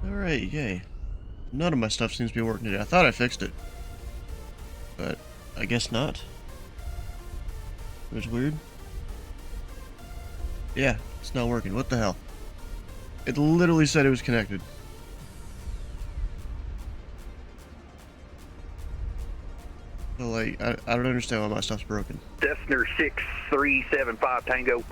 Alright, yay. None of my stuff seems to be working today. I thought I fixed it, but I guess not. It was weird. Yeah, it's not working. What the hell? It literally said it was connected. So, like, I don't understand why my stuff's broken. Cessna 6375 Tango.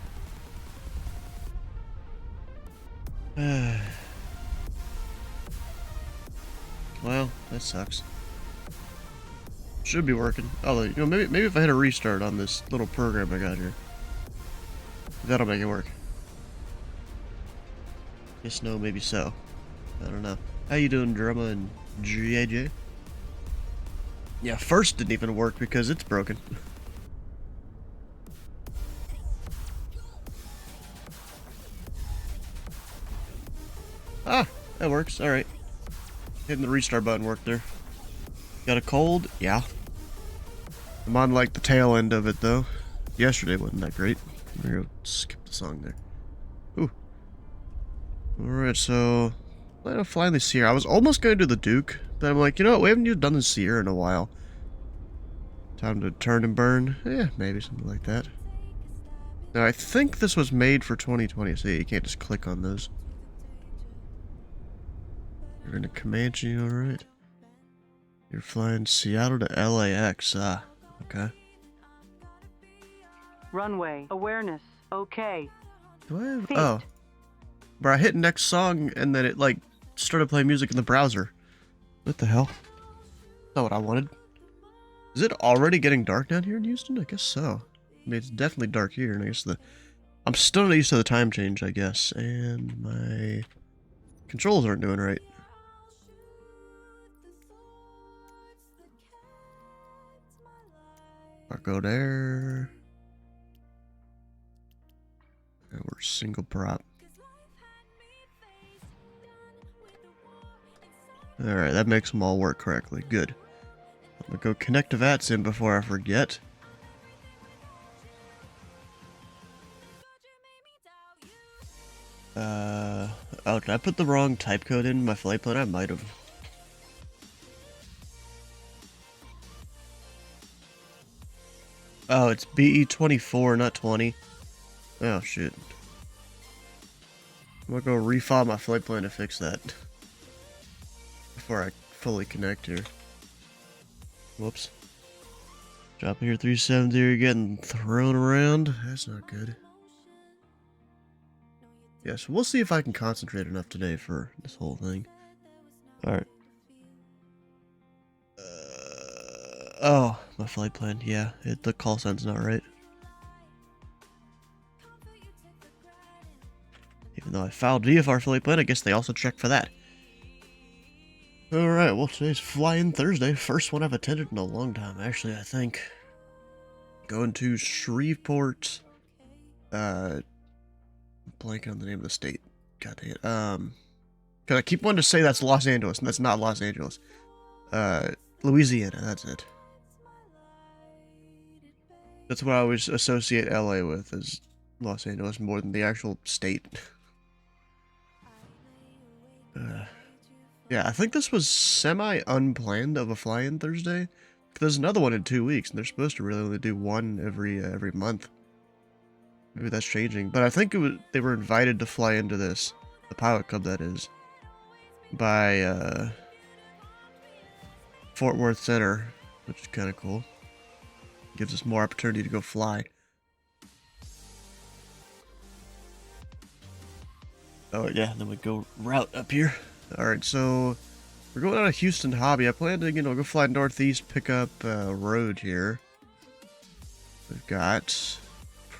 Well, that sucks. Should be working. Although, you know, maybe if I hit a restart on this little program I got here, that'll make it work. Yes, no, maybe so. I don't know. How you doing, Drama and GAJ? Yeah, first didn't even work because it's broken. Ah, that works. Alright. Hitting the restart button worked there. Got a cold? Yeah. I'm on like the tail end of it though. Yesterday wasn't that great. I'm gonna go skip the song there. Ooh. Alright, so I'll fly the Seer. I was almost going to do the Duke, but I'm like, you know what, we haven't done the Seer in a while. Time to turn and burn. Yeah, maybe something like that. Now I think this was made for 2020, so you can't just click on those. You're in a Comanche, alright. You're flying Seattle to LAX, okay. Runway awareness, okay. Do I have, Feet. oh. Bro, I hit next song and then it, like, started playing music in the browser. What the hell? Not what I wanted. Is it already getting dark down here in Houston? I guess so. I mean, it's definitely dark here, and I guess I'm still not used to the time change, I guess, and my controls aren't doing right. I'll go there. And we're single prop. Alright, that makes them all work correctly. Good. I'm gonna go connect TheFatRat in before I forget. Oh, did I put the wrong type code in my flight plan? I might have. Oh, it's BE24, not 20. Oh, shit. I'm gonna go refile my flight plan to fix that. Before I fully connect here. Whoops. Dropping your 370, you're getting thrown around. That's not good. Yeah, so we'll see if I can concentrate enough today for this whole thing. Alright. Oh, my flight plan. Yeah, the call sign's not right. Even though I filed VFR flight plan, I guess they also checked for that. Alright, well, today's Fly-In Thursday. First one I've attended in a long time, actually, I think. Going to Shreveport. Blanking on the name of the state. God dang it. Cause I keep wanting to say that's Los Angeles, and that's not Los Angeles. Louisiana, that's it. That's what I always associate LA with, is Los Angeles more than the actual state. Yeah, I think this was semi-unplanned of a fly-in Thursday. There's another one in 2 weeks, and they're supposed to really only do one every month. Maybe that's changing, but I think they were invited to fly into this, the pilot club that is, by Fort Worth Center, which is kind of cool. Gives us more opportunity to go fly. Oh yeah, then we go route up here. Alright, so we're going on a Houston hobby. I plan to, go fly northeast, pick up a road here. We've got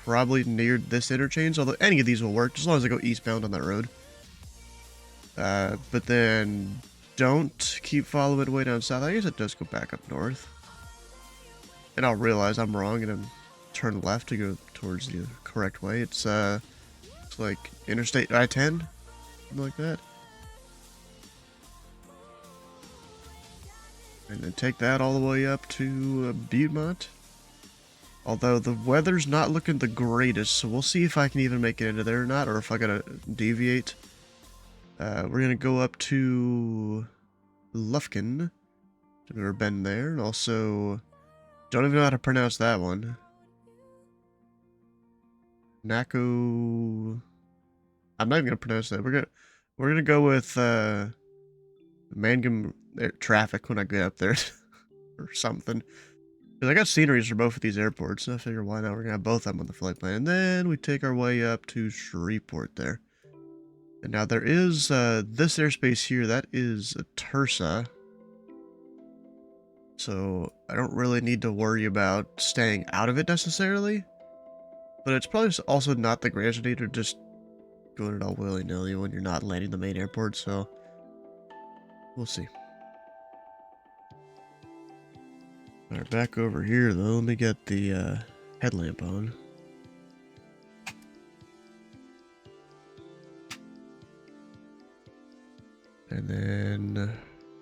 probably near this interchange, although any of these will work, as long as I go eastbound on that road. But then don't keep following it way down south. I guess it does go back up north. And I'll realize I'm wrong and then turn left to go towards the correct way. It's like Interstate I-10, something like that. And then take that all the way up to Butte. Although the weather's not looking the greatest, so we'll see if I can even make it into there or not, or if I gotta deviate. We're gonna go up to Lufkin. I've never been there, and also don't even know how to pronounce that one. Nako. I'm not even gonna pronounce that. We're gonna go with Mangum traffic when I get up there or something. Because I got sceneries for both of these airports, so I figure why not? We're gonna have both of them on the flight plan, and then we take our way up to Shreveport there. And now there is this airspace here. That is Tursa. So I don't really need to worry about staying out of it necessarily. But it's probably also not the greatest idea to just going it all willy-nilly when you're not landing the main airport, so we'll see. Alright, back over here though, let me get the headlamp on. And then,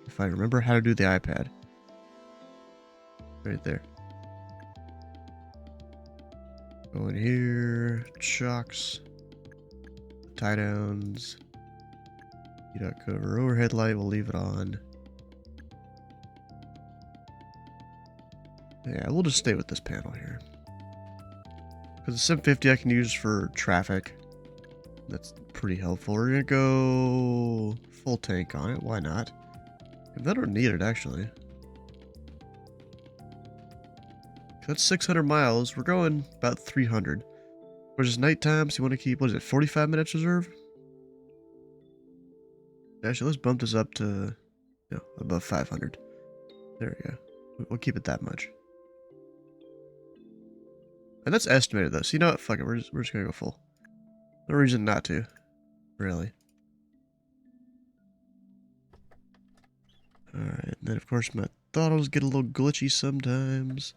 if I remember how to do the iPad. Right there. Go in here, chocks, tie downs, cover overhead light, we'll leave it on. Yeah, we'll just stay with this panel here. Because the 750 I can use for traffic. That's pretty helpful. We're gonna go full tank on it, why not? I don't need it actually. That's 600 miles. We're going about 300. Which is nighttime, so you want to keep, what is it, 45 minutes reserve? Actually, let's bump this up to, above 500. There we go. We'll keep it that much. And that's estimated though, so you know what, fuck it, we're just gonna go full. No reason not to, really. Alright, then of course my throttles get a little glitchy sometimes.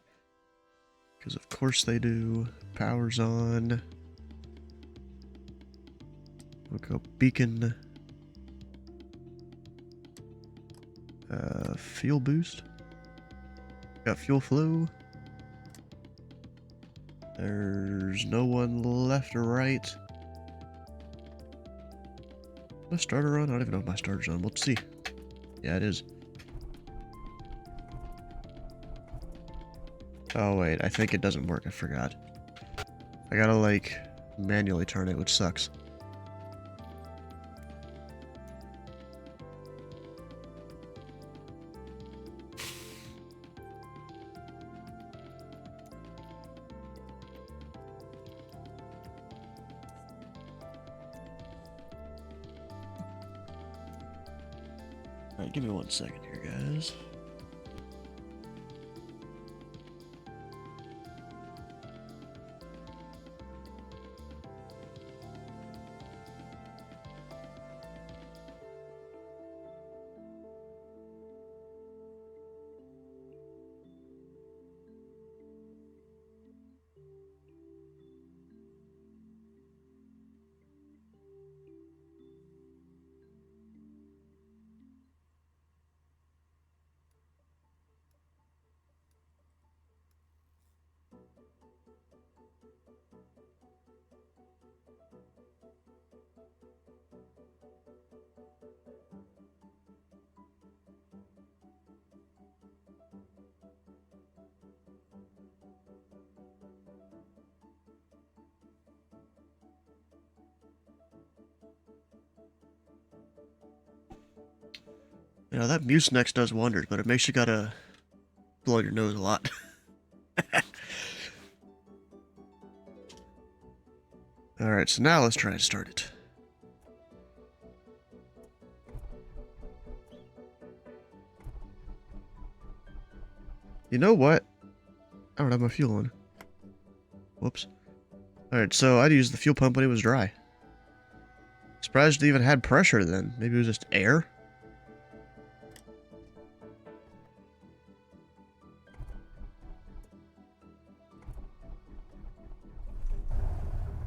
Because of course they do. Power's on. We'll go beacon. Fuel boost. Got fuel flow. There's no one left or right. My starter on? I don't even know if my starter's on. We'll see. Yeah, it is. Oh wait, I think it doesn't work. I forgot. I gotta like manually turn it, which sucks. Alright, give me 1 second here, guys. You know, that Mucinex does wonders, but it makes you gotta blow your nose a lot. Alright, so now let's try to start it. You know what? I don't have my fuel on. Whoops. Alright, so I'd use the fuel pump when it was dry. Surprised it even had pressure then. Maybe it was just air?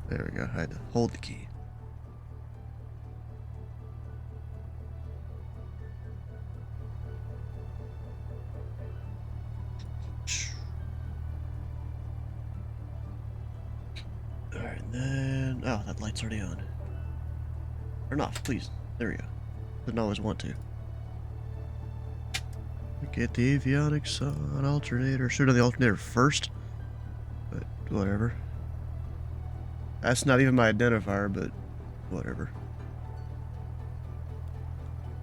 There we go. I had to hold the key. Alright, then... Oh, that light's already on. Turn off, please. There we go. Didn't always want to. Get the avionics on alternator. Should have the alternator first. But whatever. That's not even my identifier, but whatever.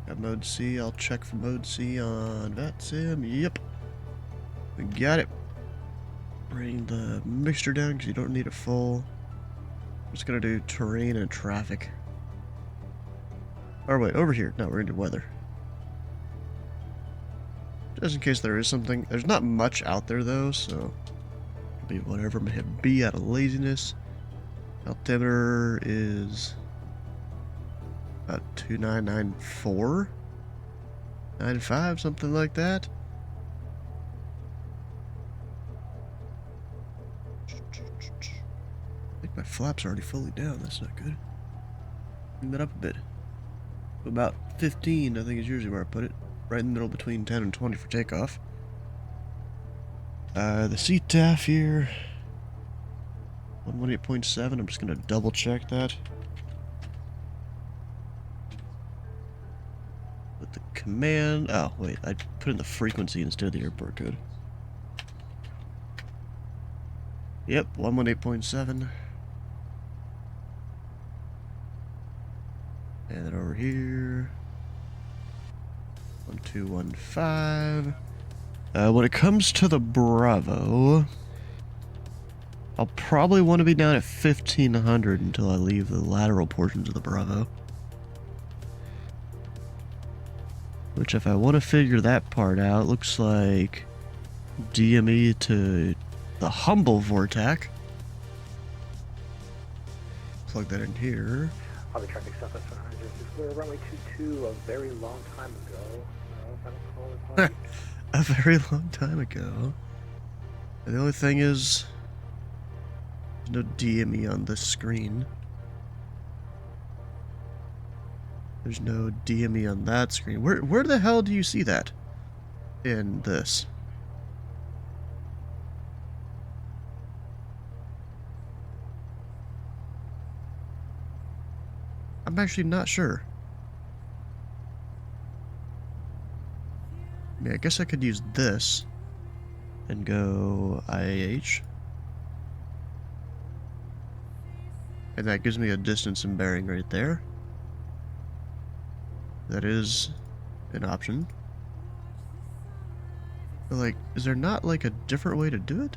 Got mode C. I'll check for mode C on VATSIM. Yep. We got it. Bring the mixture down because you don't need it full. I'm just going to do terrain and traffic. Or wait, over here. No, we're going to do weather. Just in case there is something. There's not much out there though, so it'll be whatever. I'm gonna hit B out of laziness. Altimeter is about 2994, 95, something like that. I think my flap's already fully down. That's not good. Bring that up a bit. About 15, I think is usually where I put it. Right in the middle between 10 and 20 for takeoff. The CTAF here. 118.7. I'm just going to double check that. With the command. Oh, wait. I put in the frequency instead of the airport code. Yep, 118.7. And then over here. 1215. When it comes to the Bravo, I'll probably want to be down at 1500 until I leave the lateral portions of the Bravo. Which, if I want to figure that part out, looks like DME to the Humble Vortac. Plug that in here. Hobby traffic stuff at 100. This was runway 22 a very long time ago. No, if I don't call it A very long time ago. And the only thing is, there's no DME on this screen. There's no DME on that screen. Where the hell do you see that in this? I'm actually not sure. I mean, I guess I could use this and go IAH. And that gives me a distance and bearing right there. That is an option. But like, is there not like a different way to do it?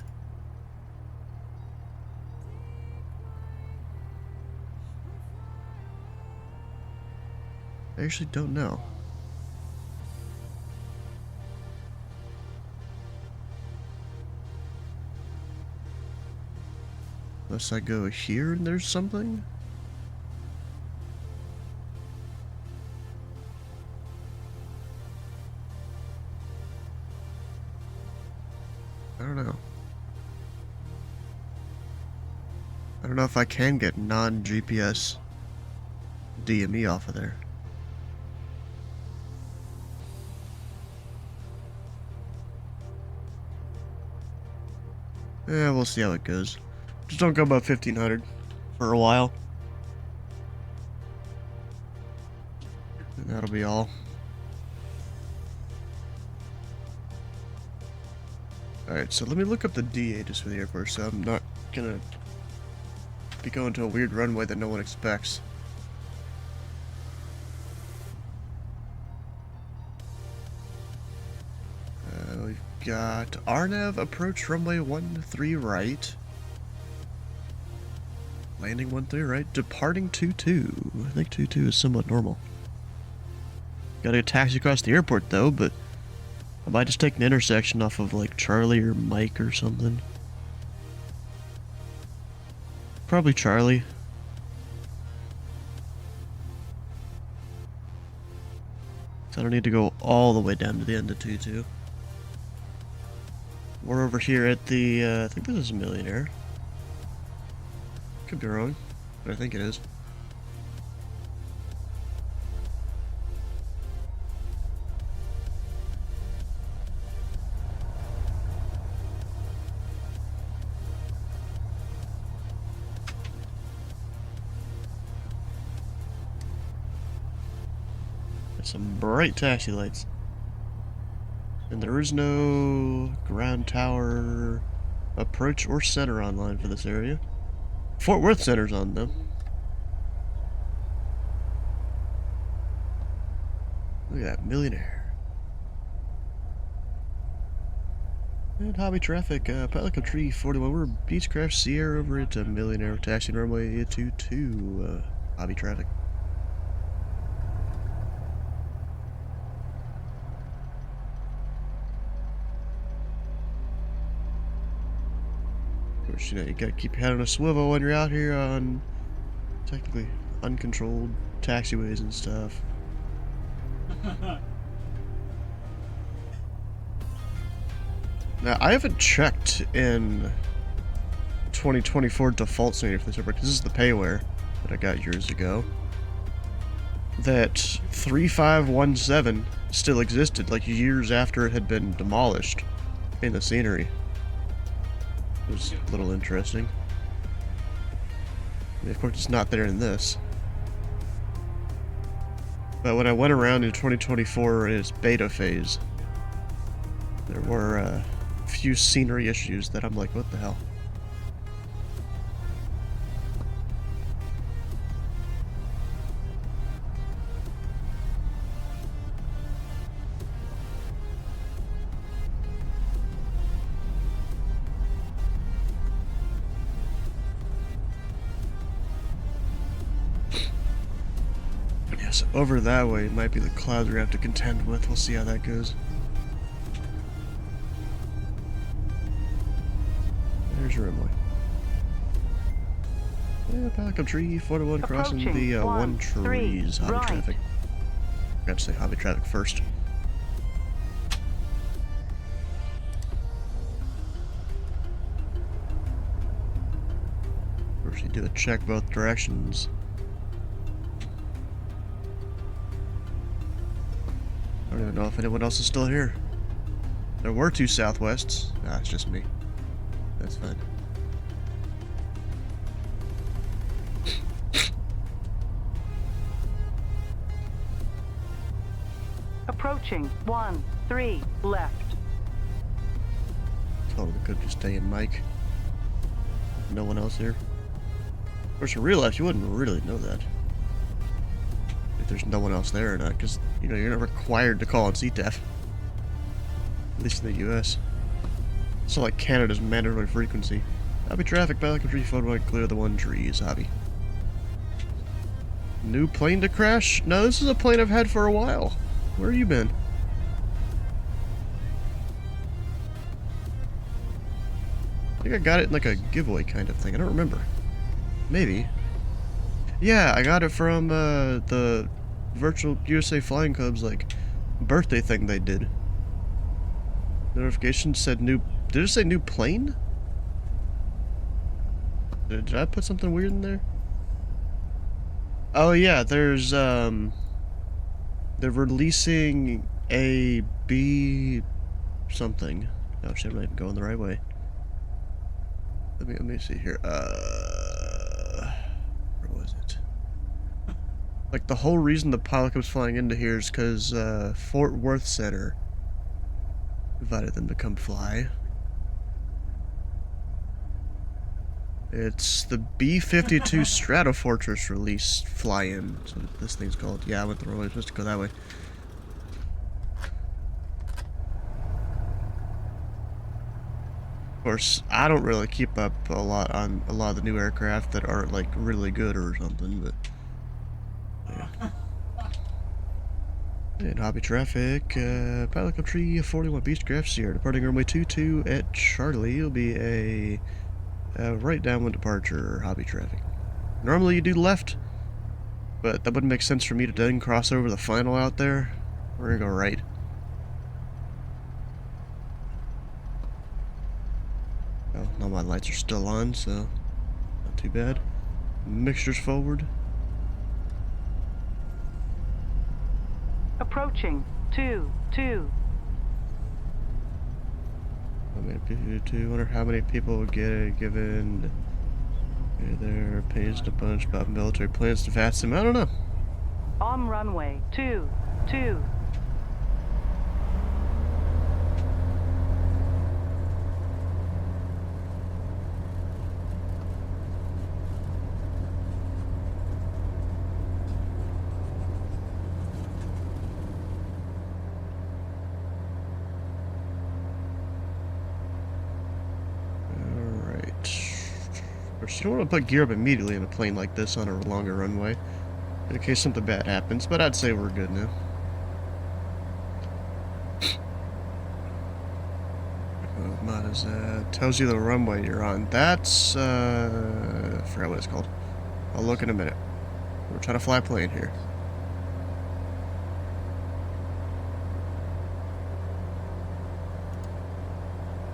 I actually don't know. Unless I go here and there's something? I don't know. I don't know if I can get non-GPS DME off of there. Yeah, we'll see how it goes. Just don't go above 1500 for a while. And that'll be all. Alright, so let me look up the DA just for the airport, so I'm not gonna be going to a weird runway that no one expects. We've got RNAV approach runway 13 right. Landing 13 right. Departing 22. I think 22 is somewhat normal. Gotta get a taxi across the airport though, but I might just take an intersection off of like Charlie or Mike or something. Probably Charlie. So I don't need to go all the way down to the end of 22. We're over here at the, I think this is Millionaire. Could be wrong, but I think it is. Some bright taxi lights. And there is no ground tower approach or center online for this area. Fort Worth Center's on, though. Look at that, millionaire. And hobby traffic, Pelican Tree 41. We're Beechcraft Sierra over at Millionaire Taxi Runway 22, hobby traffic. Of course, you know, you gotta keep your head on a swivel when you're out here on technically uncontrolled taxiways and stuff. Now, I haven't checked in 2024 default standard for this server, because this is the payware that I got years ago. That 3517 still existed, like years after it had been demolished in the scenery. It was a little interesting. I mean, of course, it's not there in this. But when I went around in 2024 in its beta phase, there were a few scenery issues that I'm like, what the hell? Yes, over that way might be the clouds we have to contend with. We'll see how that goes. There's your runway. Yeah, Pelican Tree 41 crossing the One Trees hobby right. traffic. Got to say hobby traffic first. First, you do a check both directions. I don't even know if anyone else is still here. There were two southwests. Ah, it's just me. That's fine. Approaching 13 left. Totally could just stay in Mike. No one else here. Of course, in real life, you wouldn't really know that. If there's no one else there or not, because, you know, you're not required to call on CTAF. At least in the US. So like Canada's mandatory frequency. Hobby traffic, Pelican Tree, photo clear the One Trees hobby. New plane to crash? No, this is a plane I've had for a while. Where have you been? I think I got it in like a giveaway kind of thing. I don't remember. Maybe. Yeah, I got it from the virtual USA Flying Club's like birthday thing they did. Notification said new. Did it say new plane? Did I put something weird in there? Oh yeah, there's they're releasing a B something. Oh shit, I'm not even going the right way. Let me see here. Where was it? Like the whole reason the pilot was flying into here is because Fort Worth Center invited them to come fly. It's the B-52 Stratofortress release fly-in. That's what this thing's called. Yeah, I went the wrong way. I was supposed to go that way. Of course, I don't really keep up a lot on a lot of the new aircraft that aren't like really good or something, but yeah. And hobby traffic, Pelican Tree 41 Beechcraft Sierra, departing runway 22 at Charlie. It'll be a right downwind departure, hobby traffic. Normally you do left, but that wouldn't make sense for me to then cross over the final out there. We're gonna go right. Oh, all my lights are still on, so not too bad. Mixtures forward. Approaching 2-2. How many people? I wonder how many people would get a given. Their opinions a bunch about military plans to fast them. I don't know. On runway 23. 2. Of course, you don't want to put gear up immediately in a plane like this on a longer runway, in case something bad happens, but I'd say we're good now. What mod is that? Tells you the runway you're on. That's, I forgot what it's called. I'll look in a minute. We're trying to fly a plane here.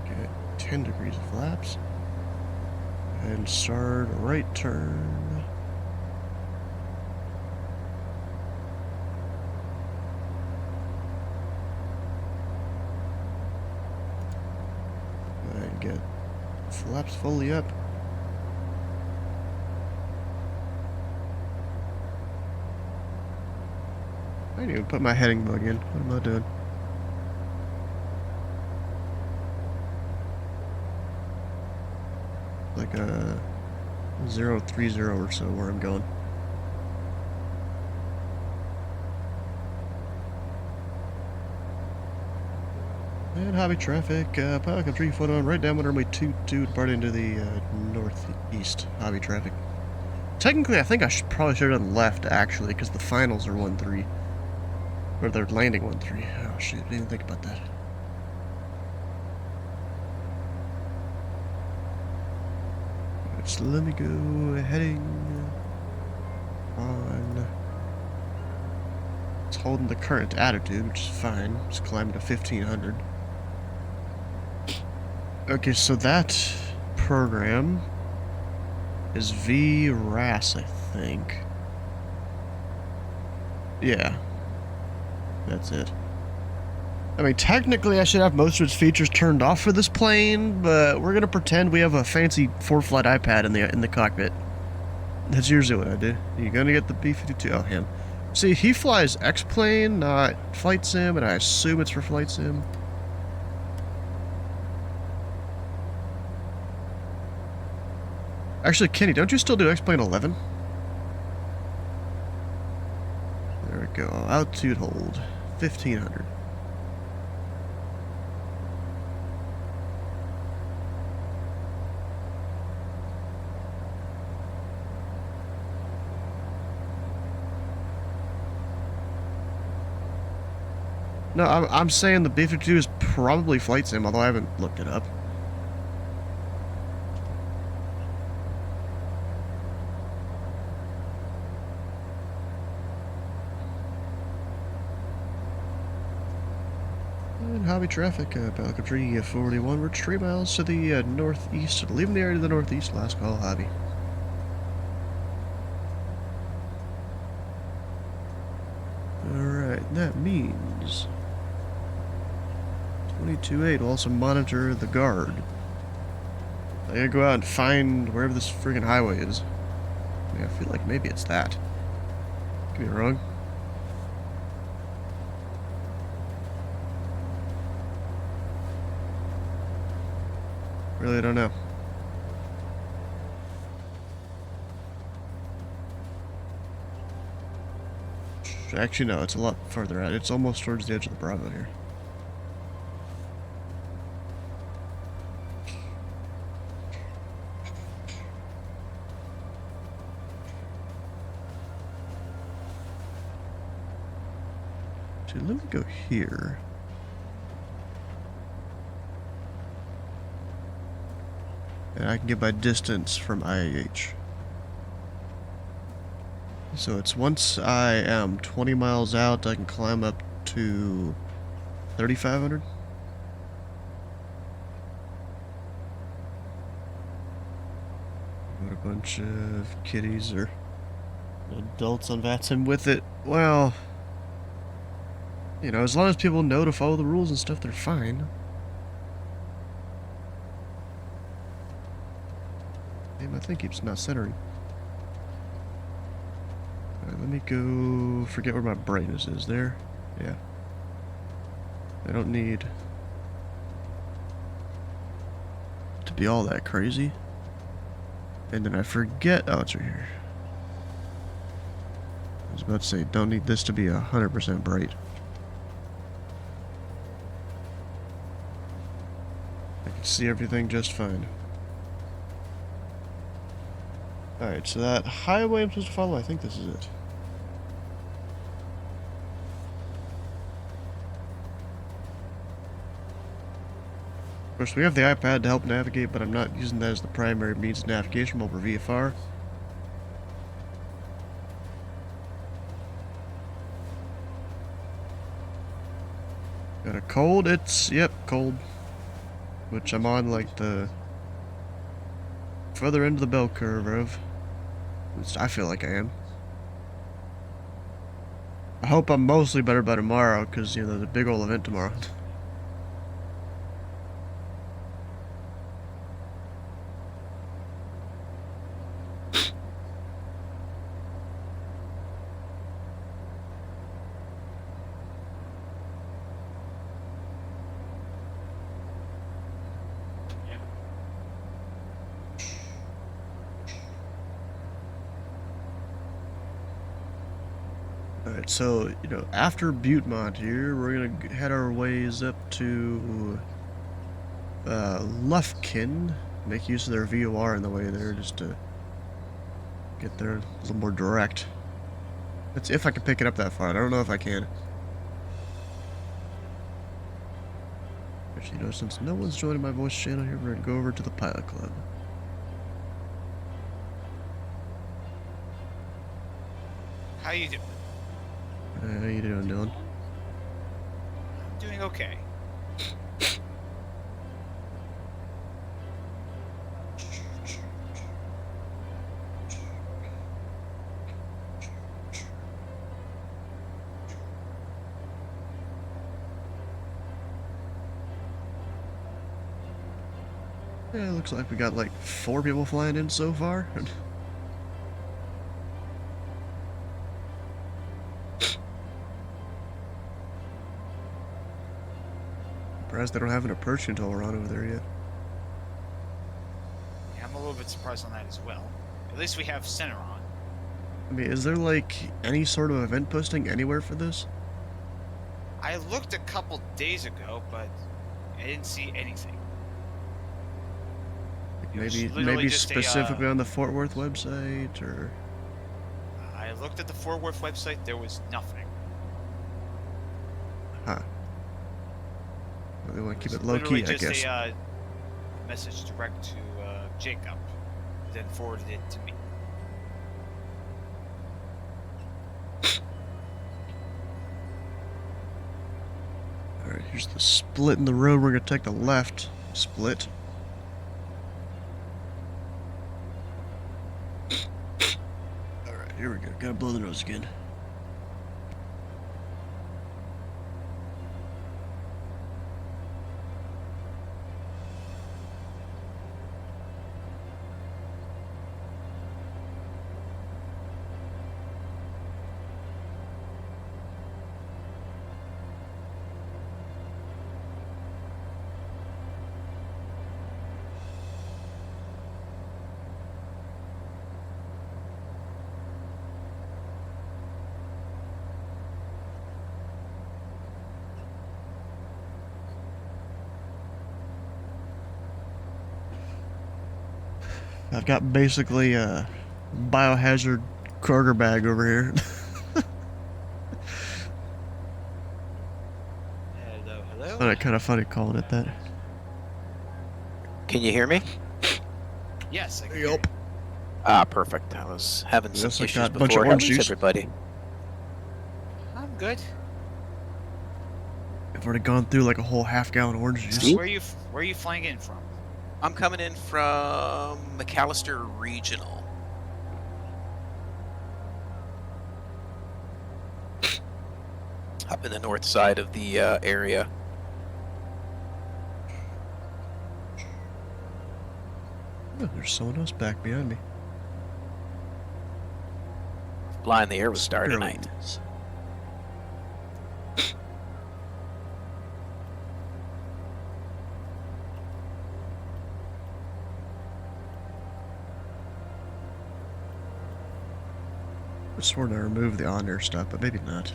Okay, 10 degrees of flaps. And start a right turn. And get flaps fully up. I didn't even put my heading bug in. What am I doing? Like a 030 or so where I'm going. And hobby traffic, Pelican 3 foot on, right down when runway 22 depart into the northeast hobby traffic. Technically, I think I probably should have done left actually, because the finals are 13. Or they're landing 13. Oh shit, I didn't even think about that. So let me go heading on. It's holding the current attitude, which is fine. It's climbing to 1500. Okay, so that program is VRAS, I think. Yeah. That's it. I mean, technically I should have most of its features turned off for this plane, but we're gonna pretend we have a fancy 4-flight iPad in the cockpit. That's usually what I do. You're gonna get the B-52. Oh, him. See, he flies X-plane, not flight sim, and I assume it's for flight sim. Actually, Kenny, don't you still do X-plane 11? There we go. Altitude hold. 1500. No, I'm saying the B-52 is probably flight sim, although I haven't looked it up. And hobby traffic, Pelican 341, we're 3 miles to the northeast, leaving the area to the northeast, last call, hobby. Alright, that means 22.8 will also monitor the guard. I gotta go out and find wherever this friggin' highway is. I mean, I feel like maybe it's that. Could be wrong. Really don't know. Actually, no, it's a lot further out. It's almost towards the edge of the Bravo here. So let me go here. And I can get my distance from IAH. So it's once I am 20 miles out, I can climb up to 3,500. What a bunch of kiddies or adults on VATSIM with it. Well, you know, as long as people know to follow the rules and stuff, they're fine. Damn, my thing keeps not centering. Alright, let me go forget where my brightness is there. Yeah. I don't need to be all that crazy. And then I forget. Oh, it's right here. I was about to say, don't need this to be 100% bright. I can see everything just fine. Alright, so that highway I'm supposed to follow, I think this is it. Of course, we have the iPad to help navigate, but I'm not using that as the primary means of navigation over VFR. Got a cold? Yep, cold. Which I'm on, like, the further end of the bell curve of. At least I feel like I am. I hope I'm mostly better by tomorrow, because, you know, there's a big old event tomorrow. Alright, so, you know, after Butemont here, we're gonna head our ways up to Lufkin. Make use of their VOR in the way there, just to get there a little more direct. That's if I can pick it up that far. I don't know if I can. Actually, you know, since no one's joining my voice channel here, we're gonna go over to the Pilot Club. How you doing? How you doing, Dylan? I'm doing okay. Yeah, it looks like we got like 4 people flying in so far. Surprised they don't have an approach control run over there yet. Yeah, I'm a little bit surprised on that as well. At least we have center on. I mean, is there like any sort of event posting anywhere for this? I looked a couple days ago, but I didn't see anything. It was literally Maybe just specifically on the Fort Worth website, or I looked at the Fort Worth website. There was nothing. huh? Well, they want to keep it low Literally key, I just guess. a message direct to Jacob, then forwarded it to me. All right, here's the split in the road. We're gonna take the left split. All right, here we go. Gotta blow the nose again. I've got basically a biohazard Kroger bag over here. Hello, hello. Thought it kind of funny calling it that. Can you hear me? Yes, I can Yup. Ah, perfect. I was having some Yes, I issues got a bunch of before. orange How's juice. everybody? I'm good. I've already gone through like a whole half-gallon orange juice. See? Where are you flying in from? I'm coming in from McAllister Regional. Up in the north side of the area. Oh, there's someone else back behind me. Flying the Air was Star tonight. I sworn I removed the on-air stuff, but maybe not.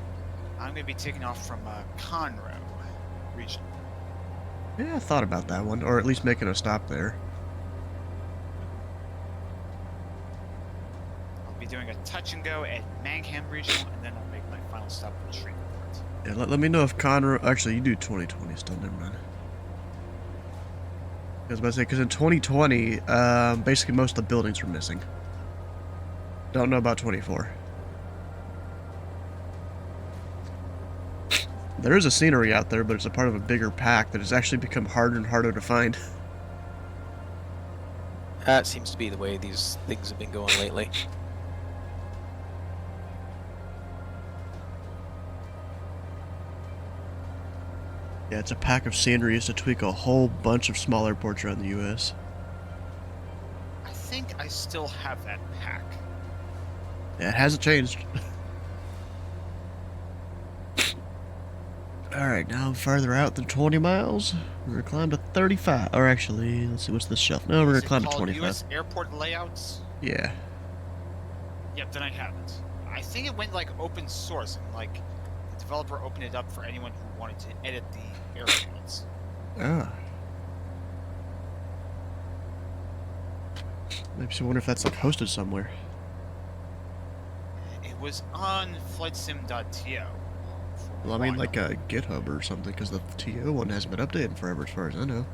I'm gonna be taking off from Conroe region. Yeah, I thought about that one, or at least making a stop there. I'll be doing a touch and go at Mangham Regional, and then I'll make my final stop at Shreveport. Yeah, let me know if Conroe... Actually, you do 2020 still, never mind. I was about to say, because in 2020, basically most of the buildings were missing. Don't know about 24. There is a scenery out there, but it's a part of a bigger pack that has actually become harder and harder to find. That seems to be the way these things have been going lately. Yeah, it's a pack of sceneries to tweak a whole bunch of small airports around the U.S. I think I still have that pack. Yeah, it hasn't changed. Alright, now farther out than 20 miles. We're gonna climb to 35. Or actually, let's see, what's this shelf? No, we're Is gonna it climb to called 25. U.S. airport layouts? Yeah. Yep, then I haven't. I think it went like open source, and like the developer opened it up for anyone who wanted to edit the air layouts. Ah. Makes you wonder if that's like hosted somewhere. It was on flightsim.to. Well, I mean, like a GitHub or something, because the TO one hasn't been updated in forever, as far as I know.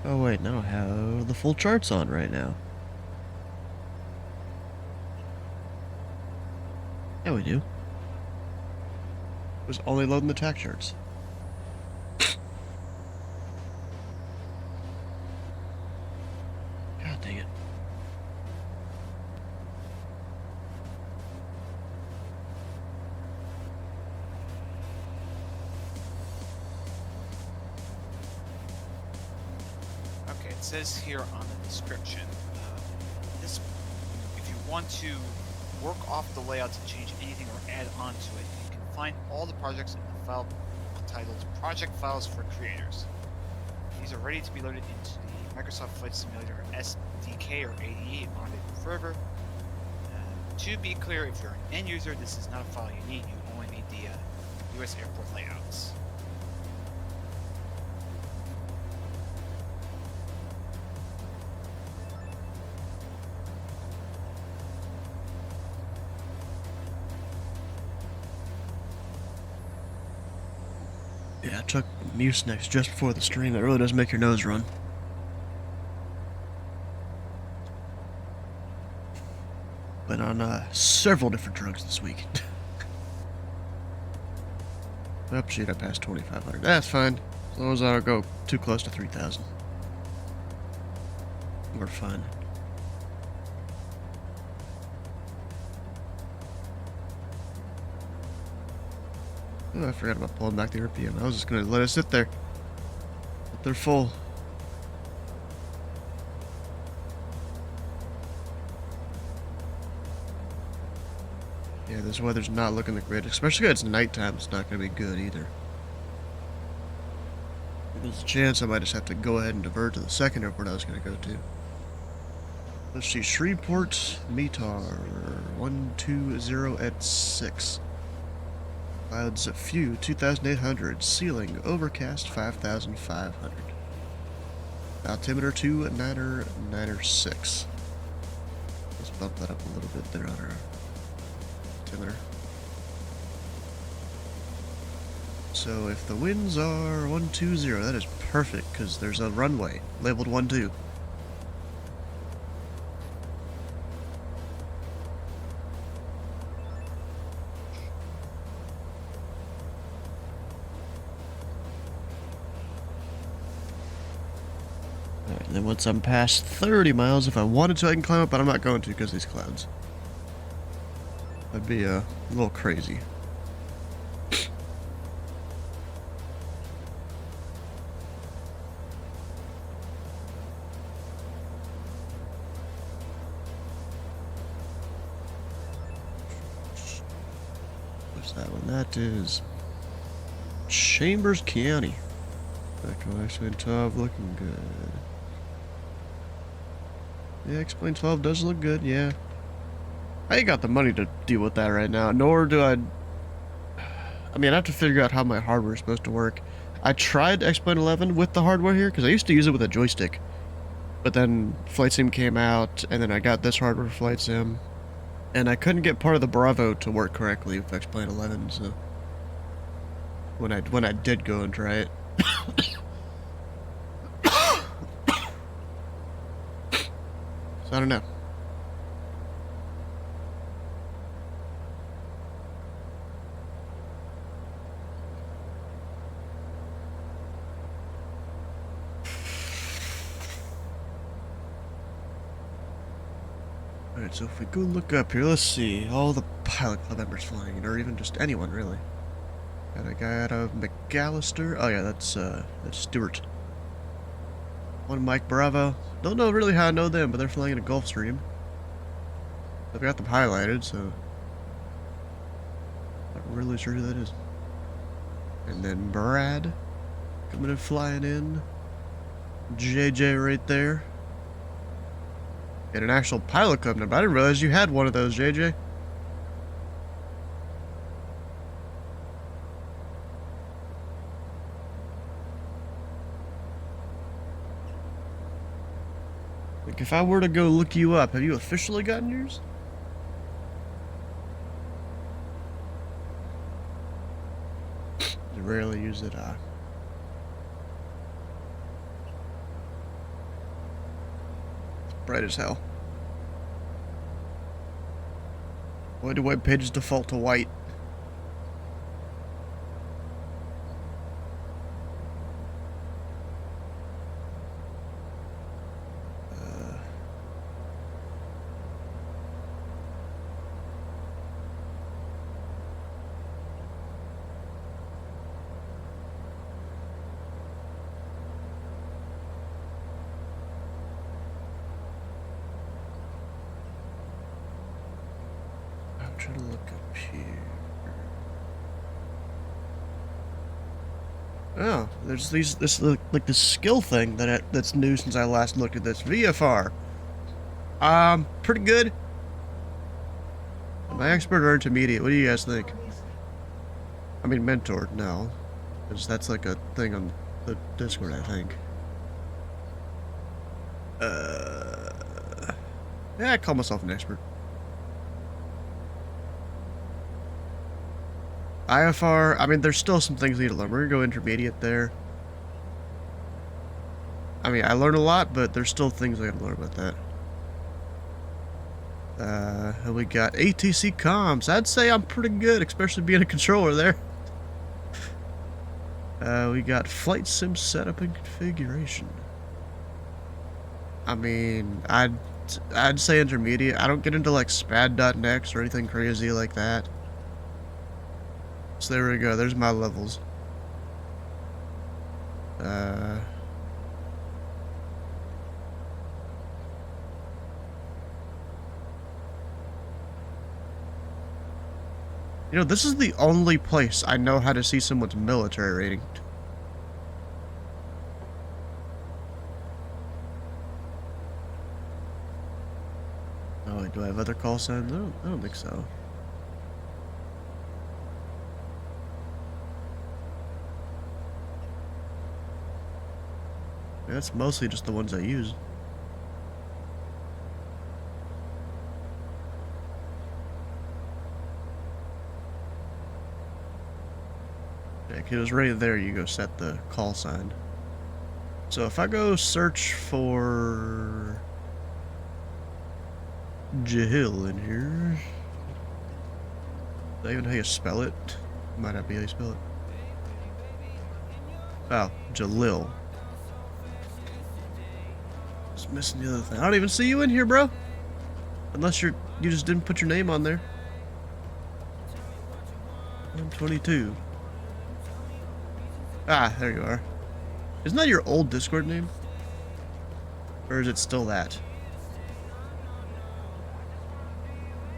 Oh wait, I don't have the full charts on right now. Yeah, we do. It was only loading the tack charts. God dang it. Okay, it says here on the description, this, if you want to work off the layouts and change anything or add on to it, you can find all the projects in the file titled Project Files for Creators. These are ready to be loaded into the Microsoft Flight Simulator SDK or ADE on it forever. To be clear, if you're an end user, this is not a file you need. You only need the US airport layouts. Yeah, I took Mucinex just before the stream. That really does make your nose run. Been on several different drugs this week. Oh, shoot, I passed 2,500. That's fine. As long as I don't go too close to 3,000. We're fine. Oh, I forgot about pulling back the RPM. I was just gonna let it sit there. But they're full. Yeah, this weather's not looking the greatest. Especially if it's nighttime, it's not gonna be good either. There's a chance I might just have to go ahead and divert to the second airport I was gonna go to. Let's see, Shreveport, METAR 120 at 6. Clouds few, 2,800. Ceiling, overcast, 5,500. Altimeter 2,906. Let's bump that up a little bit there on our altimeter. So if the winds are 120, that is perfect, because there's a runway labeled 12. And then once I'm past 30 miles, if I wanted to, I can climb up, but I'm not going to because of these clouds. That'd be a little crazy. What's that one? That is Chambers County. Back on Explain 12, looking good. Yeah, Explain 12 does look good, yeah. I ain't got the money to deal with that right now, nor do I mean, I have to figure out how my hardware is supposed to work. I tried Explain 11 with the hardware here, because I used to use it with a joystick. But then Flight Sim came out, and then I got this hardware for Flight Sim. And I couldn't get part of the Bravo to work correctly with Explain 11, so... When I did go and try it. So I don't know. Alright, so if we go look up here, let's see. All the pilot club members flying, or even just anyone, really. Got a guy out of McAllister. Oh yeah, that's Stewart. One Mike Bravo. Don't know really how I know them, but they're flying in a Gulfstream. I've got them highlighted, so... Not really sure who that is. And then Brad. Coming and flying in. JJ right there. And an actual pilot club number. I didn't realize you had one of those, JJ. Like, if I were to go look you up, have you officially gotten yours? You rarely use it, It's bright as hell. Why do web pages default to white? Trying to look up here. Oh, there's this like this skill thing that's new since I last looked at this. VFR. Pretty good. Am I expert or intermediate? What do you guys think? I mean, mentor, no. Because that's like a thing on the Discord, I think. Yeah, I call myself an expert. IFR, I mean, there's still some things I need to learn. We're gonna go intermediate there. I mean, I learned a lot, but there's still things I gotta learn about that. And we got ATC comms. I'd say I'm pretty good, especially being a controller there. We got flight sim setup and configuration. I mean, I'd say intermediate. I don't get into like spad.next or anything crazy like that. So there we go, there's my levels. You know, this is the only place I know how to see someone's military rating. Oh, do I have other call signs? I don't think so. That's mostly just the ones I use. Yeah, it was right there you go set the call sign. So if I go search for Jahil in here, is that even how you spell it? Might not be how you spell it. Oh, Jalil. Just missing the other thing. I don't even see you in here, bro. Unless you just didn't put your name on there. 122. Ah, there you are. Isn't that your old Discord name? Or is it still that?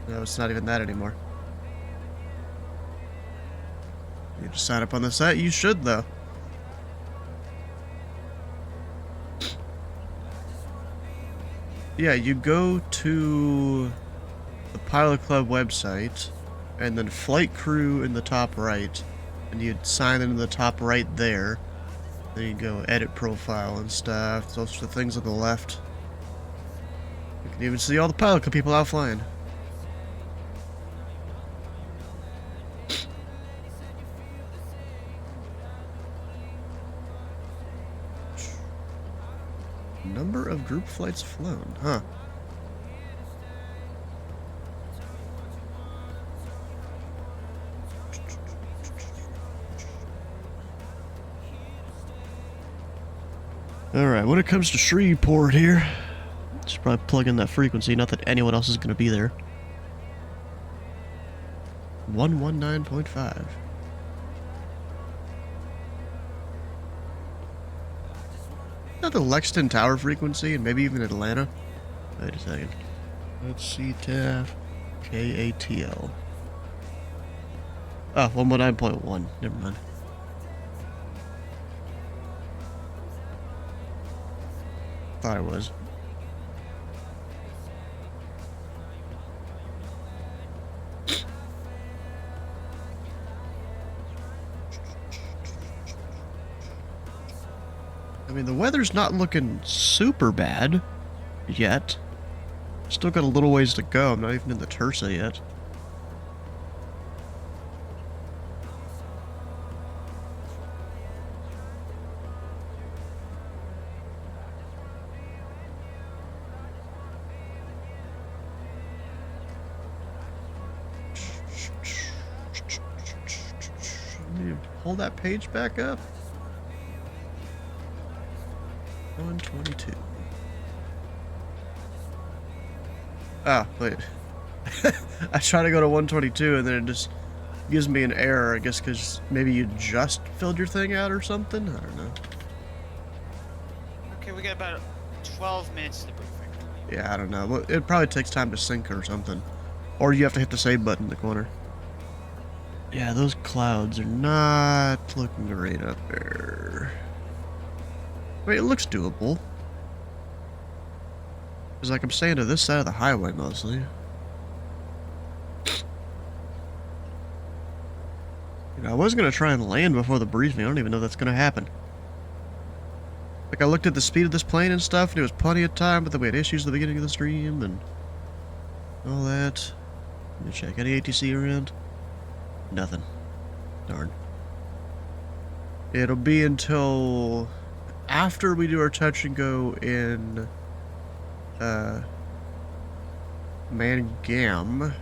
No, it's not even that anymore. You just sign up on the site? You should, though. Yeah, you go to the Pilot Club website, and then Flight Crew in the top right, and you'd sign in the top right there. Then you go edit profile and stuff. Those are the things on the left. You can even see all the Pilot Club people out flying. Number of group flights flown, huh? Alright, when it comes to Shreveport here, just probably plug in that frequency, not that anyone else is going to be there. 119.5. Not the Lexington Tower frequency, and maybe even Atlanta. Wait a second. Let's see, TAF. KATL. Oh, 119.1. Never mind. Thought it was. I mean, the weather's not looking super bad yet. Still got a little ways to go. I'm not even in the Tersa yet. Need to pull that page back up. 122. Ah, wait. I try to go to 122 and then it just gives me an error, I guess, because maybe you just filled your thing out or something? I don't know. Okay, we got about 12 minutes to the briefing. Yeah, I don't know. Well, it probably takes time to sync or something. Or you have to hit the save button in the corner. Yeah, those clouds are not looking great up there. Wait, it looks doable. Because, like, I'm staying to this side of the highway, mostly. You know, I was going to try and land before the briefing. I don't even know if that's going to happen. Like, I looked at the speed of this plane and stuff, and it was plenty of time, but then we had issues at the beginning of the stream, and all that. Let me check. Any ATC around? Nothing. Darn. It'll be until after we do our touch and go in Mangam.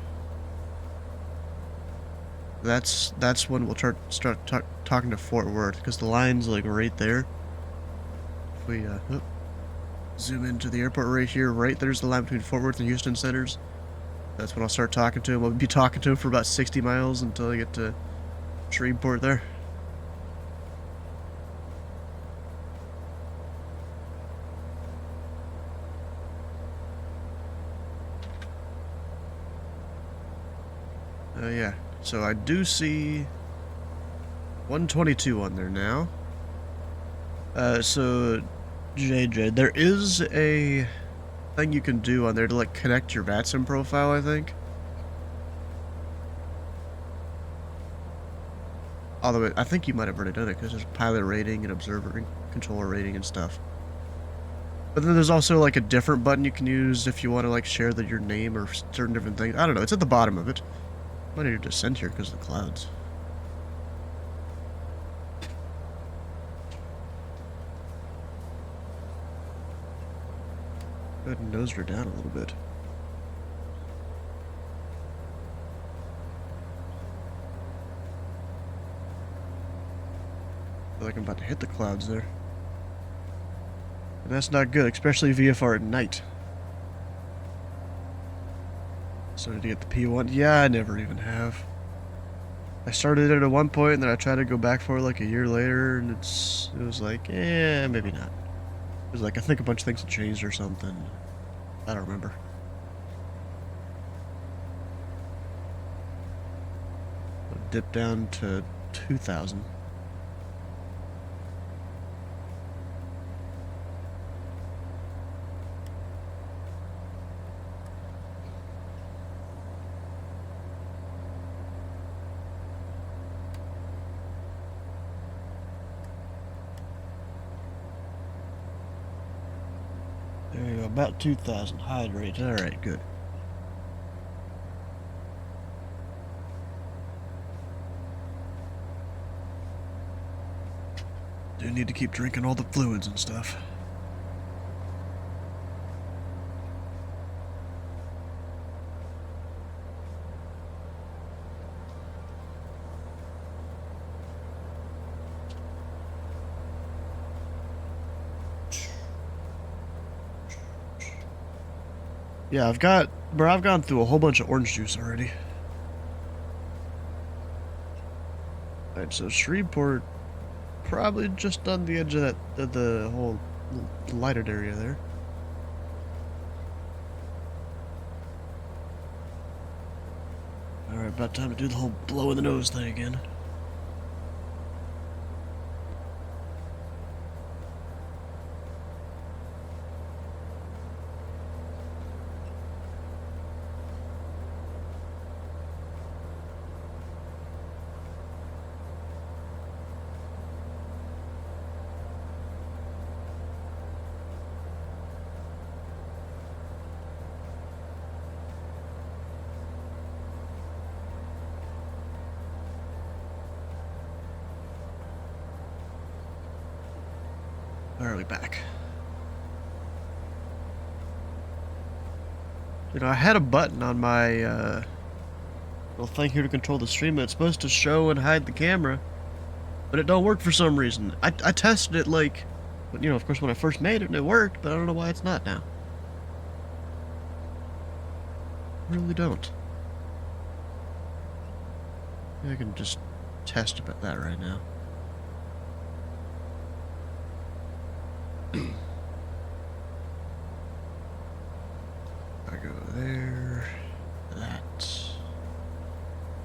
That's when we'll start talking to Fort Worth, because the line's like right there. If we zoom into the airport right here, right there's the line between Fort Worth and Houston centers. That's when I'll start talking to him. I'll be talking to him for about 60 miles until I get to Shreveport there. Yeah, so I do see 122 on there now. So JJ, there is a thing you can do on there to like connect your VATSIM profile, I think. Although I think you might have already done it because there's pilot rating and observer and controller rating and stuff. But then there's also like a different button you can use if you want to like share your name or certain different things. I don't know. It's at the bottom of it. I need to descend here because of the clouds. Go ahead and nose her down a little bit. I feel like I'm about to hit the clouds there. And that's not good, especially VFR at night. So did you get the P1? Yeah, I never even have. I started it at one point, and then I tried to go back for it like a year later, and it was like, maybe not. It was like, I think a bunch of things had changed or something. I don't remember. I'll dip down to 2,000. There you go, about 2,000 hydrate. Alright, good. Do need to keep drinking all the fluids and stuff. Yeah, I've gone through a whole bunch of orange juice already. Alright, so Shreveport, probably just on the edge of the whole lighted area there. Alright, about time to do the whole blow in the nose thing again. Where are we back? You know, I had a button on my little thing here to control the stream that's supposed to show and hide the camera, but it don't work for some reason. I tested it like, you know, of course when I first made it and it worked, but I don't know why it's not now. I really don't. Maybe I can just test about that right now. I go there, that.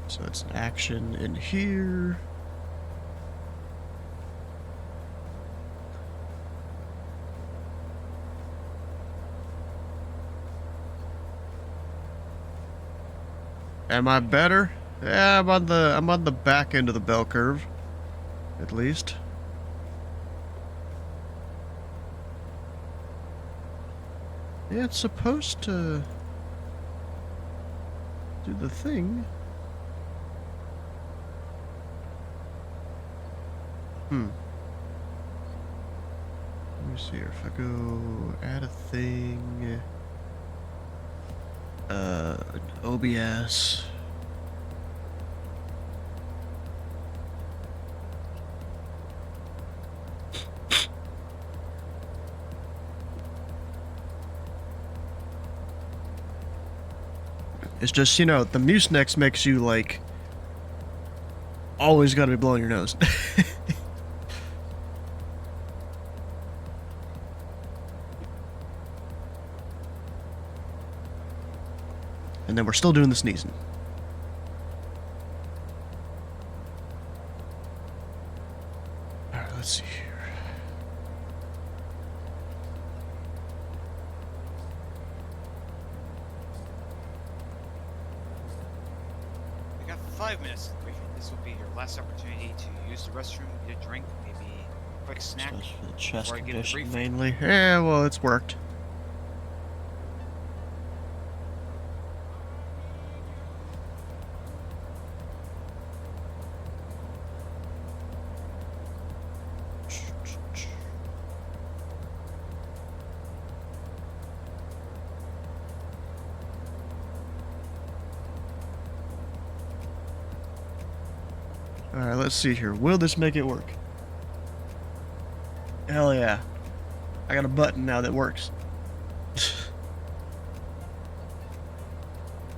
So it's an action in here. Am I better? Yeah, I'm on the back end of the bell curve, at least. Yeah, it's supposed to do the thing. Let me see here. If I go add a thing, OBS. It's just, you know, the Mucinex makes you, like, always gotta be blowing your nose. And then we're still doing the sneezing. Alright, let's see here. We got 5 minutes. This will be your last opportunity to use the restroom, get a drink, maybe a quick snack. Just for the chest before I give the condition briefing. mainly. Yeah, well, it's worked. Alright, let's see here. Will this make it work? Hell yeah. I got a button now that works.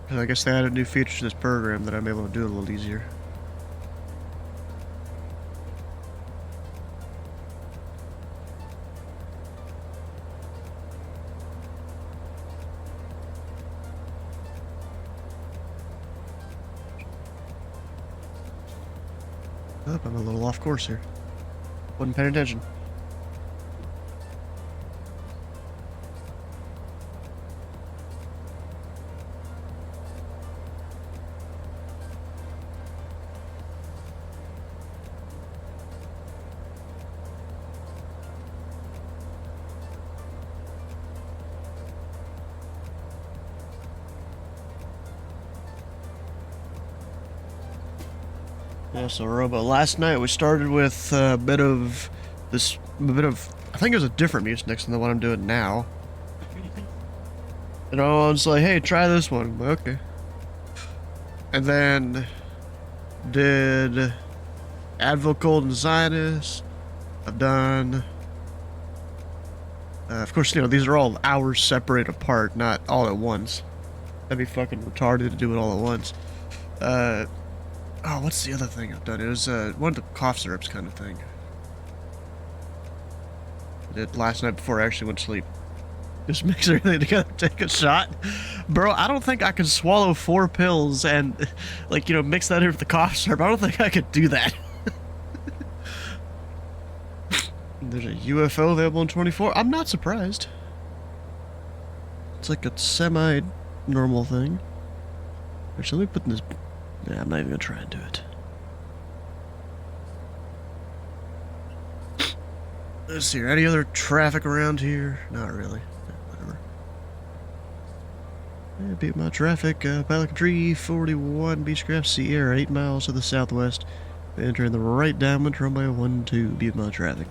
I guess they added new features to this program that I'm able to do a little easier. Oh, I'm a little off course here. Wasn't paying attention. Yeah, so Robo, last night we started with a bit of, I think it was a different music mix than the one I'm doing now. And I was like, hey, try this one. I'm like, okay. And then did Advil, Cold, and Zionist. I've done, of course, you know, these are all hours separated apart, not all at once. That'd be fucking retarded to do it all at once. Oh, what's the other thing I've done? It was one of the cough syrups kind of thing. I did last night before I actually went to sleep. Just mix everything together, take a shot. Bro, I don't think I could swallow 4 pills and, like, you know, mix that in with the cough syrup. I don't think I could do that. There's a UFO available in 24. I'm not surprised. It's like a semi-normal thing. Actually, let me put in this... Yeah, I'm not even gonna try and do it. Let's see, any other traffic around here? Not really. Whatever. Yeah, beat my traffic. Pelican Tree, 41, Beechcraft, Sierra, 8 miles to the southwest. Entering the right downwind runway 12, beat my traffic.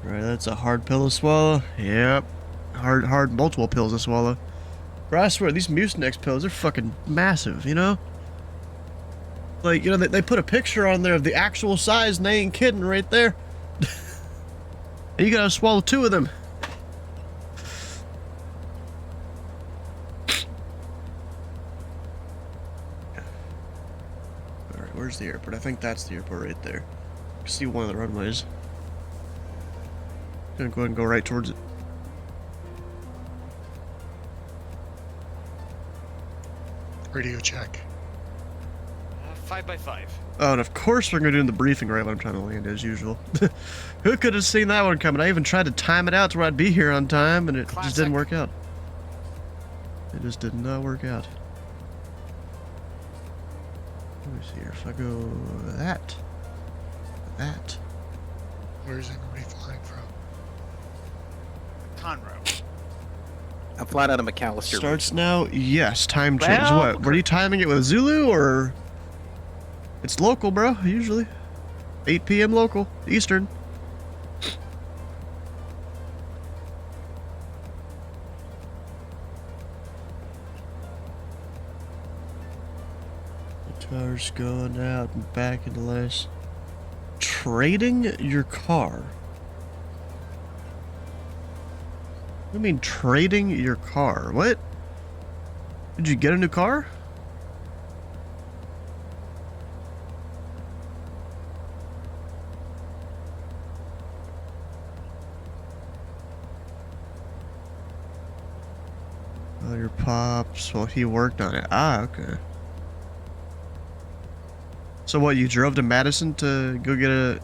Right, that's a hard pill to swallow. Yep. Hard multiple pills to swallow. Bro, I swear, these Mucinex pills are fucking massive, you know? Like, you know, they put a picture on there of the actual size, and they ain't kidding right there. And you gotta swallow 2 of them. Alright, where's the airport? I think that's the airport right there. You can see one of the runways. Gonna go ahead and go right towards it. Radio check. 5x5. Oh, and of course we're going to do the briefing right when I'm trying to land, as usual. Who could have seen that one coming? I even tried to time it out to where I'd be here on time, and it just didn't work out. It just did not work out. Let me see here. If I go that. Where's everybody flying from? Conroe. I'm flying out of McAllister. Starts now? Yes, time change. Well, What? Were you timing it with Zulu, or... It's local, bro, usually. 8 p.m. local, Eastern. The car's going out and back into less. Trading your car? What do you mean trading your car? What? Did you get a new car? Oh, your pops. Well, he worked on it. Ah, okay. So what, you drove to Madison to go get a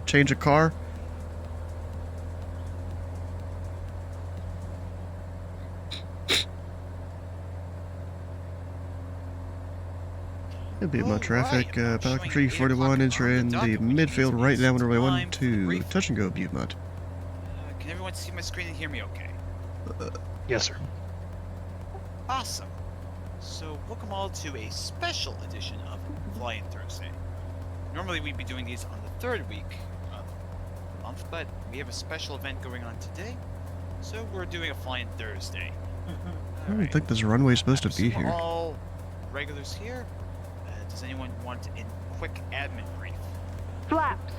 change a car? It'll be my traffic. Pelican Tree 41, enter in the midfield right down runway 12. Touch and go, Butte Mud. Can everyone see my screen and hear me okay? Yes, sir. Awesome. So, welcome all to a special edition of Fly-In Thursday. Normally we'd be doing these on the 3rd week of the month, but we have a special event going on today, so we're doing a Fly-In Thursday. I don't think this runway's supposed to be So here. all regulars here. Does anyone want a quick admin brief? Flaps.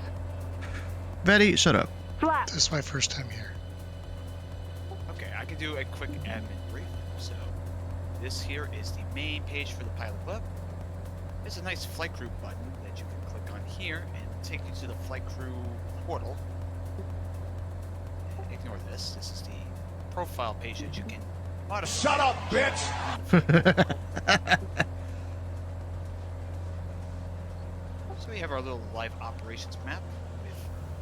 Betty, shut up. Flap. This is my first time here. Okay, I can do a quick admin brief. So, this here is the main page for the pilot club. There's a nice flight crew button that you can click on here and take you to the flight crew portal. And ignore this. This is the profile page that you can modify. Shut up, bitch! So we have our little live operations map with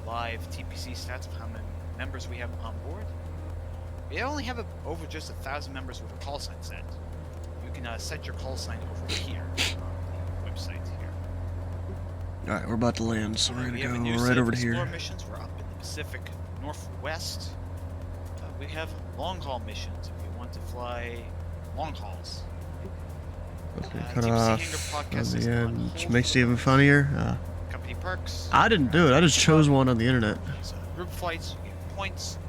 live TPC stats of how many members we have on board. We only have over just 1,000 members with a call sign set. You can set your call sign over here on the website here. Alright, we're about to land, so we're We have a gonna new go set right of over to Explorer here. missions. We're up in the Pacific Northwest. We have long haul missions if you want to fly long hauls. Cut TPC off Hangar on podcast is the on end, which hold makes for it the even moment. funnier. Company perks. I didn't do it, I just chose one on the internet. So group flights, you get points.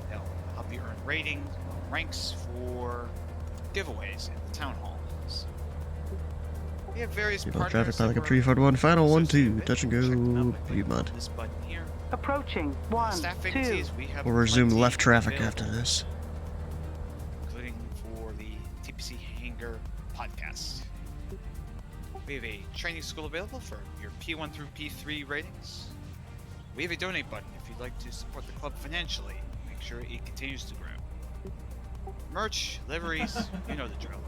They'll help you earn ratings, ranks for giveaways in the town halls. We have various People partners. traffic by like a that tree we're for one, final one, associated two, with. touch and Check them go, out by view clicking on mud. this button here. Approaching. 1, Staff 2. vacancies, we have We'll resume plenty left traffic available, after this. including for the TPC Hangar podcast. We have a training school available for your P1 through P3 ratings. We have a donate button if you'd like to support the club financially. Make sure it continues to grow. Merch, liveries, you know the drill.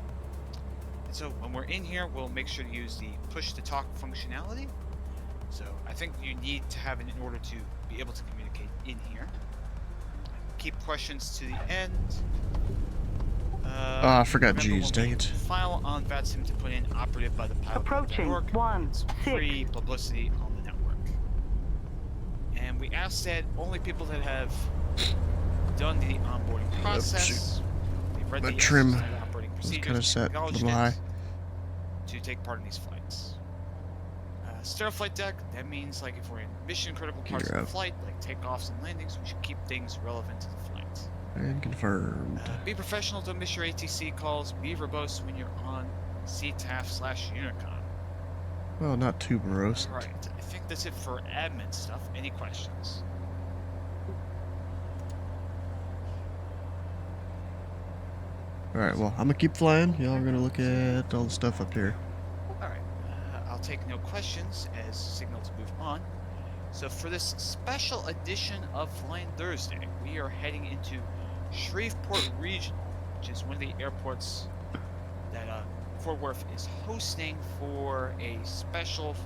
And so when we're in here, we'll make sure to use the push to talk functionality. So I think you need to have it in order to be able to communicate in here. Keep questions to the end. I forgot remember G's, when dang we it. File on VATSIM to put in operative by the pilot. Approaching. Org. 1, It's 6. free publicity on the network. And we ask that only people that have done the onboarding process, they've read My the trim standard operating was procedures, kinda set a acknowledged little high. it, to take part in these flights. Sterile flight deck, that means like if we're in mission critical parts Gear of up. the flight, like takeoffs and landings, we should keep things relevant to the flight. And confirmed. Be professional, don't miss your ATC calls, be verbose when you're on CTAF/Unicon. Well, not too gross. Alright, I think that's it for admin stuff. Any questions? Alright, well, I'm gonna keep flying. Y'all are gonna look at all the stuff up here. Alright, I'll take no questions as signal to move on. So for this special edition of Flying Thursday, we are heading into Shreveport Regional, which is one of the airports that Fort Worth is hosting for a special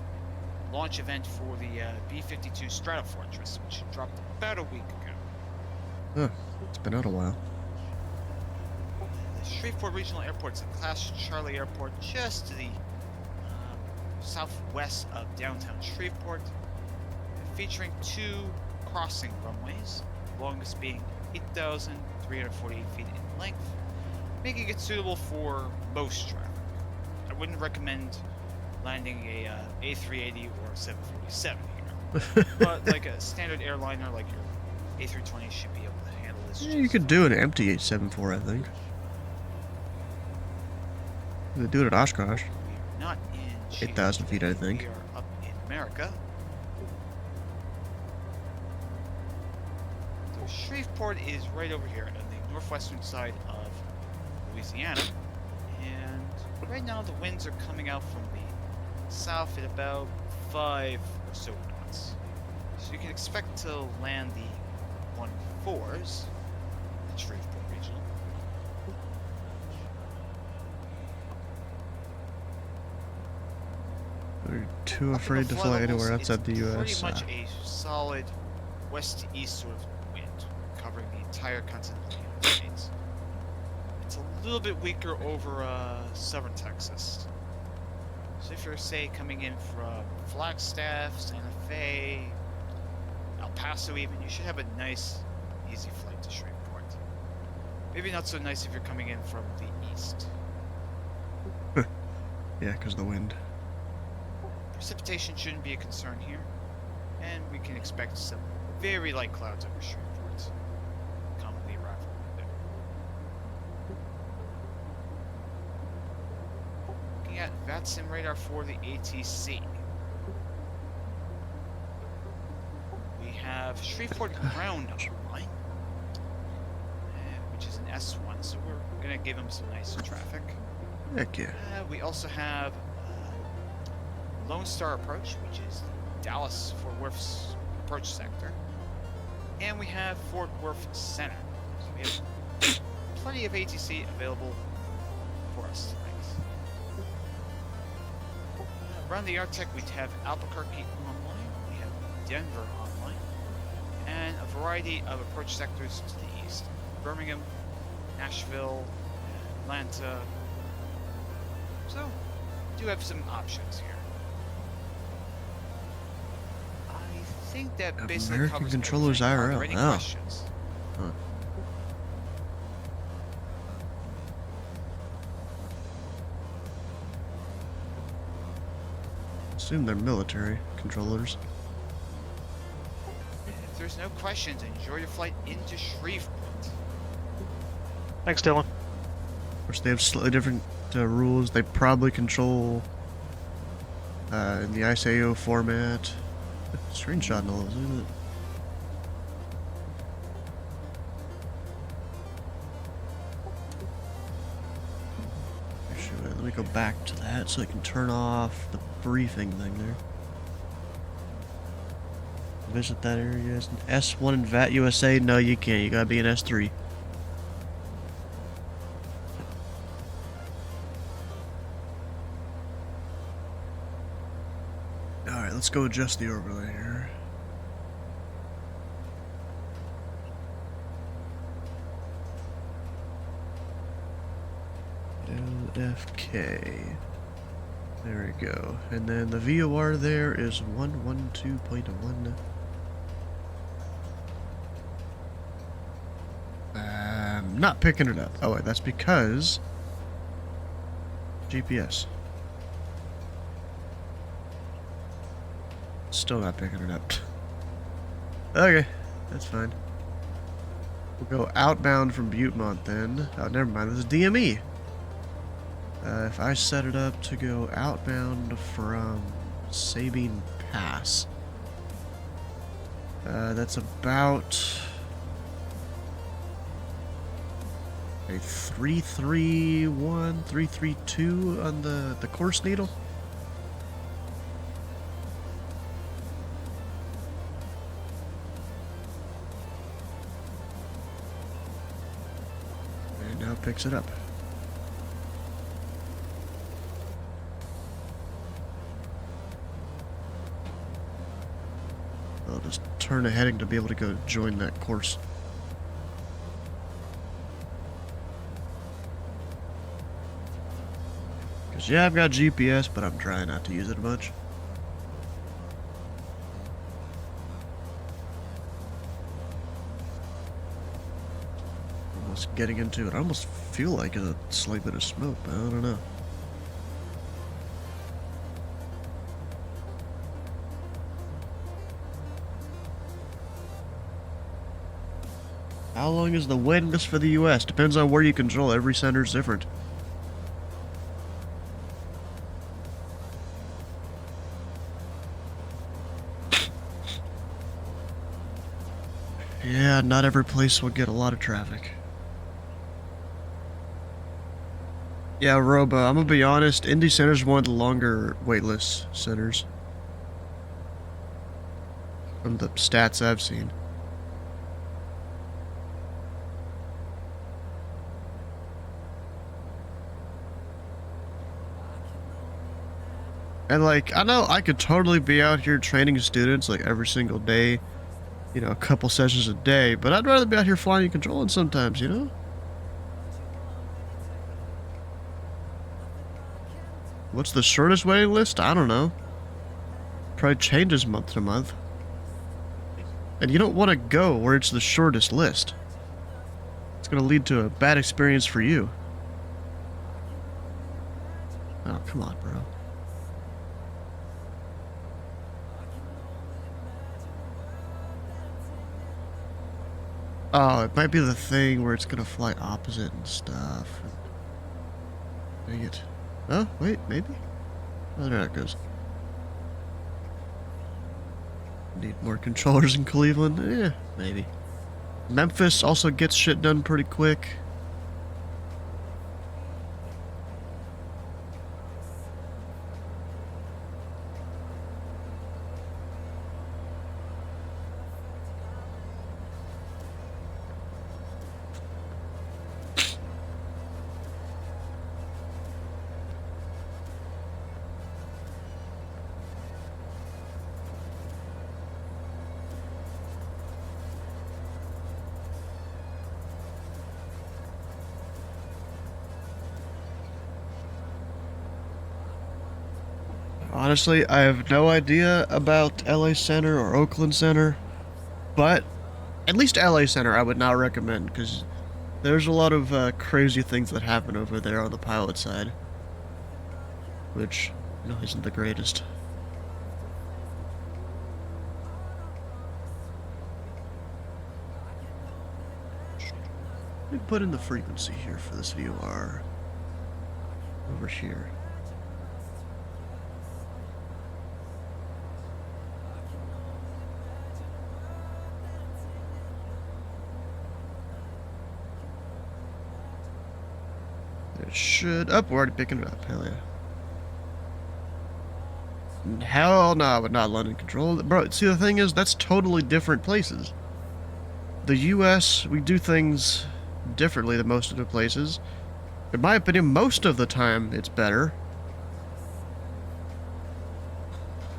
launch event for the B-52 Stratofortress, which dropped about a week ago. Huh, it's been out a while. The Shreveport Regional Airport is a Class Charlie airport just to the southwest of downtown Shreveport, featuring 2 crossing runways, the longest being 8,348 feet in length, making it suitable for most traffic. I wouldn't recommend landing a A380 or 747 here, but like a standard airliner like your A320 should be able to handle this. Yeah, you could do an empty 874, I think. They do it at Oshkosh. We are not in 8,000 feet, I think. We are up in America. So Shreveport is right over here on the northwestern side of Louisiana, and right now the winds are coming out from the south at about 5 or so knots. So you can expect to land the 1-4s at Shreveport Regional. We're too Up in afraid the to flood fly levels, anywhere outside the it's U.S. Pretty much a solid west to east sort of wind, covering the entire continental United States. It's a little bit weaker over southern Texas. So if you're, say, coming in from Flagstaff, Santa Fe, El Paso even, you should have a nice, easy flight to Shreveport. Maybe not so nice if you're coming in from the east. Yeah, because of the wind. Precipitation shouldn't be a concern here, and we can expect some very light clouds over Shreveport, commonly arrival window. Looking at VATSIM radar for the ATC. We have Shreveport Ground online, which is an S1, so we're gonna give them some nice traffic. Heck yeah. We also have Lone Star Approach, which is Dallas Fort Worth's approach sector, and we have Fort Worth Center. So we have plenty of ATC available for us tonight. Around the Arctic, we have Albuquerque online, we have Denver online, and a variety of approach sectors to the east: Birmingham, Nashville, Atlanta. So, we do have some options here. I think that basically American covers controllers everything. Are IRL. there any Oh. questions? Huh. Assume they're military controllers. If there's no questions, enjoy your flight into Shreveport. Thanks, Dylan. Of course, they have slightly different rules. They probably control in the ISAO format. Screenshot and all those, isn't it? Actually, let me go back to that so I can turn off the briefing thing there. Visit that area. Is an S1 in VAT USA? No, you can't. You gotta be an S3. Alright, let's go adjust the overlay here. LFK. There we go. And then the VOR there is 112.1. Not picking it up. Oh wait, that's because GPS. Still not picking it up. Okay, that's fine. We'll go outbound from Butemont then. Oh, never mind. This is DME. If I set it up to go outbound from Sabine Pass, that's about a 331, 332 on the course needle. And now it picks it up. I'll just turn a heading to be able to go join that course. Because, yeah, I've got GPS, but I'm trying not to use it much. Almost getting into it. I almost feel like a slight bit of smoke, but I don't know. How long is the wind just for the US? Depends on where you control. Every center is different. Yeah, not every place will get a lot of traffic. Yeah, Robo, I'm gonna be honest, Indy Center's one of the longer waitlist centers. From the stats I've seen. And like, I know I could totally be out here training students like every single day, you know, a couple sessions a day, but I'd rather be out here flying and controlling sometimes, you know? What's the shortest waiting list? I don't know. Probably changes month to month. And you don't want to go where it's the shortest list. It's going to lead to a bad experience for you. Oh, come on, bro. Oh, it might be the thing where it's gonna fly opposite and stuff. Dang it. Oh, wait, maybe? Oh, there it goes. Need more controllers in Cleveland? Eh, maybe. Memphis also gets shit done pretty quick. Honestly, I have no idea about LA Center or Oakland Center, but at least LA Center I would not recommend, because there's a lot of crazy things that happen over there on the pilot side, which, you know, isn't the greatest. Let me put in the frequency here for this VOR over here. It should. Oh, we're already picking it up. Hell yeah. Hell no, but not London control. Bro, see, the thing is, that's totally different places. The US, we do things differently than most of the places. In my opinion, most of the time, it's better.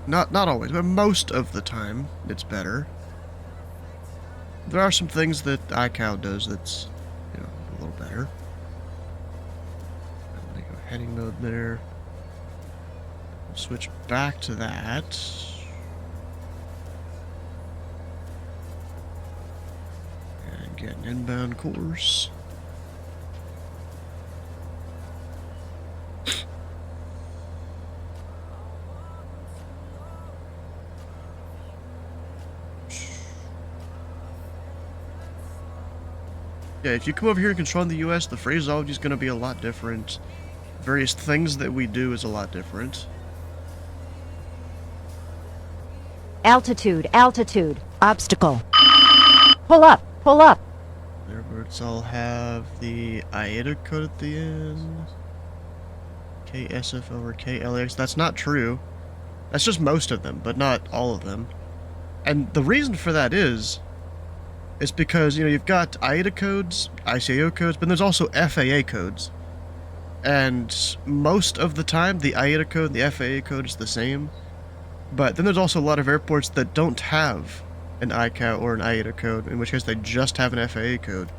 Not always, but most of the time, it's better. There are some things that iCal does that's, you know, a little better. Heading mode there. Switch back to that. And get an inbound course. Yeah, if you come over here and control in the US, the phraseology is going to be a lot different. Various things that we do is a lot different. Altitude, altitude, obstacle. Pull up, pull up. Airports all have the IATA code at the end. KSF over KLX. That's not true. That's just most of them, but not all of them. And the reason for that is because, you know, you've got IATA codes, ICAO codes, but there's also FAA codes. And most of the time, the IATA code and the FAA code is the same. But then there's also a lot of airports that don't have an ICAO or an IATA code, in which case they just have an FAA code.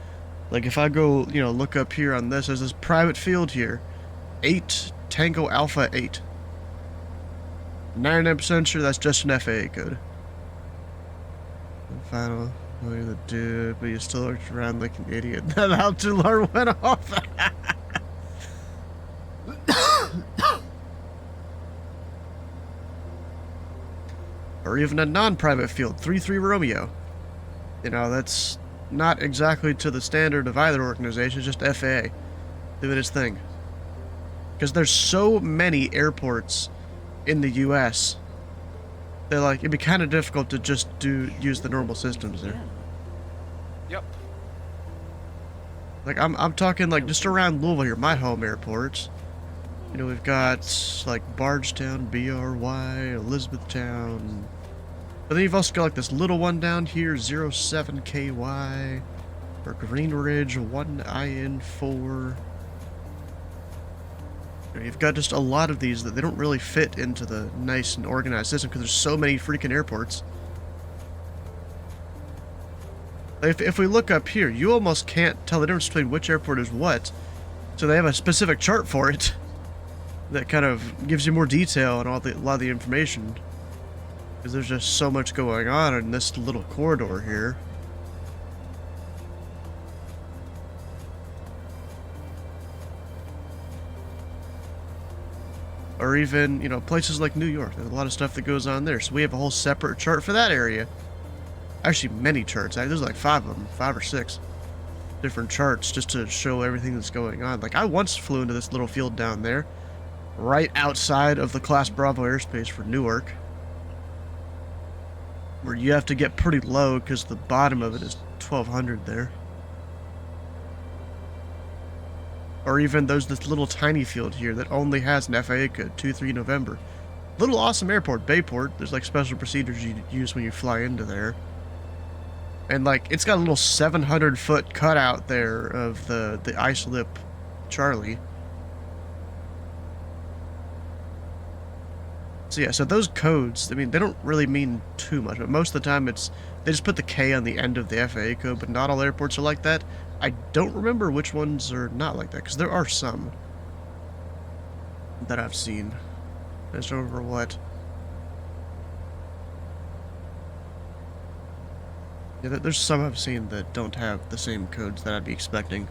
Like if I go, you know, look up here on this, there's this private field here. 8 Tango Alpha 8. 99% sure that's just an FAA code. And final, what are the dude, but you still looked around like an idiot. That altitude alarm went off. Or even a non-private field, 3-3 Romeo. You know, that's not exactly to the standard of either organization, just FAA doing its thing. Because there's so many airports in the US that, like, it'd be kind of difficult to just use the normal systems there. Yep. Like, I'm talking, like, just around Louisville here, my home airports. You know, we've got, like, Bardstown, BRY, Elizabethtown. But then you've also got, like, this little one down here, 07KY, or Green Ridge, 1IN4. You know, you've got just a lot of these that they don't really fit into the nice and organized system because there's so many freaking airports. If we look up here, you almost can't tell the difference between which airport is what. So they have a specific chart for it that kind of gives you more detail and a lot of the information. Because there's just so much going on in this little corridor here. Or even, you know, places like New York. There's a lot of stuff that goes on there. So we have a whole separate chart for that area. Actually, many charts. There's like 5 of them, 5 or 6 different charts just to show everything that's going on. Like, I once flew into this little field down there, right outside of the Class Bravo airspace for Newark. where you have to get pretty low because the bottom of it is 1200 there. Or even this little tiny field here that only has an FAA code, 23 November. Little awesome airport, Bayport. There's like special procedures you use when you fly into there. And like, it's got a little 700-foot cutout there of the islip Charlie. So yeah, so those codes, I mean, they don't really mean too much, but most of the time they just put the K on the end of the FAA code, but not all airports are like that. I don't remember which ones are not like that, because there are some that I've seen. I just don't remember what. Yeah, there's some I've seen that don't have the same codes that I'd be expecting.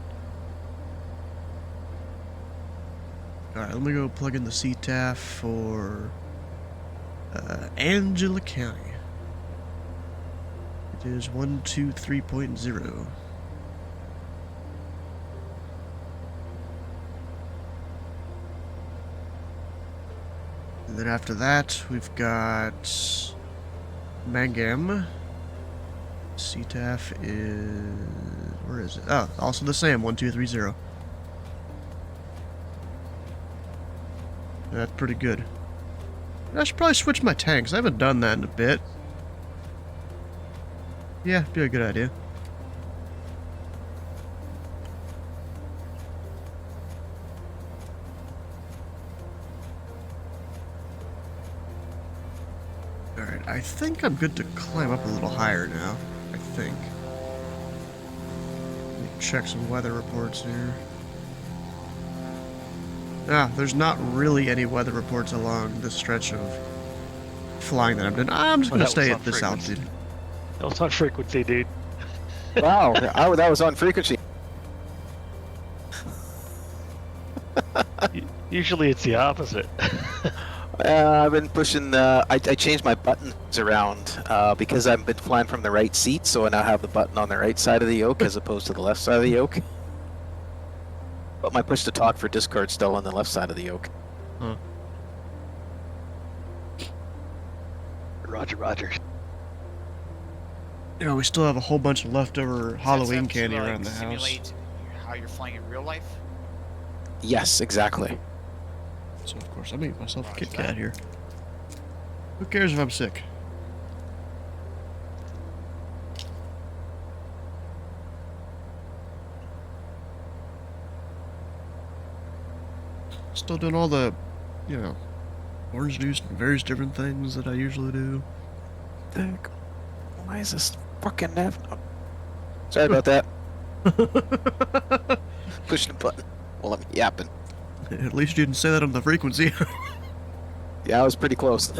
Alright, let me go plug in the CTAF for Angela County. It is 123.0. And then after that, we've got Mangam. CTAF is... where is it? Oh, also the same, 1230. That's pretty good. I should probably switch my tanks. I haven't done that in a bit. Yeah, be a good idea. Alright, I think I'm good to climb up a little higher now. I think. Let me check some weather reports here. Ah, there's not really any weather reports along this stretch of flying that I'm doing. I'm just going to stay at this altitude. That was on frequency, dude. Wow, that was on frequency. Usually it's the opposite. I've been pushing. I changed my buttons around because I've been flying from the right seat, so I now have the button on the right side of the yoke as opposed to the left side of the yoke. But my push to talk for Discord's still on the left side of the yoke. Huh. Roger, roger. You know, we still have a whole bunch of leftover Halloween candy around the house. Simulate how you're flying in real life? Yes, exactly. So of course I made myself a Kit Kat here. Who cares if I'm sick? Still doing all the, you know, orange juice and various different things that I usually do. Heck, why is this fucking nav? Oh. Sorry about that. Pushing the button while I'm yapping. At least you didn't say that on the frequency. Yeah, I was pretty close.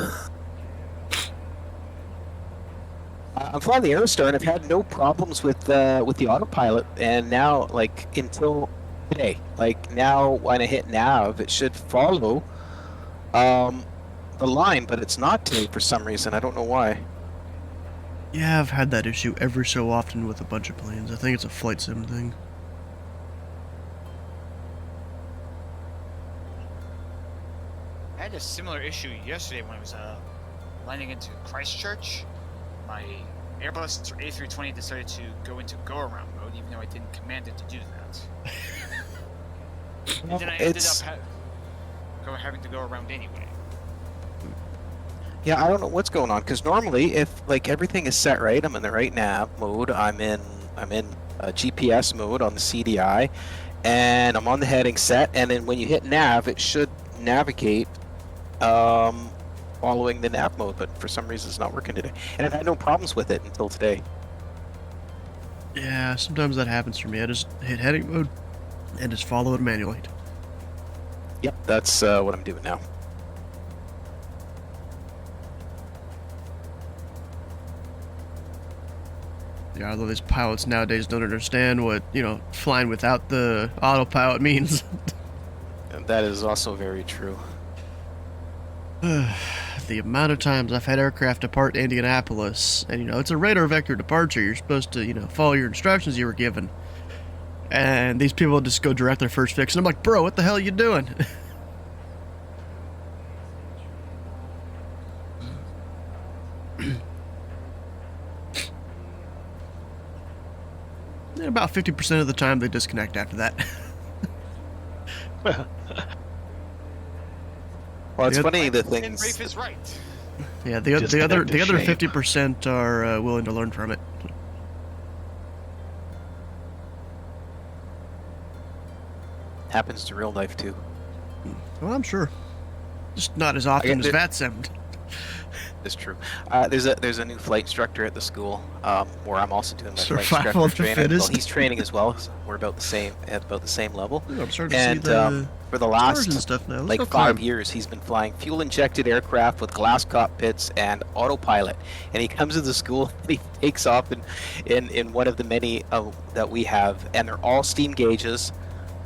I'm flying the Aerostar, and I've had no problems with the autopilot. And now, like until today, like now when I hit nav, it should follow the line, but it's not today for some reason. I don't know why. Yeah, I've had that issue every so often with a bunch of planes. I think it's a flight sim thing. I had a similar issue yesterday when I was landing into Christchurch. My Airbus A320 decided to go into go-around mode, even though I didn't command it to do that. And then I ended up having to go around anyway. Yeah, I don't know what's going on, because normally if like everything is set right, I'm in the right nav mode, I'm in GPS mode on the CDI, and I'm on the heading set, and then when you hit nav, it should navigate following the nav mode, but for some reason it's not working today. And I've had no problems with it until today. Yeah, sometimes that happens for me. I just hit heading mode and just follow it manually. Yep, that's what I'm doing now. Yeah, although these pilots nowadays don't understand what, you know, flying without the autopilot means. And that is also very true. The amount of times I've had aircraft depart Indianapolis, and, you know, it's a radar vector departure. You're supposed to, you know, follow your instructions you were given. And these people just go direct their first fix, and I'm like, bro, what the hell are you doing? And about 50% of the time they disconnect after that. Well, it's Yeah. funny the And things. Rafe is right. Yeah, the other Disconnect is shame. 50% are willing to learn from it. Happens to real life too. Well, I'm sure. Just not as often as it- VATSIM'd. It's true. There's a new flight instructor at the school where I'm also doing my flight Survival instructor of the training. fittest. Well, he's training as well. So we're about the same at about the same level. Ooh, I'm starting to And see the for the stars and last stuff now. Let's like go 5 climb. years, he's been flying fuel-injected aircraft with glass cockpits and autopilot. And he comes to the school and he takes off in one of the many that we have, and they're all steam gauges,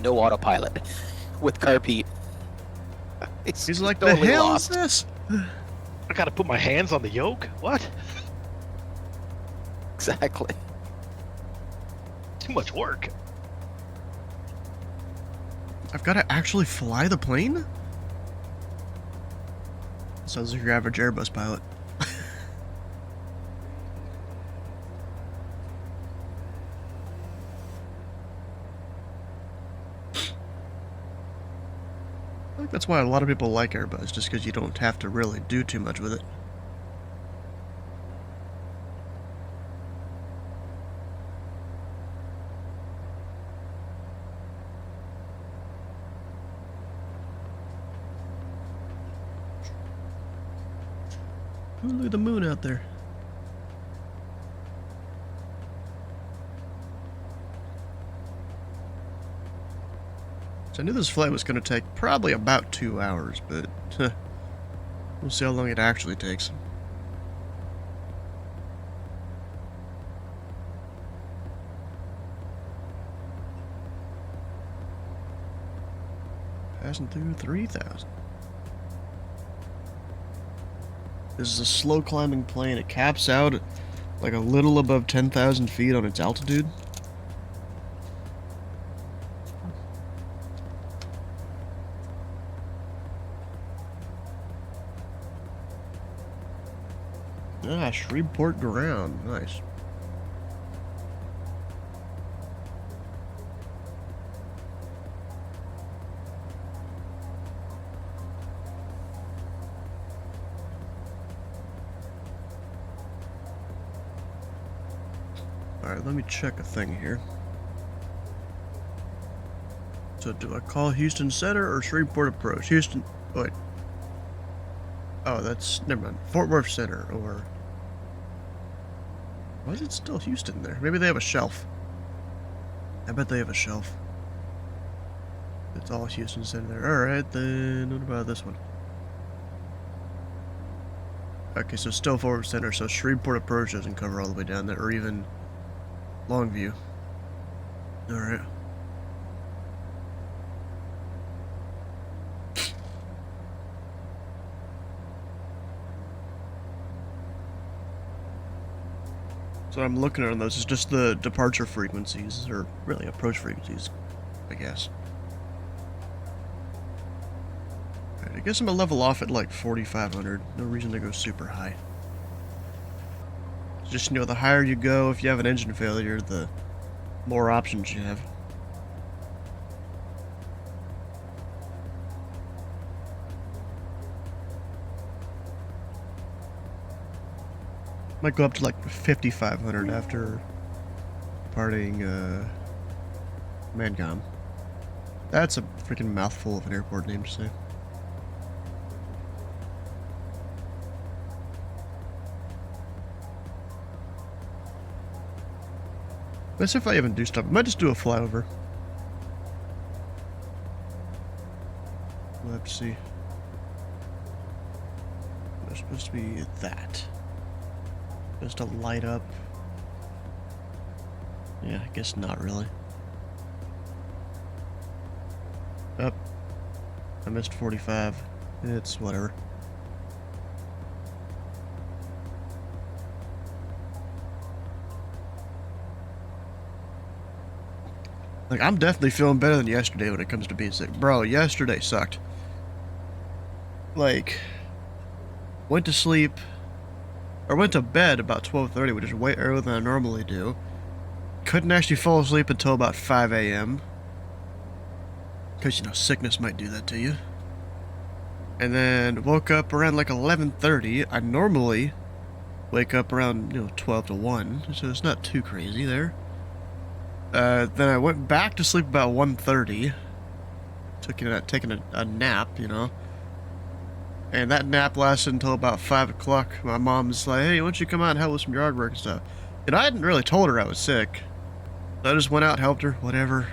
no autopilot, with carpet. He's like, totally the hell lost. is this? I gotta put my hands on the yoke? What? Exactly. Too much work. I've got to actually fly the plane? Sounds like your average Airbus pilot. I think that's why a lot of people like Airbus, just because you don't have to really do too much with it. Ooh, look at the moon out there. So I knew this flight was going to take probably about 2 hours, but we'll see how long it actually takes. Passing through 3,000. This is a slow climbing plane. It caps out at like a little above 10,000 feet on its altitude. Ah, Shreveport ground. Nice. Alright, let me check a thing here. So do I call Houston Center or Shreveport Approach? Houston... Wait. Oh, that's... Never mind. Fort Worth Center, or... Why is it still Houston there? Maybe they have a shelf. I bet they have a shelf. It's all Houston Center there. Alright, then... What about this one? Okay, so still Fort Worth Center, so Shreveport Approach doesn't cover all the way down there, or even... Longview. Alright. So I'm looking at those, it's just the departure frequencies, or really approach frequencies, I guess. Alright, I guess I'm gonna level off at like 4,500. No reason to go super high. Just, you know, the higher you go, if you have an engine failure, the more options you have. Might go up to like 5,500 after departing Mangam. That's a freaking mouthful of an airport name to say. Let's see if I even do stuff. I might just do a flyover. We'll have to see. There's supposed to be that. Supposed to light up. Yeah, I guess not really. Up. I missed 45. It's whatever. Like, I'm definitely feeling better than yesterday when it comes to being sick. Bro, yesterday sucked. Like, went to sleep, or went to bed about 12:30, which is way earlier than I normally do. couldn't actually fall asleep until about 5 a.m. Because, you know, sickness might do that to you. And then woke up around like 11:30. I normally wake up around, 12 to 1, so it's not too crazy there. Then I went back to sleep about 1:30. Taking a nap, And that nap lasted until about 5 o'clock. My mom's like, hey, why don't you come out and help with some yard work and stuff? And I hadn't really told her I was sick. So I just went out, helped her, whatever.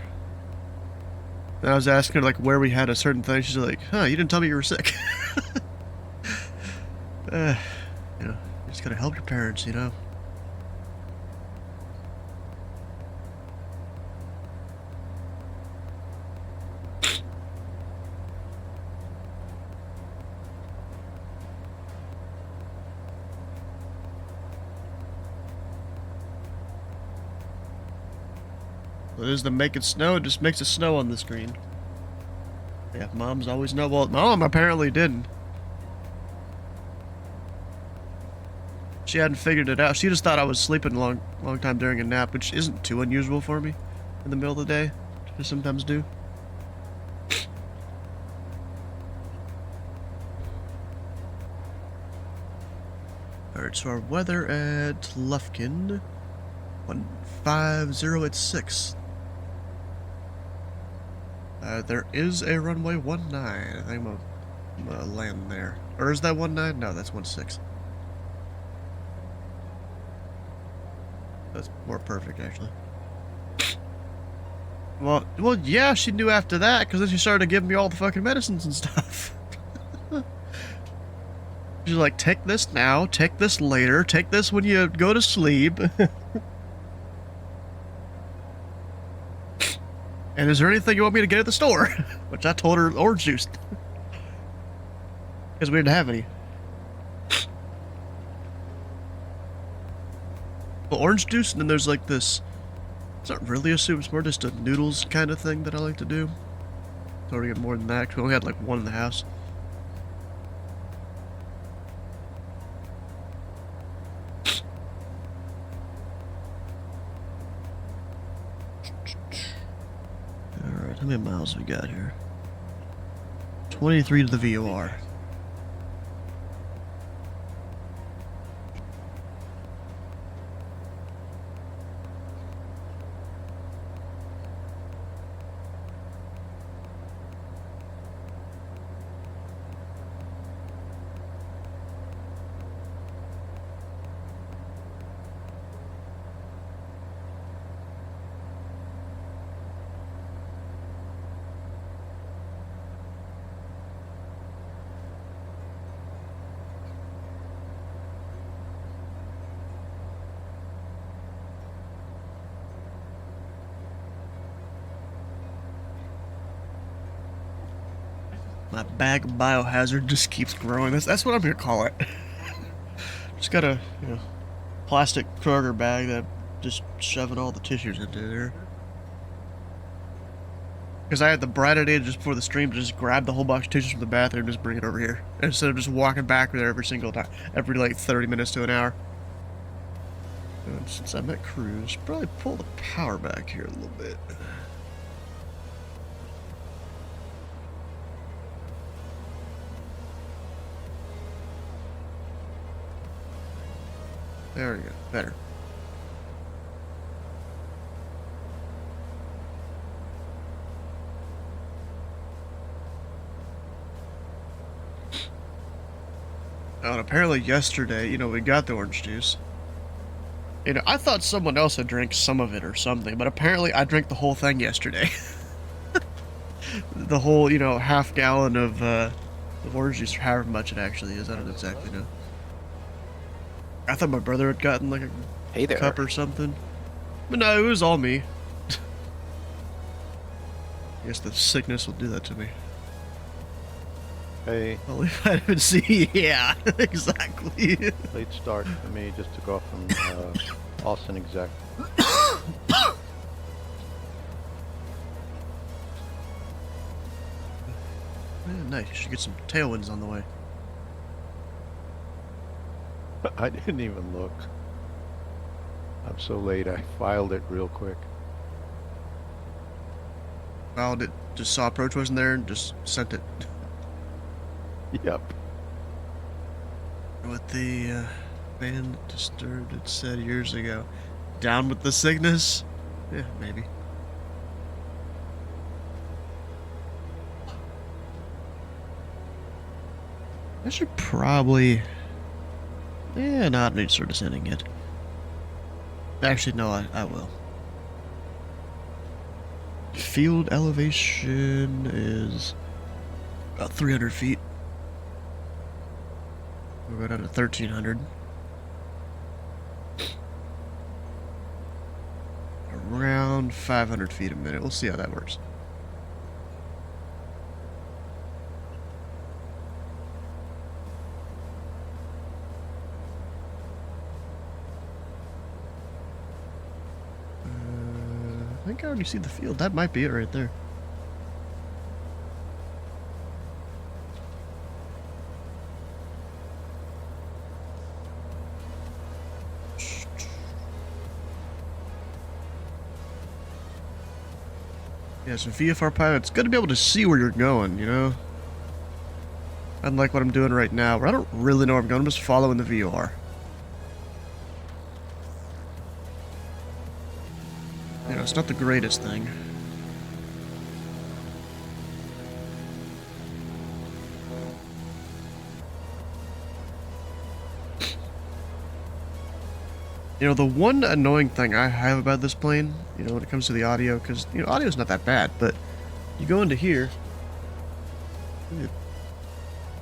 And I was asking her, like, where we had a certain thing. She's like, huh, you didn't tell me you were sick. You just gotta help your parents, What is the make it snow? It just makes it snow on the screen. Yeah, moms always know. Well, mom apparently didn't. She hadn't figured it out. She just thought I was sleeping a long time during a nap, which isn't too unusual for me in the middle of the day. I sometimes do. Alright, so our weather at Lufkin, 15086. There is a runway 19. I think I'm gonna land there. Or is that 19? No, that's 16. That's more perfect, actually. Well, yeah, she knew after that, because then she started giving me all the fucking medicines and stuff. She's like, take this now, take this later, take this when you go to sleep. And is there anything you want me to get at the store? Which I told her orange juice. Because we didn't have any. Well, orange juice, and then there's like this... It's not really a soup, it's more just a noodles kind of thing that I like to do. So we get more than that, because we only had like one in the house. Alright, how many miles we got here? 23 to the VOR. My bag of biohazard just keeps growing. That's what I'm gonna call it. Just got a plastic Kroger bag that just shoving all the tissues into there. Because I had the bright idea just before the stream to just grab the whole box of tissues from the bathroom and just bring it over here. Instead of just walking back there every single time. Every like 30 minutes to an hour. And since I'm at cruise, probably pull the power back here a little bit. There we go. Better. Oh, and apparently yesterday, we got the orange juice. I thought someone else had drank some of it or something, but apparently I drank the whole thing yesterday. The whole, half gallon of orange juice, or however much it actually is. I don't exactly know. I thought my brother had gotten like a cup or something. But no, it was all me. I guess the sickness will do that to me. Hey. Only vitamin C, yeah, exactly. Late start for me, just took off from Austin exec. Yeah, nice, you should get some tailwinds on the way. I didn't even look. I'm so late. I filed it real quick. Filed it, just saw approach wasn't there, and just sent it. Yep. What the band Disturbed had said years ago. Down with the Cygnus? Yeah, maybe. I should probably... Yeah, no, I don't need to start descending yet. Actually, no, I will. Field elevation is about 300 feet. We'll go down to 1,300. Around 500 feet a minute. We'll see how that works. I think I already see the field. That might be it right there. Yeah, so VFR pilot's good to be able to see where you're going, you know? Unlike what I'm doing right now, where I don't really know where I'm going, I'm just following the VOR. You know, it's not the greatest thing. You know, the one annoying thing I have about this plane, you know, when it comes to the audio, because, you know, audio's not that bad, but you go into here,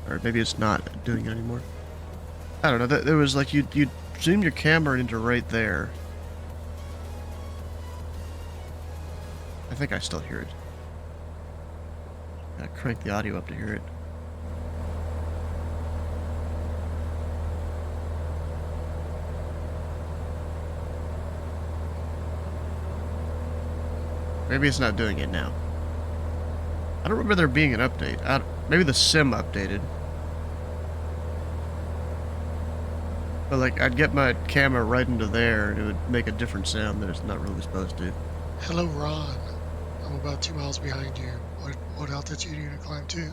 or maybe it's not doing it anymore. I don't know, there was like, you'd zoom your camera into right there. I think I still hear it. Gotta crank the audio up to hear it. Maybe it's not doing it now. I don't remember there being an update. Maybe the sim updated. But like, I'd get my camera right into there and it would make a different sound that it's not really supposed to. Hello, Ron. I'm about 2 miles behind you. What altitude are you gonna climb to?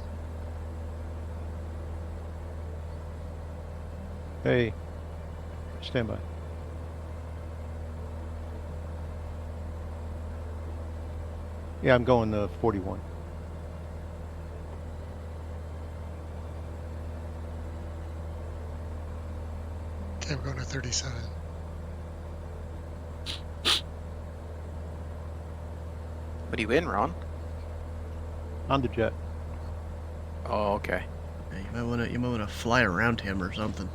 Hey, stand by. Yeah, I'm going to 41. Okay, I'm going to 37. What are you in, Ron? On the jet. Oh, okay. Yeah, you might wanna fly around him or something.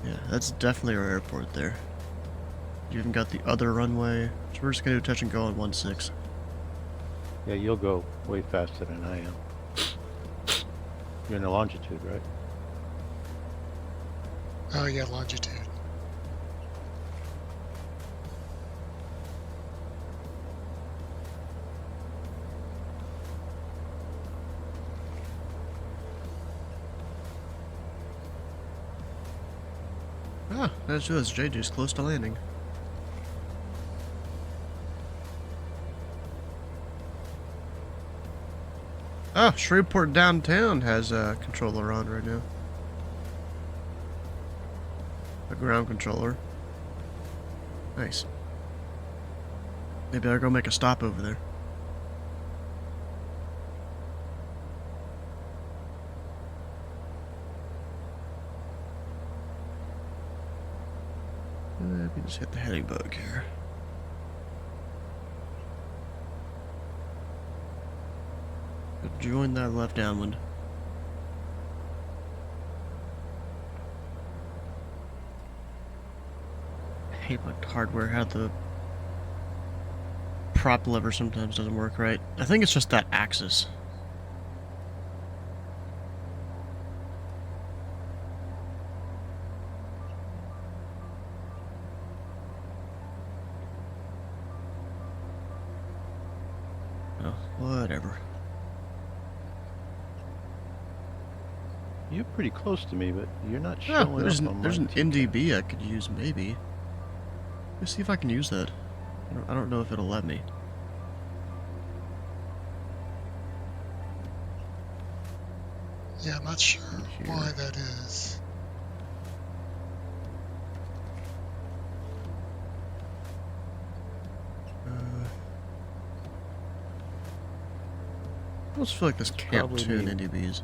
Yeah, that's definitely our airport there. You even got the other runway. So we're just gonna do touch and go on 16. Yeah, you'll go way faster than I am. You're in the longitude, right? Oh yeah, longitude. Ah, that's just JJ's close to landing. Oh, Shreveport downtown has a controller on right now. A ground controller. Nice. Maybe I'll go make a stop over there. Let me just hit the heading bug here. Join that left downwind. I hate my hardware, how the prop lever sometimes doesn't work right. I think it's just that axis. Whatever. You're pretty close to me, but you're not Yeah, showing there's up an, on there's my an TCAP. NDB I could use, maybe. Let's see if I can use that. I don't know if it'll let me. Yeah, I'm not sure Here. why that is. I almost feel like this can't probably tune me. NDBs.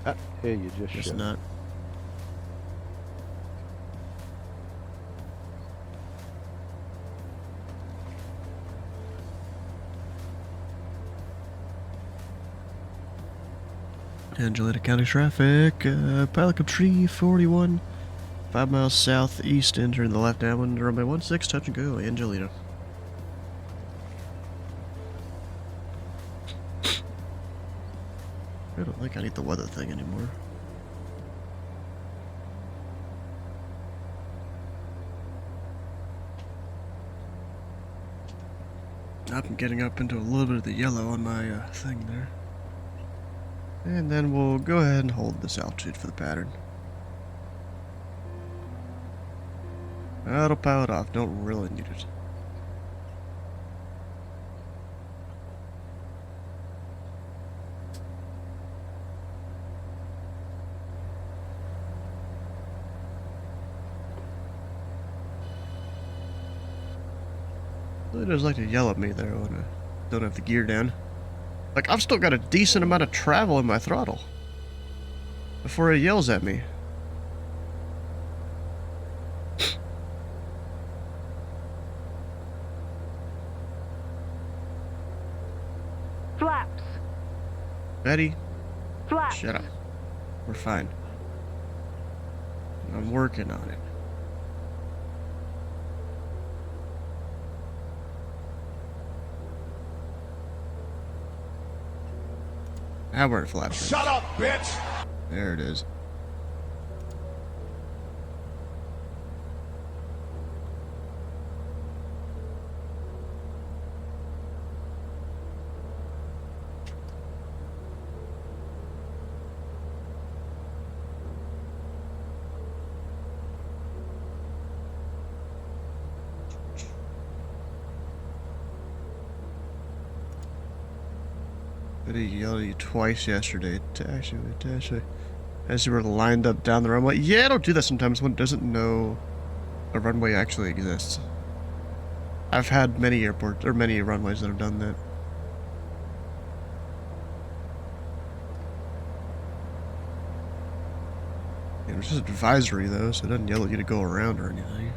Ah, hey, you just Guess showed. not. Angelina County traffic, Pilot up tree 41, 5 miles southeast, entering the left downwind, runway 16, touch and go, Angelina. I don't think I need the weather thing anymore. I'm getting up into a little bit of the yellow on my thing there. And then we'll go ahead and hold this altitude for the pattern. Autopilot off, don't really need it. It does like to yell at me there when I don't have the gear down. Like, I've still got a decent amount of travel in my throttle before it yells at me. Flaps. Betty, Flaps. shut up. We're fine. I'm working on it. Now we're at flaps. Shut up, bitch! There it is. Betty yelled at you twice yesterday. Taxi, as you were lined up down the runway. Yeah, it'll do that sometimes when it doesn't know a runway actually exists. I've had many airports, or many runways that have done that. It was just advisory though, so it doesn't yell at you to go around or anything.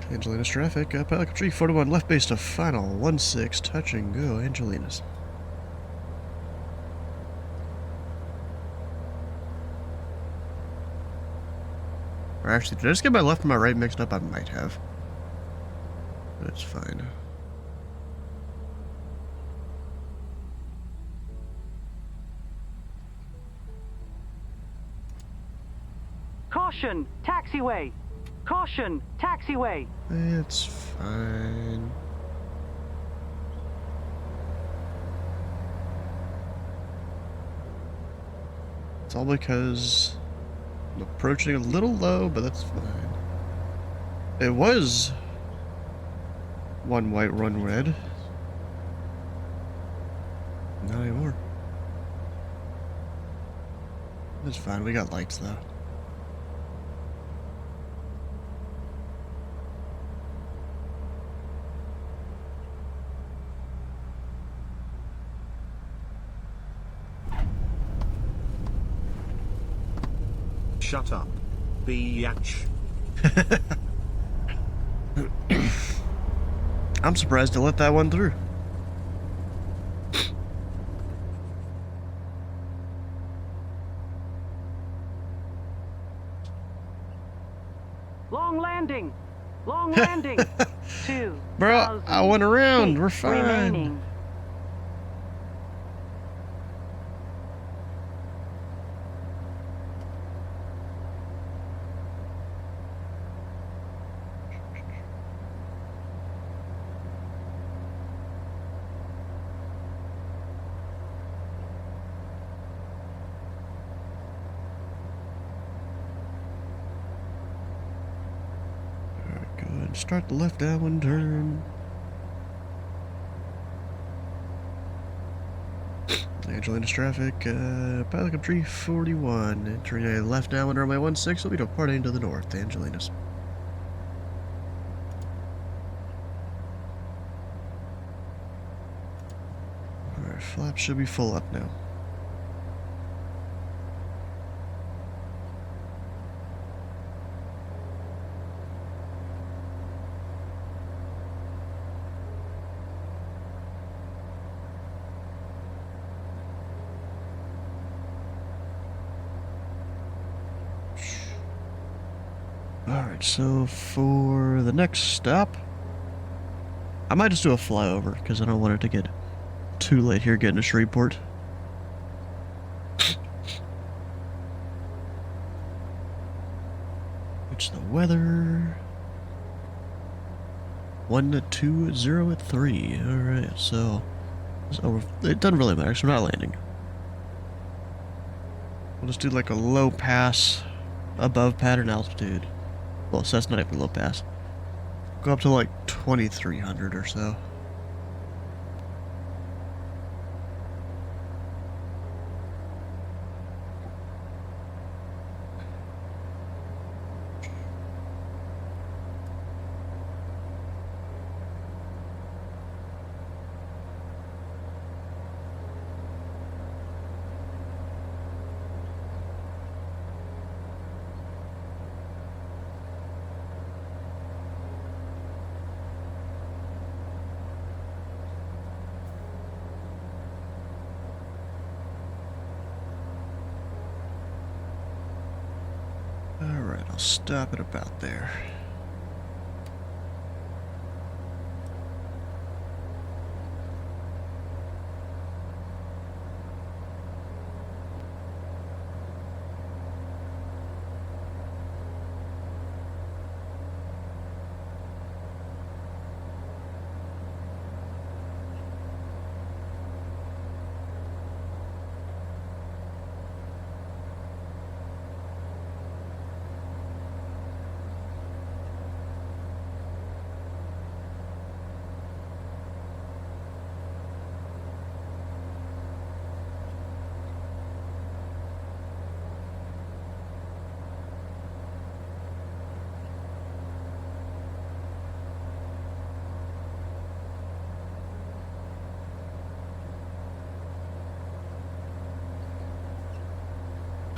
Angelina's traffic, Pelican Tree 41 left base to final 16, touch and go, Angelina's. Or actually, did I just get my left and my right mixed up? I might have. But it's fine. Caution, taxiway. Caution, taxiway. It's fine. It's all because I'm approaching a little low, but that's fine. It was one white, one red. Not anymore. That's fine, we got lights though. Shut up. Biatch. I'm surprised to let that one through. Long landing. Long landing. Bro, I went around. We're fine. Remaining. Alright, go ahead and start the left downwind turn. Angelina's traffic, pilot up tree 41. Entering a left downwind runway 16 will be departing to the north. Angelina's. Alright, flaps should be full up now. Alright, so for the next stop, I might just do a flyover because I don't want it to get too late here getting to Shreveport. It's the weather. 120 at 3. Alright, so it doesn't really matter, so we're not landing. We'll just do like a low pass above pattern altitude. Well, so that's not even low pass. Go up to like 2,300 or so. Alright, I'll stop it about there.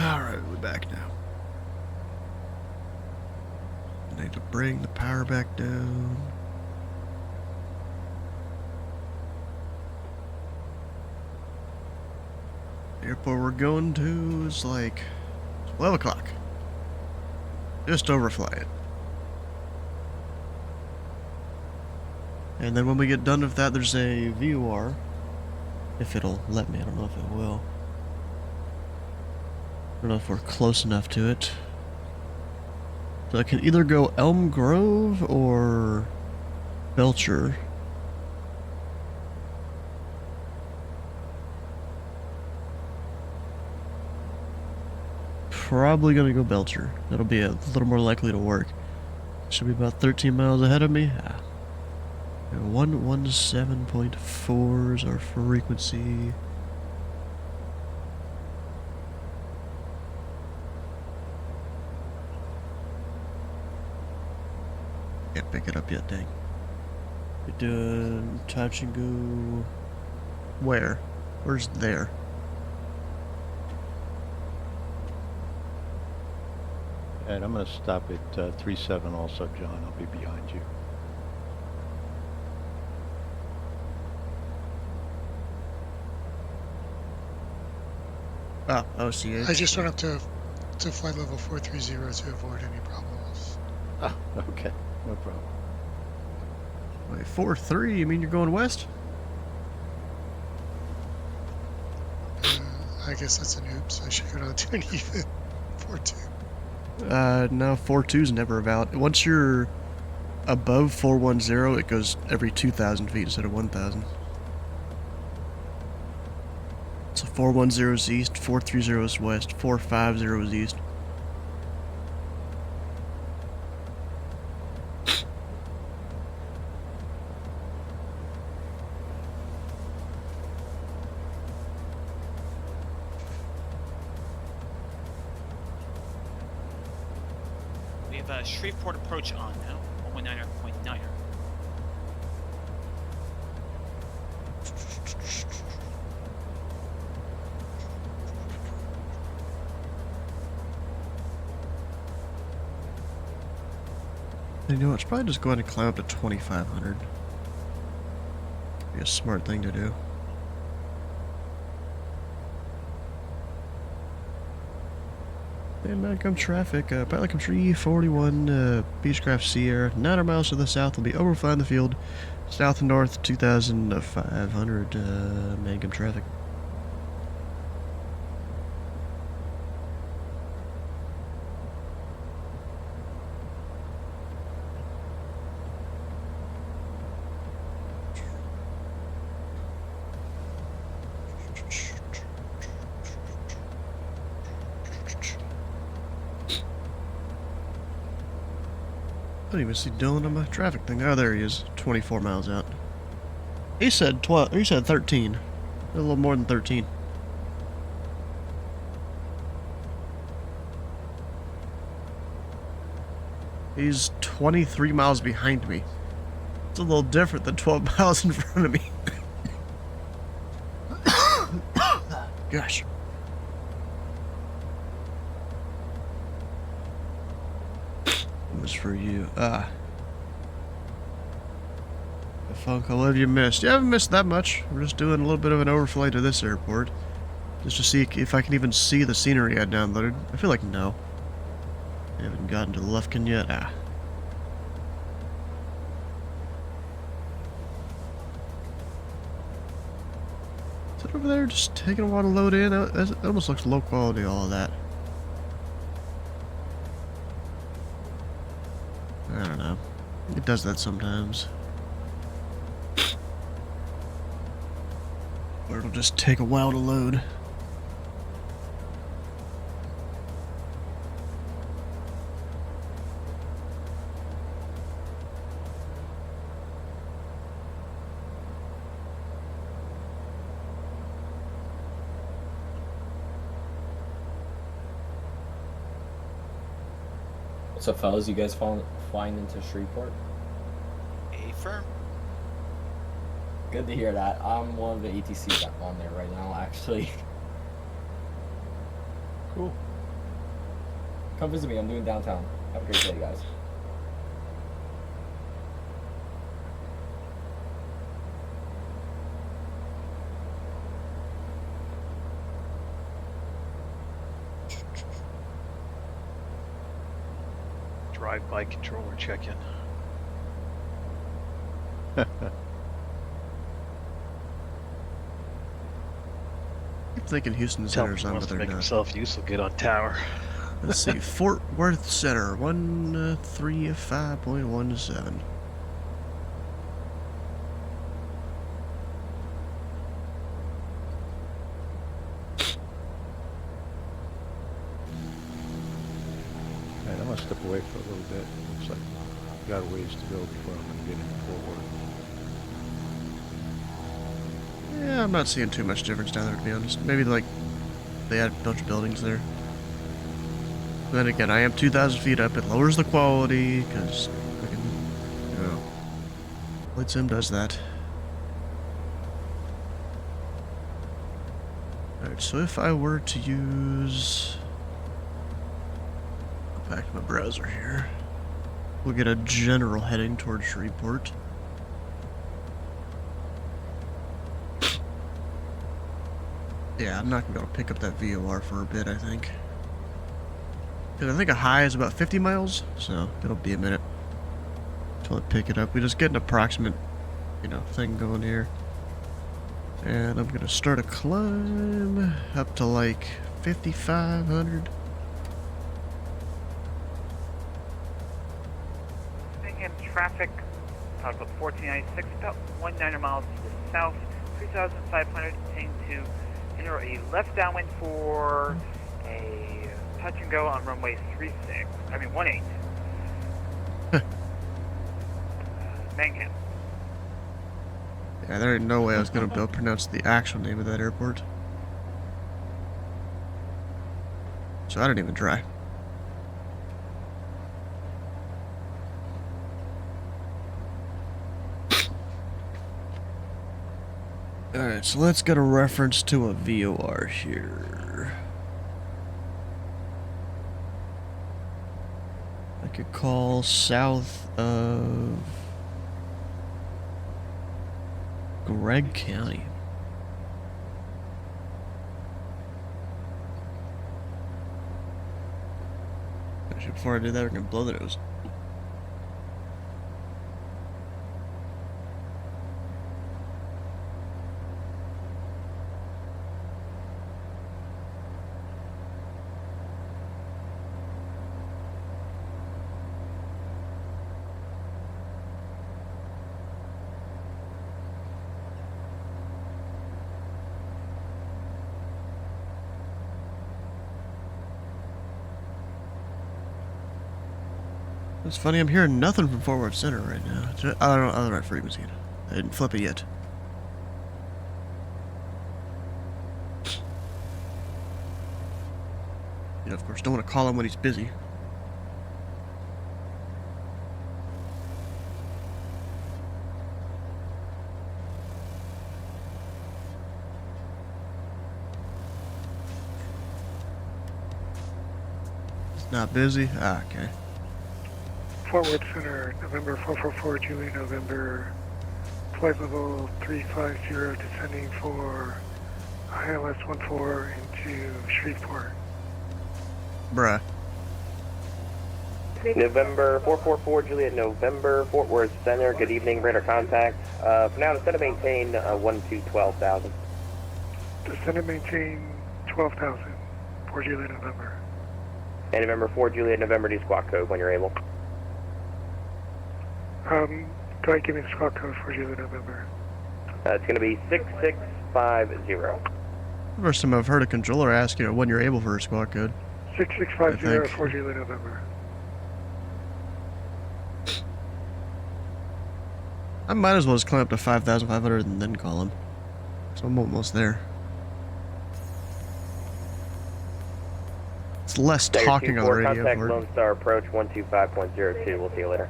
Alright, we're back now. I need to bring the power back down. The airport we're going to is like 12 o'clock. Just overfly it. And then when we get done with that, there's a VOR. If it'll let me, I don't know if it will. I don't know if we're close enough to it. So I can either go Elm Grove or Belcher. Probably gonna go Belcher. That'll be a little more likely to work. Should be about 13 miles ahead of me. 117.4 is our frequency. Can't pick it up yet, dang. We're doing touch and go. Where? Where's there? And I'm going to stop at 37 also, John. I'll be behind you. Oh, OCH. I just went up to flight level 430 to avoid any problems. Ah, okay. No problem. Wait, 4-3? You mean you're going west? I guess that's an oops. I should go down to an even 4-2. No, 4-2's never valid. Once you're above 410, it goes every 2,000 feet instead of 1,000. So 410 is east, 430 is west, 450 is east. We have a Shreveport approach on now, 119.9er. You know, it's probably just going to climb up to 2,500. Be a smart thing to do. And Malcolm traffic, pilot come 341, Beechcraft Sierra, 900 miles to the south will be overflying the field, south and north 2,500, Malcolm traffic. I don't even see Dylan on my traffic thing. Oh, there he is. 24 miles out. He said 12. He said 13. A little more than 13. He's 23 miles behind me. It's a little different than 12 miles in front of me. Gosh. Was for you. The funk all of you missed. You haven't missed that much. We're just doing a little bit of an overflight to this airport. Just to see if I can even see the scenery I downloaded. I feel like no. I haven't gotten to Lufkin yet. Is it over there just taking a while to load in? That almost looks low quality, all of that. I don't know. It does that sometimes. Or it'll just take a while to load. What's up, fellas? You guys flying into Shreveport? A firm. Good to hear that. I'm one of the ATCs on there right now, actually. Cool. Come visit me. I'm doing downtown. Have a great day, guys. Drive-by controller check-in. I'm thinking Houston Tell Center's him on, wants but to they're make not. himself useful. Get on tower. Let's see. Fort Worth Center, 135.17. Alright, I'm gonna step away for a little bit. Looks like I've got a ways to go before I'm gonna get into forward. Yeah, I'm not seeing too much difference down there, to be honest. Maybe, like, they had a bunch of buildings there. But then again, I am 2,000 feet up. It lowers the quality, because, you know, Flight Sim does that. Alright, so if I were to use... Go back to my browser here. We'll get a general heading towards Shreveport. Yeah, I'm not gonna be able to pick up that VOR for a bit, I think. Because I think a high is about 50 miles, so it'll be a minute until I pick it up. We just get an approximate, thing going here. And I'm gonna start a climb up to like 5,500. In traffic, Outlook 1496, about 19 miles to the south, 3,500, aim to enter a left downwind for a touch and go on runway 18. Mangan. Yeah, there ain't no way I was gonna be able to pronounce the actual name of that airport. So I didn't even try. Alright, so let's get a reference to a VOR here. I could call south of Gregg County. Actually, before I do that, we're gonna blow the nose. It's funny, I'm hearing nothing from forward center right now. I don't know, on the right frequency. I didn't flip it yet. Of course, don't want to call him when he's busy. It's not busy? Ah, okay. Forward center, November 444, Julie, November, flight level 350, descending for ILS 14 into Shreveport. Bruh. November 444, Juliet, November, Fort Worth Center, good evening, radar contact. For now, descend and maintain 12,000. Descend and maintain 12,000 for Juliet, November. And November 4, Juliet, November, do squawk code when you're able. Go ahead, give me the squawk code for Juliet, November. It's going to be 6650. First time I've heard a controller ask, when you're able for a squawk code. 6650 for Juliet, November. I might as well just climb up to 5,500 and then call him. So I'm almost there. It's less talking on the radio. Contact Lone Star approach 125.02. We'll see you later.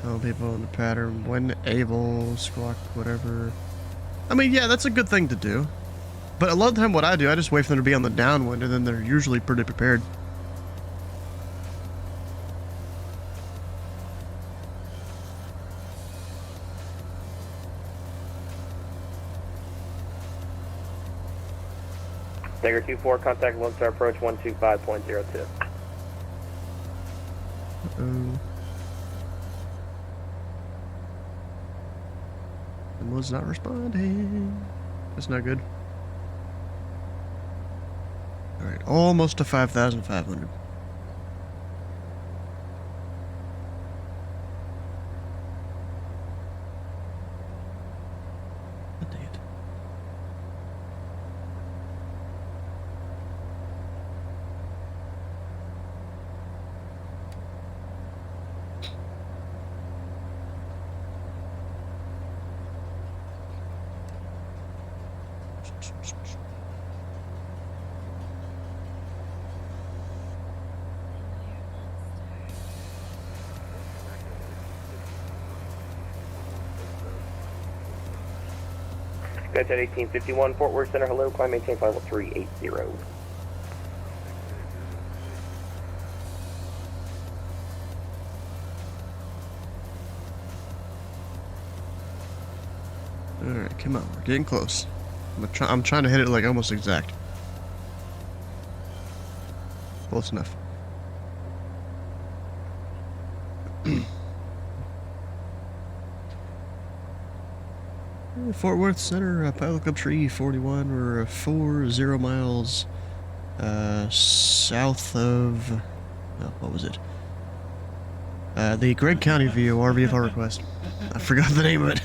Tell people in the pattern when able, squawk, whatever. I mean, yeah, that's a good thing to do. But a lot of the time what I do, I just wait for them to be on the downwind, and then they're usually pretty prepared. Dagger 2-4, contact Lone Star approach 125.02. Uh-oh. Was not responding. That's not good. Alright, almost to 5,500. What dang it? That's at 1851, Fort Worth Center, hello, climb maintain flight level 380. Alright, come on. We're getting close. I'm trying to hit it like almost exact. Close enough. Fort Worth Center, Pilot Club Tree 41. We're 40 miles south of... Oh, what was it? The Gregg County View RVFR request. I forgot the name of it.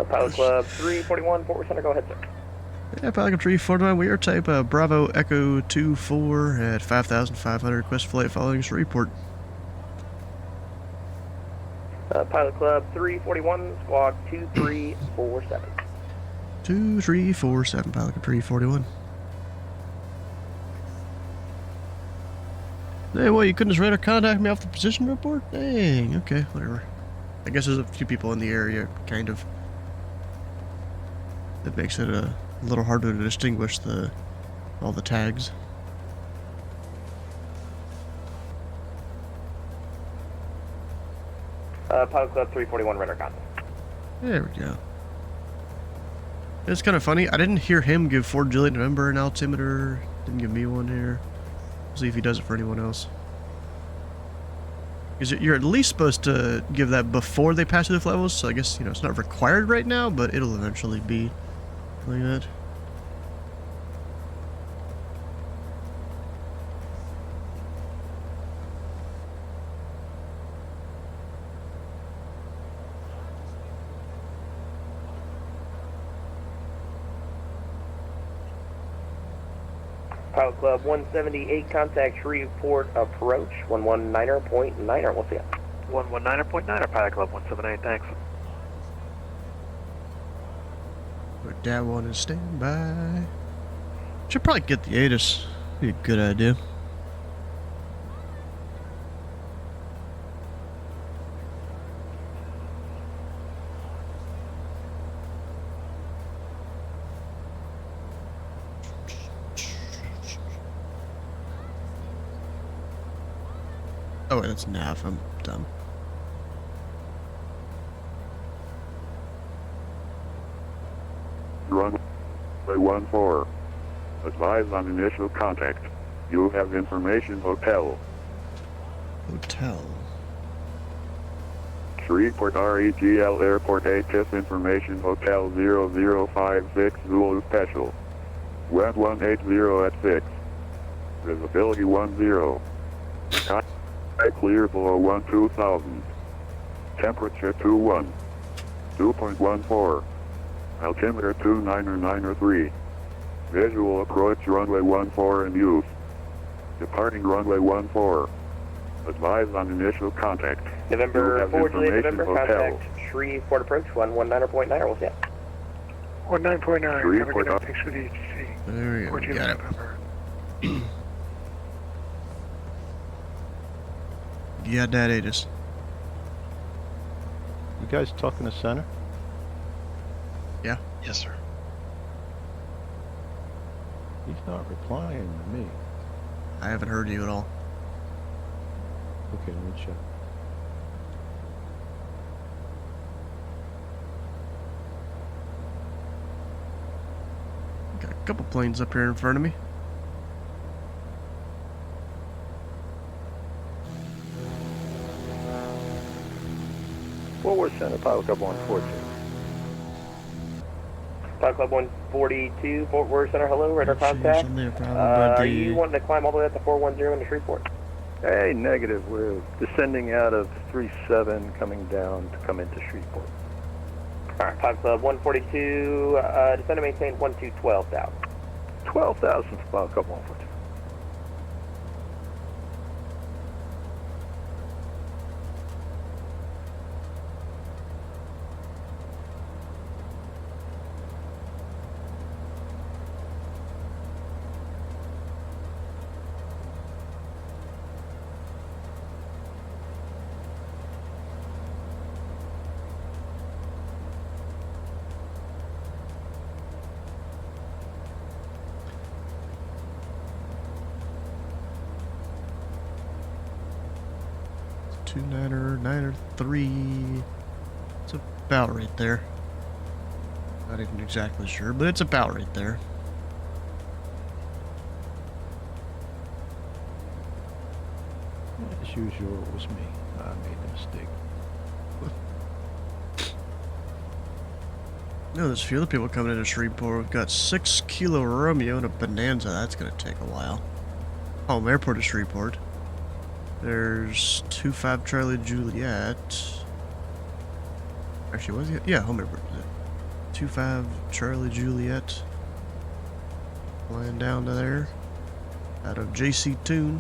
Pilot Club 341, Fort Worth Center, go ahead, sir. Yeah, Pilot Club Tree 41. We are type Bravo Echo 24 at 5,500. Request flight following this report. Pilot Club 341, Squawk 2347. 2347, Pilot Club Tree 41. Hey, well, you couldn't just radar contact me off the position report? Dang, okay, whatever. I guess there's a few people in the area, kind of. That makes it a little harder to distinguish all the tags. Pilot Club 341, radar contact. There we go. It's kind of funny. I didn't hear him give Fort Juliet November an altimeter. Didn't give me one here. See if he does it for anyone else. Because you're at least supposed to give that before they pass through the levels, so I guess, you know, it's not required right now, but it'll eventually be like that. Pilot Club 178, contact Shreveport approach 119.9er. We'll see ya. 119.9er, Pilot Club 178, thanks. Put that one in standby. Should probably get the ATIS. Be a good idea. Oh wait, that's nav. I'm dumb. Runway 14. Advise on initial contact. You have information hotel. Hotel. Shreveport REGL Airport ATIS information hotel 0056 Zulu Special. Wind 180 at 6. Visibility 10. Clear below 12,000. Temperature 21. 2.14. Altimeter 29903. Visual approach runway 14 in use. Departing runway 14. Advise on initial contact. November 4, Juliet, November, contact Shreveport approach 119.9er. We'll see ya. 19.9, Shreveport have a good night. Thanks for the ATC. There we go. 14 Got it. November. Yeah, that ATIS. You guys talking to center? Yeah. Yes, sir. He's not replying to me. I haven't heard you at all. Okay, let me check. Got a couple planes up here in front of me. Fort Worth Center, Pilot Club 142. Pilot Club 142, Fort Worth Center, hello, radar contact. Are you wanting to climb all the way up to 410 into Shreveport? Hey, negative. We're descending out of 37, coming down to come into Shreveport. Alright, Pilot Club 142, descend and maintain 12,000. 12,000 for Pilot Club 142. Two niner, 3. It's about right there. Not even exactly sure, but it's about right there. As usual, it was me. I made the mistake. No, there's a few other people coming into Shreveport. We've got 6 Kilo Romeo and a Bonanza. That's gonna take a while. Home Airport to Shreveport. There's 2-5 Charlie Juliet. Actually, was it? Yeah, Home Airport. 2-5 Charlie Juliet. Flying down to there. Out of JC Toon.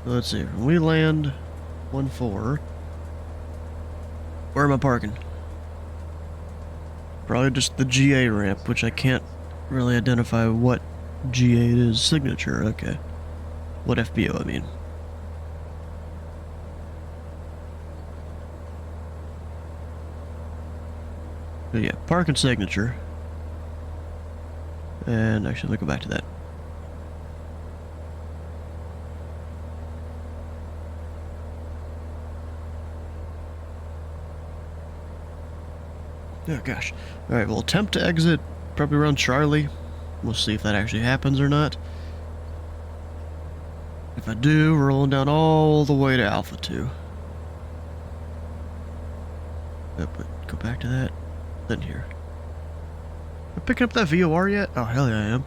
Let's see. When we land 1-4, where am I parking? Probably just the GA ramp, which I can't really identify what GA it is. Signature, okay. What FBO, I mean. But yeah, park and signature. And actually, let me go back to that. Oh gosh. Alright, we'll attempt to exit probably around Charlie. We'll see if that actually happens or not. If I do, we're rolling down all the way to Alpha 2. But go back to that. Then here. Am I picking up that VOR yet? Oh, hell yeah, I am.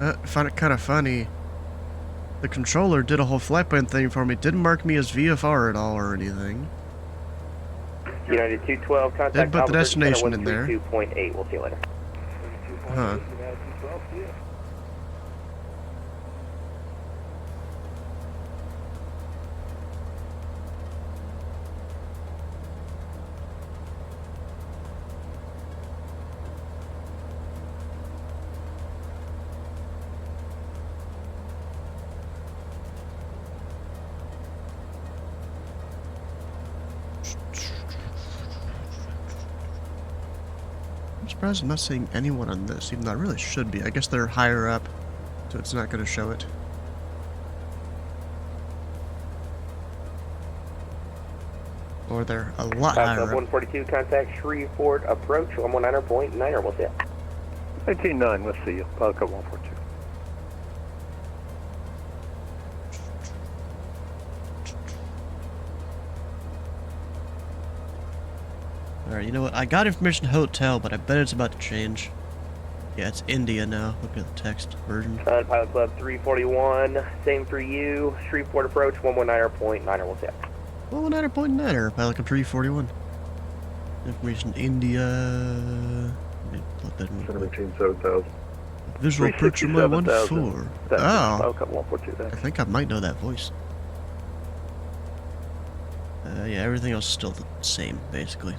I find it kind of funny. The controller did a whole flight plan thing for me. Didn't mark me as VFR at all or anything. United 212, contact Did put the destination in there. 2.8. We'll see you later. Huh. I'm surprised I'm not seeing anyone on this, even though I really should be. I guess they're higher up, so it's not going to show it. Or they're a lot higher up. 142, contact Shreveport approach, 119.9, we'll see you. 19.9, let's see you. Pilot code 142. Alright, you know what? I got information hotel, but I bet it's about to change. Yeah, it's India now. Look at the text version. Pilot Club 341, same for you. Shreveport approach, 119.9, we'll see you. 119.9, Pilot Club 341. Information India. Let me plug that in. Center maintain 7,000. Visual approach from my 1-4. Pilot Oh. Club 142, I think I might know that voice. Yeah, everything else is still the same, basically.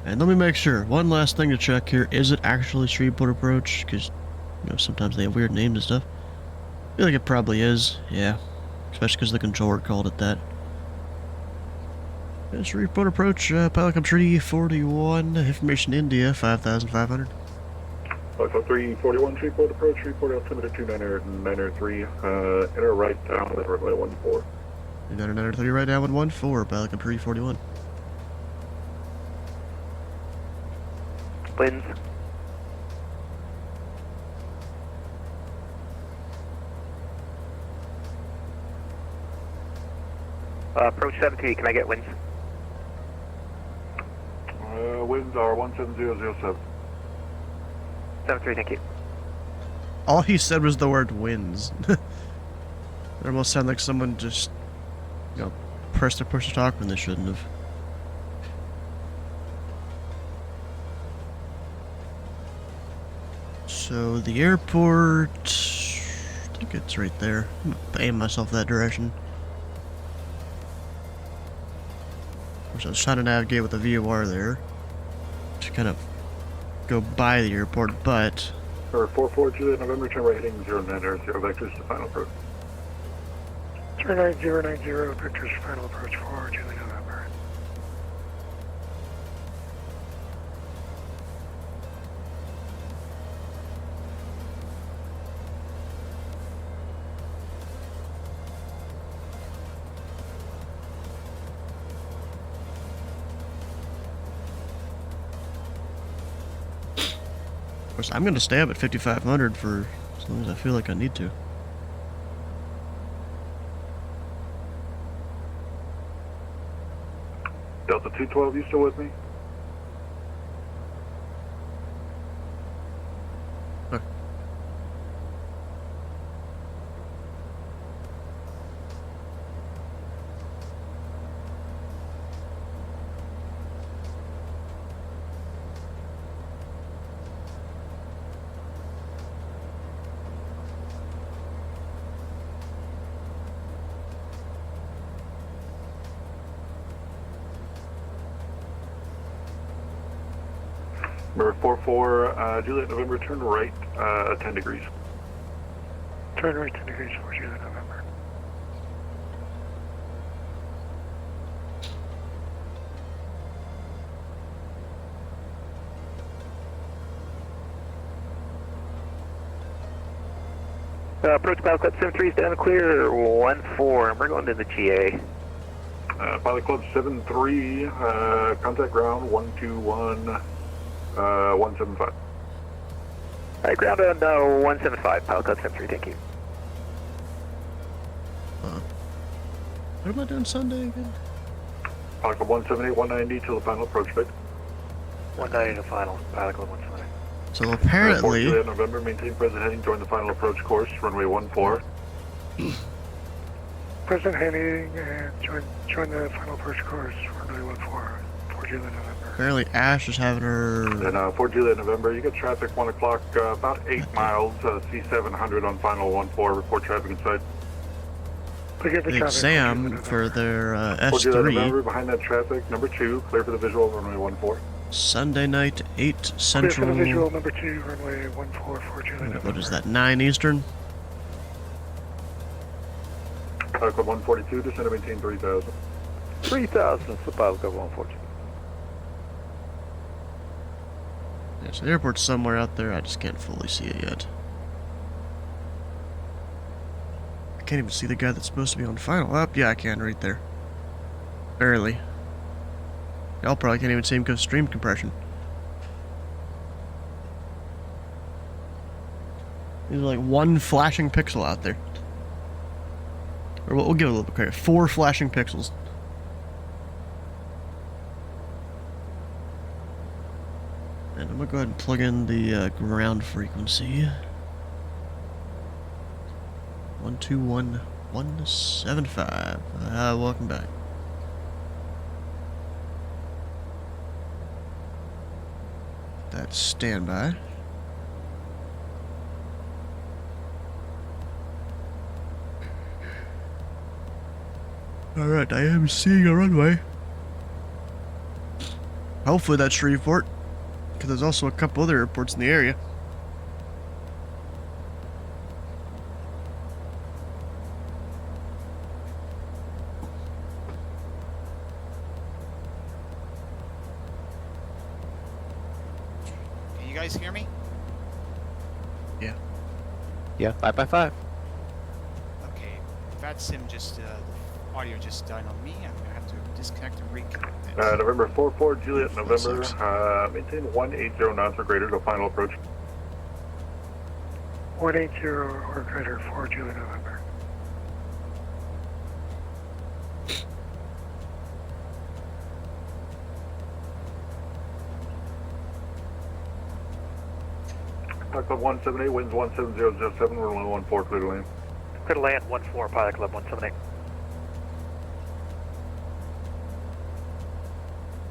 And let me make sure. One last thing to check here. Is it actually Shreveport Approach? Because, you know, sometimes they have weird names and stuff. I feel like it probably is. Yeah. Especially because the controller called it that. Yeah, Shreveport Approach, Pilot Club 341, information India, 5,500. Pilot Club 341, Shreveport approach, Shreveport altimeter 2903, enter right down with runway 14. 903 right down with 14, Pilot Club 341. Winds. Approach 73, can I get winds? Winds are 17007. 73, thank you. All he said was the word wins. It almost sounded like someone just, you know, pressed their push to talk when they shouldn't have. So the airport, I think it's right there. I'm gonna aim myself that direction. Of course, I was trying to navigate with the VOR there, to kind of go by the airport, but Or 44 Juliet November, turn right heading 09 0 vectors to final approach. Turn right 090, vectors final approach for Julie November. of course I'm gonna stay up at 5,500 for as long as I feel like I need to. Delta 212, you still with me? Number 44 Juliet November, turn right 10 degrees. Turn right 10 degrees for Julie November. Approach Pilot Club 73 is down clear, 1-4, and we're going to the GA. Pilot Club 73, contact ground 121, 175. Alright, ground on 175, Pilot Club 73, thank you. What am I doing Sunday again? Pilot Club 178, 190 till the final approach bit. 190 to final, Pilot Club 170. So apparently, Juliet November, maintain present heading, join the final approach course, runway 14. Present heading and join the final approach course, runway 14 for Julie November. apparently Ash is having her. And 4 Juliet November, you get traffic 1 o'clock, about 8 miles, C700 on final 14, report traffic inside. The exam for their 4 Juliet November, S3 behind that traffic, number 2, clear for the visual, runway 14. Sunday night, 8 Clear Central. for the visual, number 2, runway 14 for Julie November. What is that, 9 Eastern? Pilot Club 142, descend to maintain 3000. 3000, so Pilot Club 142. Yeah, so the airport's somewhere out there, I just can't fully see it yet. I can't even see the guy that's supposed to be on final. Up, yeah, I can right there. Barely. Y'all probably can't even see him because of stream compression. There's like one flashing pixel out there. Or we'll give it a little bit credit. 4 flashing pixels. And I'm gonna go ahead and plug in the ground frequency. 121.175. Welcome back. That's standby. Alright, I am seeing a runway. Hopefully that's Shreveport, because there's also a couple other airports in the area. Can you guys hear me? Yeah. Yeah, 5x5. Okay, that sim just, the audio just died on me. I'm gonna have to disconnect and reconnect it. November 44 Juliet November, maintain 180 knots or greater to final approach. 180 or greater for Julie November. Pilot Club 178, winds 17007, runway 14, clear to land. Clear to land 14, Pilot Club 178.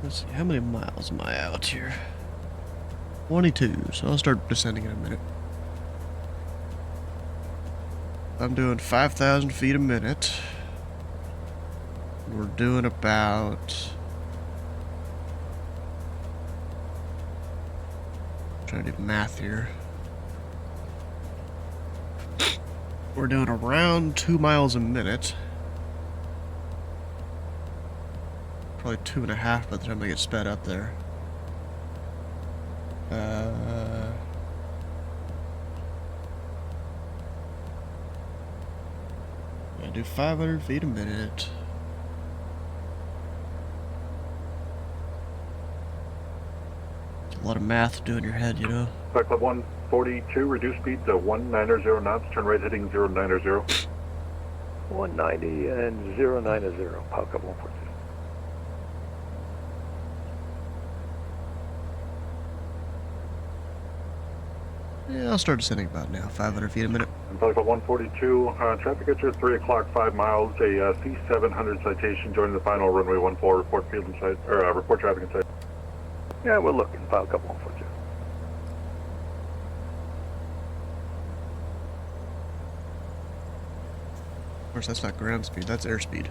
Let's see, how many miles am I out here? 22, so I'll start descending in a minute. I'm doing 5,000 feet a minute. We're doing about trying to do math here. We're doing around 2 miles a minute. Probably 2.5 by the time I get sped up there. I do 500 feet a minute. It's a lot of math to do in your head, you know. Flight Club 142, reduce speed to 190 knots, turn right heading 090. 190 and 090. Pilot Club 142. Yeah, I'll start descending about now, 500 feet a minute. And Flight Club 142, traffic at your 3 o'clock, 5 miles, a C700 citation joining the final runway 14, report field and site, or report traffic and site. Yeah, we're looking. Pilot Club 142. Of course, that's not ground speed, that's airspeed.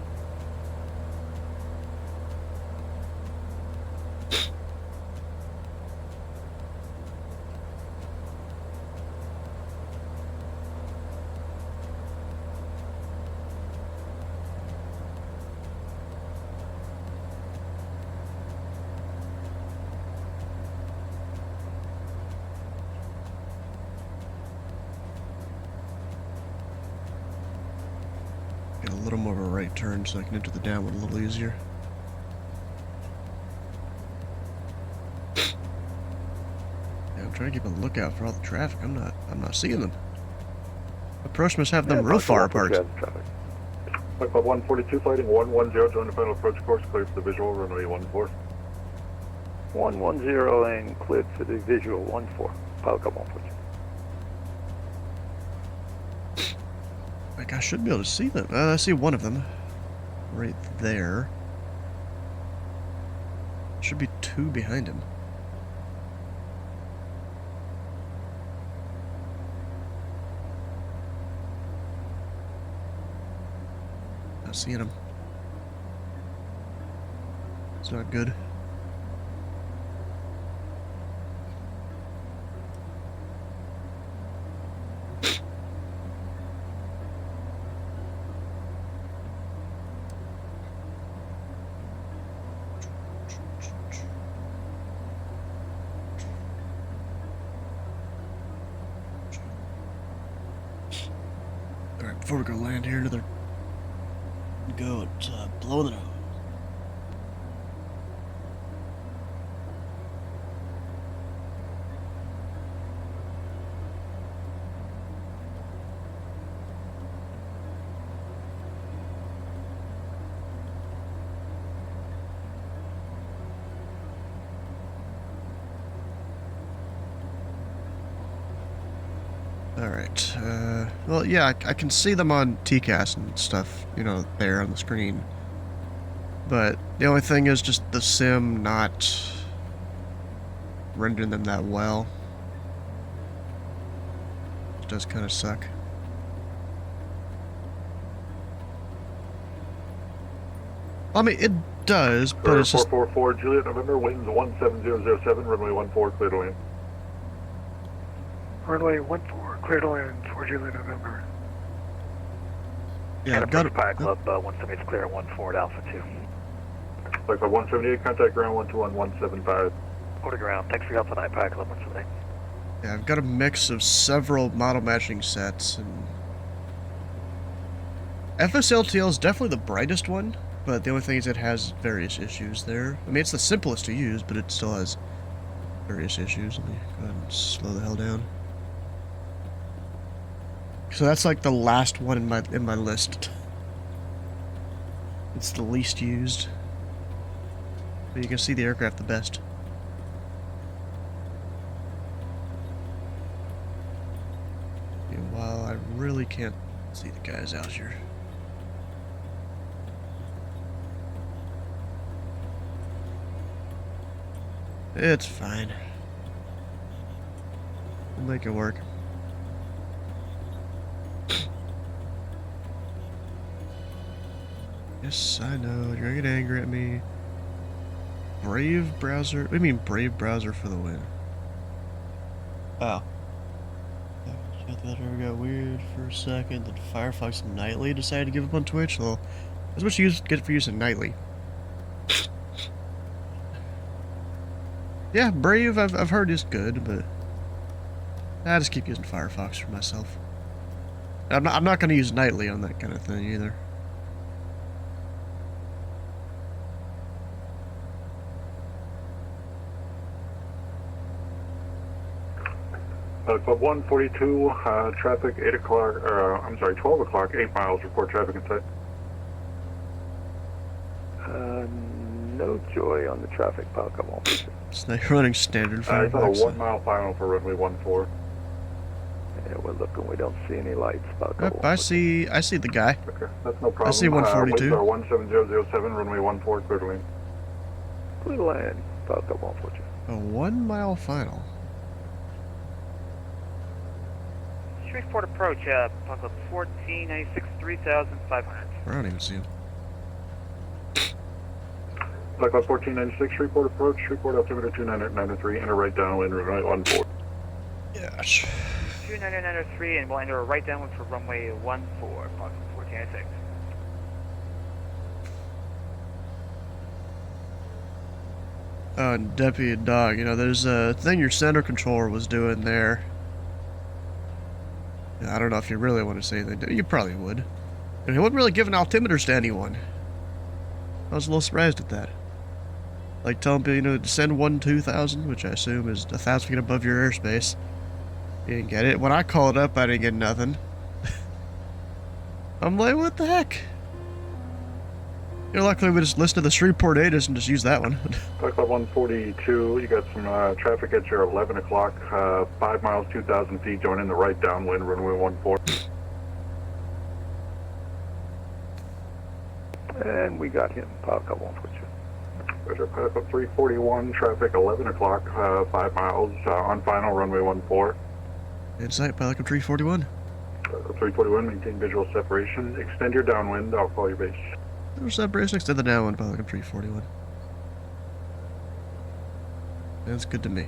Get a little more of a right turn so I can enter the downwind a little easier. Yeah, I'm trying to keep a lookout for all the traffic. I'm not seeing them. Approach must have them real far apart. Flight Club 142, flighting 110, join the final approach course, clear for the visual, runway 14. 110 and cleared for the visual 14. Pilot Club 142. Like, I should be able to see them. I see one of them. Right there. Should be 2 behind him. Not seeing him. It's not good. Alright, before we go land here, another go at blowing the nose. Alright, well, yeah, I can see them on TCAS and stuff, you know, there on the screen. But the only thing is just the sim not rendering them that well. It does kind of suck. I mean, it does, but it's just... 444, Juliet, November, winds 17007, runway 14, clear to land. Runway 14, clear to land for Juliet, November. Yeah, I've got it. Pilot Club 178 clear at 14 Alpha 2. Flight Club 178, contact ground 121 175. Over to ground. Thanks for your help tonight, Pilot Club 178. Yeah, I've got a mix of several model matching sets, and FSLTL is definitely the brightest one, but the only thing is it has various issues there. I mean, it's the simplest to use, but it still has various issues. Let me go ahead and slow the hell down. So that's like the last one in my list. It's the least used, but you can see the aircraft the best. While I really can't see the guys out here. It's fine. We'll make it work. Yes, I know. You're gonna get angry at me. Brave browser? What do you mean brave browser for the win? Oh. That ever got weird for a second. Then Firefox Nightly decided to give up on Twitch. Well, that's what you get for using Nightly. Yeah, Brave, I've heard is good, but I just keep using Firefox for myself. I'm not going to use Nightly on that kind of thing either. Club 142, traffic 8 o'clock, I'm sorry, 12 o'clock, 8 miles, report traffic in sight. No joy on the traffic, Pal. Come on. It's not running standard It's on a Firefox. 1 mile final for runway 14. Yeah, we're looking. We don't see any lights, Pal. Yep, I see the guy. Okay, that's no problem. I see 142. Winds are 17007, runway 14, clear to land. Clear to land, Pal. Come on, for you. A 1 mile final. Shreveport approach, Buckle 1496, 3500. I don't even see him. Black Club 1496, Shreveport approach, Shreveport altimeter 29993, enter right downwind, runway 14. Yes. 29993, and we'll enter a right downwind for runway 14, Buckle 1496. Deputy Dog, you know, there's a thing your center controller was doing there. I don't know if you really want to say anything. You probably would. And he wasn't really giving altimeters to anyone. I was a little surprised at that. Like telling people, you know, descend 1-2000, which I assume is 1,000 feet above your airspace. You didn't get it. When I called up, I didn't get nothing. I'm like, what the heck? You know, luckily we just listened to the Shreveport ATIS and just used that one. Black Club 142, you got some traffic at your 11 o'clock, 5 miles, 2,000 feet, joining the right downwind, runway 14. And we got him, Pal. Come on, for you. Roger, Black Club 341, traffic 11 o'clock, 5 miles, on final, runway 14. Insight, Pelican 341. 341, maintain visual separation, extend your downwind, I'll call your base. There's separation, extend the downwind, Pelican 341. That's good to me.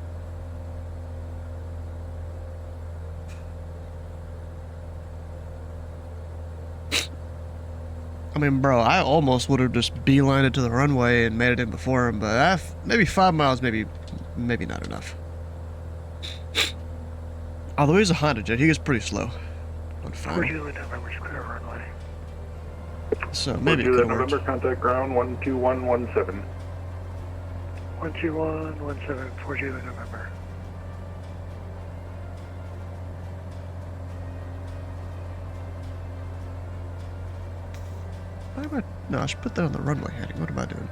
I mean, bro, I almost would have just beelined it to the runway and made it in before him, but maybe 5 miles, maybe not enough. Although he's a Honda jet, he gets pretty slow on fire. So maybe it could work. November, contact ground 12117. 12117, 4 Juliet November. Why am I? No, I should put that on the runway heading. What am I doing?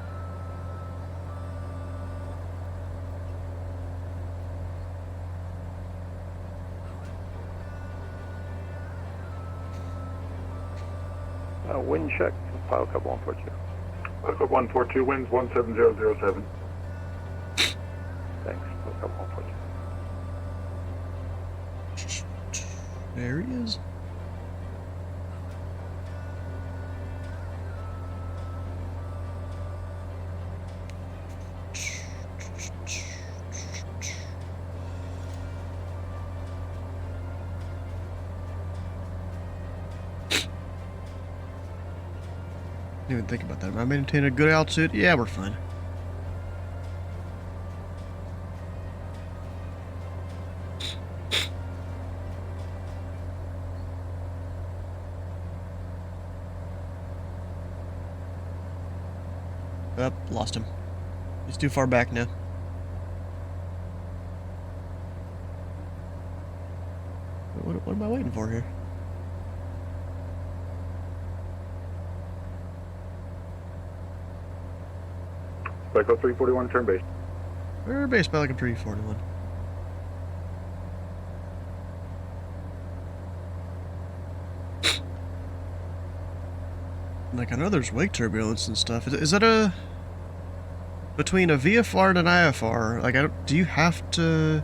Wind check, Pal. Come on, for you. Black Club 142, winds 17007. Thanks. Pal. Come on, for you. There he is. Didn't even think about that. Am I maintaining a good altitude? Yeah, we're fine. Up, lost him. He's too far back now. What am I waiting for here? Black Club 341, turn base. We're based Pelican 341. Like, I know there's wake turbulence and stuff. Is that a... between a VFR and an IFR, like, do you have to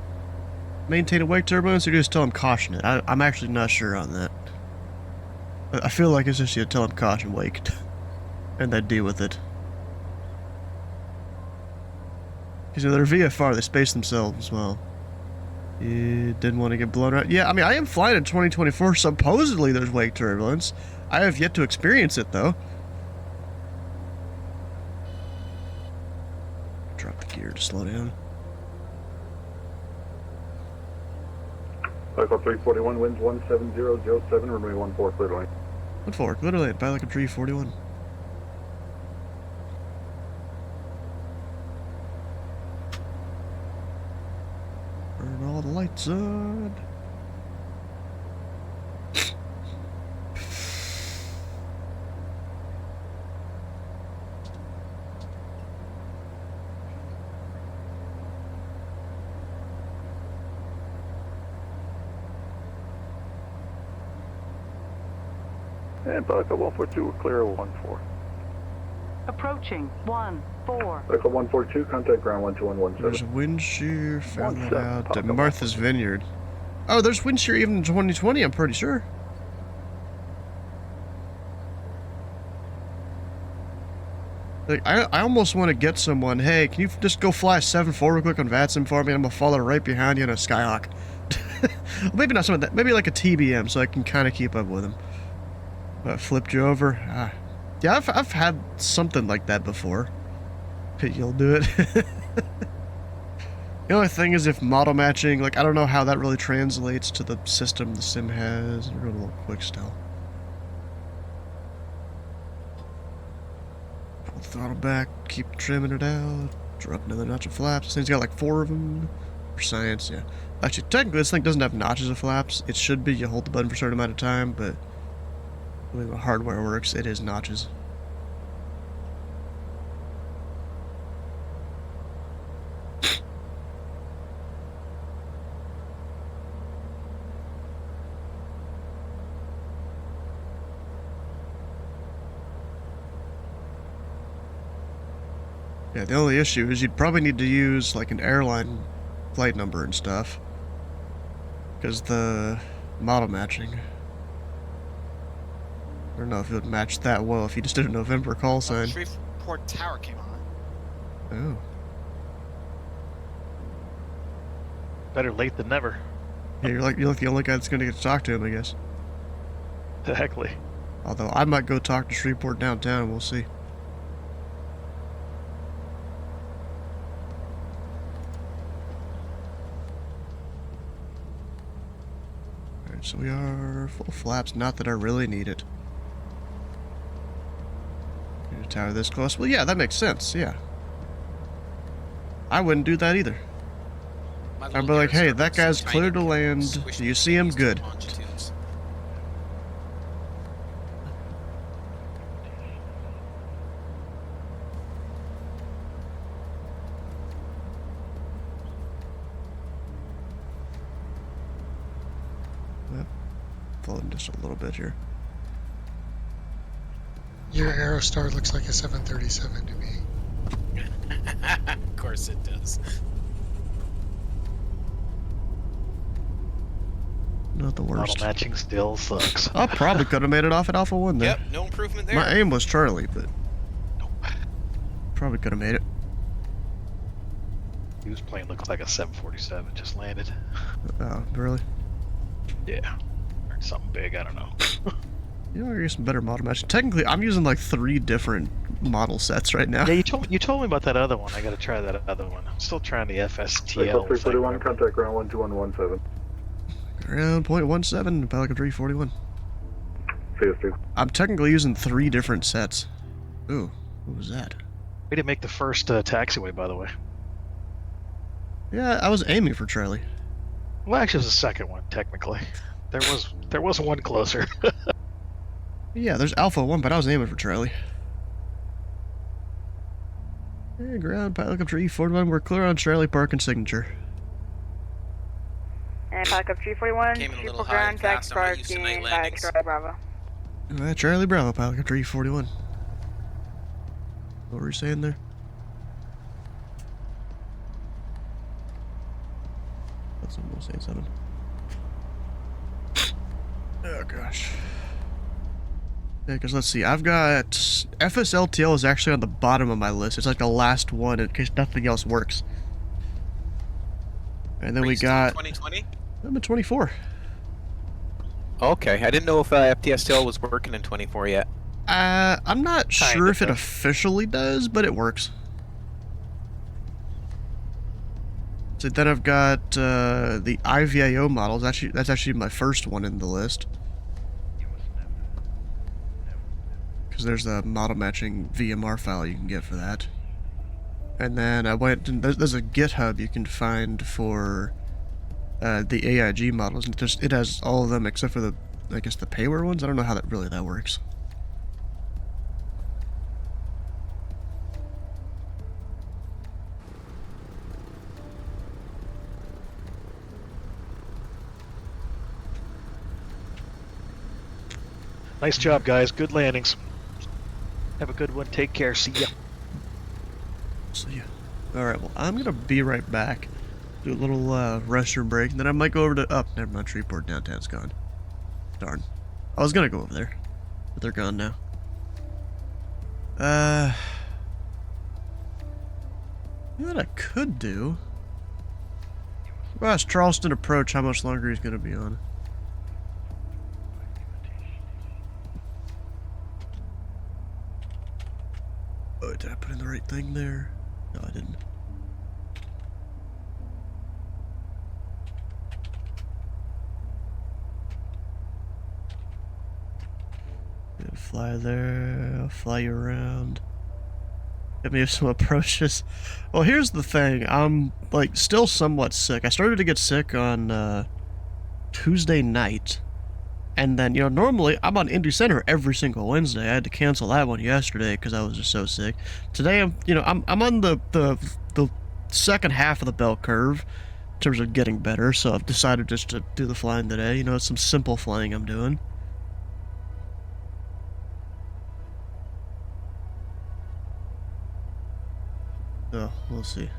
maintain a wake turbulence, or do you just tell them caution it? I'm actually not sure on that. I feel like it's just you tell them caution waked, and then deal with it. Because they're VFR, they space themselves as well. Didn't want to get blown out. Yeah, I mean, I am flying in 2024. Supposedly there's wake turbulence. I have yet to experience it, though. Drop the gear to slow down. Echo 341, winds 17007, runway 14, clear to land. 14, clear to land, pilot 341. Turn all the lights on. And Echo 142, we're clear of 14. Approaching 1-4. Echo 142, contact ground 12117. There's a wind shear, found that out at Martha's Vineyard. Oh, there's wind shear even in 2020, I'm pretty sure. Like, I almost want to get someone, hey, can you just go fly 7-4 real quick on VATSIM for me? I'm going to follow right behind you in a Skyhawk. Well, maybe not some of that, maybe like a TBM so I can kind of keep up with him. But flipped you over? Yeah, I've had something like that before. You'll do it. The only thing is if model matching, like, I don't know how that really translates to the system the sim has. We're going a little quick still. Pull the throttle back, keep trimming it out. Drop another notch of flaps. This thing's got like 4 of them. For science, yeah. Actually, technically, this thing doesn't have notches of flaps. It should be. You hold the button for a certain amount of time, but the way the hardware works, it is notches. Yeah, the only issue is you'd probably need to use like an airline flight number and stuff, because the model matching, I don't know if it would match that well if you just did a November call sign. Shreveport Tower came on. Oh. Better late than never. Yeah, you're like the only guy that's gonna get to talk to him, I guess. Exactly. Although I might go talk to Shreveport downtown, and we'll see. Alright, so we are full flaps, not that I really need it. Need a tower this close? Well, yeah, that makes sense, yeah. I wouldn't do that either. I'd be like, hey, that guy's clear to land. Do you see him? Good. Yep. Floating just a little bit here. Your Aerostar looks like a 737 to me. Of course it does. Not the worst. Model matching still sucks. I probably could have made it off at Alpha 1 there. Yep, no improvement there. My aim was Charlie, but probably could have made it. His plane looks like a 747 just landed. Oh, really? Yeah. Or something big, I don't know. You know, I get some better model matching. Technically, I'm using like 3 different model sets right now. Yeah, you told me about that other one. I gotta try that other one. I'm still trying the FSTL. Echo 341, contact ground 12117. Around 0.17, Pelican 341. CST. I'm technically using 3 different sets. Ooh, what was that? We didn't make the first taxiway, by the way. Yeah, I was aiming for Charlie. Well, actually, it was the second one, technically. There was one closer. Yeah, there's Alpha 1, but I was aiming for Charlie. Hey, ground, Pelican 341, we're clear on Charlie Park and signature. And Pelican 341, Came in a little triple high and ground, tax fast. I'm not used to parking night by landings. Charlie Bravo. Alright, Charlie Bravo, Pelican 341. What were you saying there? That's almost saying something. Oh gosh. Yeah, because let's see, I've got FSLTL is actually on the bottom of my list. It's like the last one in case nothing else works. And then Are we you still got... 2020? I'm at 24. Okay, I didn't know if FTSTL was working in 24 yet. I'm not sure if it officially does, but it works. So then I've got the IVIO models. Actually, that's actually my first one in the list. Because there's a model matching VMR file you can get for that. And then I went and there's a GitHub you can find for the AIG models, and it has all of them except for the, I guess, the payware ones. I don't know how that works. Nice job, guys. Good landings. Have a good one. Take care. See ya. See ya. Alright, well, I'm gonna be right back. Do a little restroom break, and then I might go over to... Oh, never mind. Shreveport downtown's gone. Darn. I was gonna go over there, but they're gone now. You know what I could do? Well, ask Charleston Approach how much longer he's gonna be on. Oh, did I put in the right thing there? No, I didn't. Yeah, fly there, I'll fly you around. Get me some approaches. Well, here's the thing. I'm, like, still somewhat sick. I started to get sick on, Tuesday night. And then, you know, normally I'm on Indy Center every single Wednesday. I had to cancel that one yesterday because I was just so sick. Today, I'm on the second half of the bell curve in terms of getting better. So I've decided just to do the flying today. You know, it's some simple flying I'm doing. So, we'll see.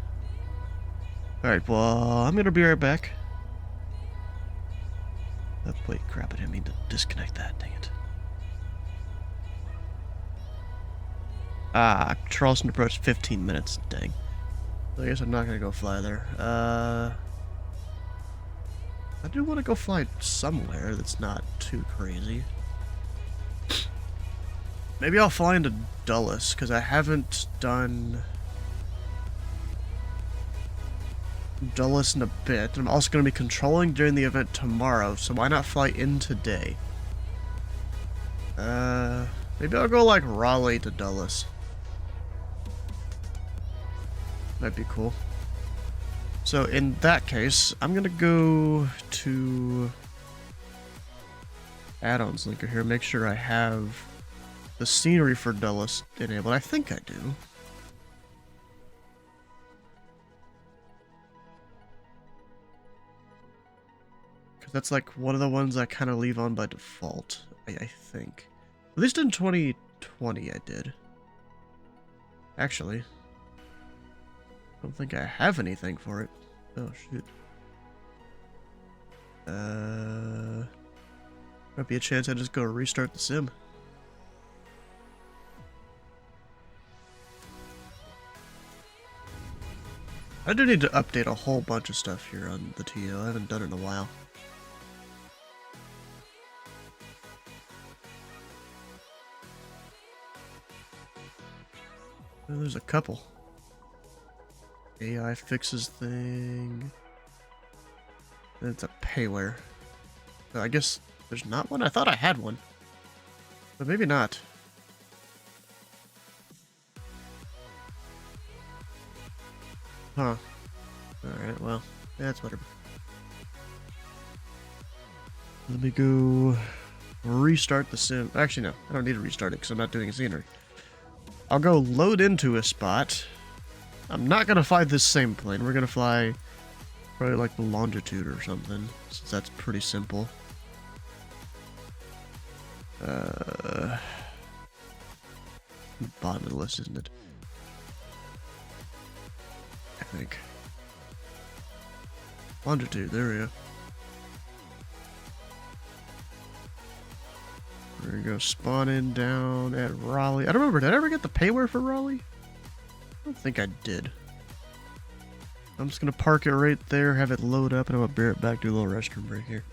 Alright, well, I'm gonna be right back. Oh, wait, crap, I didn't mean to disconnect that, dang it. Ah, Charleston Approach 15 minutes, dang. So I guess I'm not gonna go fly there. I do want to go fly somewhere that's not too crazy. Maybe I'll fly into Dulles, because I haven't done Dulles in a bit. I'm also going to be controlling during the event tomorrow, so why not fly in today? Maybe I'll go like Raleigh to Dulles. Might be cool. So in that case, I'm going to go to add-ons linker here, make sure I have the scenery for Dulles enabled. I think I do. That's like one of the ones I kind of leave on by default, I think. At least in 2020 I did. Actually, I don't think I have anything for it. Oh, shoot. Might be a chance I just go restart the sim. I do need to update a whole bunch of stuff here on the TO. I haven't done it in a while. Oh, there's a couple. AI fixes thing. Then it's a payware. So I guess there's not one? I thought I had one. But maybe not. Huh. Alright, well, that's whatever. Let me go restart the sim. Actually, no. I don't need to restart it because I'm not doing a scenery. I'll go load into a spot. I'm not going to fly this same plane. We're going to fly probably like the longitude or something, since that's pretty simple. Bottom of the list, isn't it? I think. Longitude, there we go. We're gonna go spawn in down at Raleigh. I don't remember, did I ever get the payware for Raleigh? I don't think I did. I'm just gonna park it right there, have it load up, and I'm gonna bear it back, do a little restroom break here.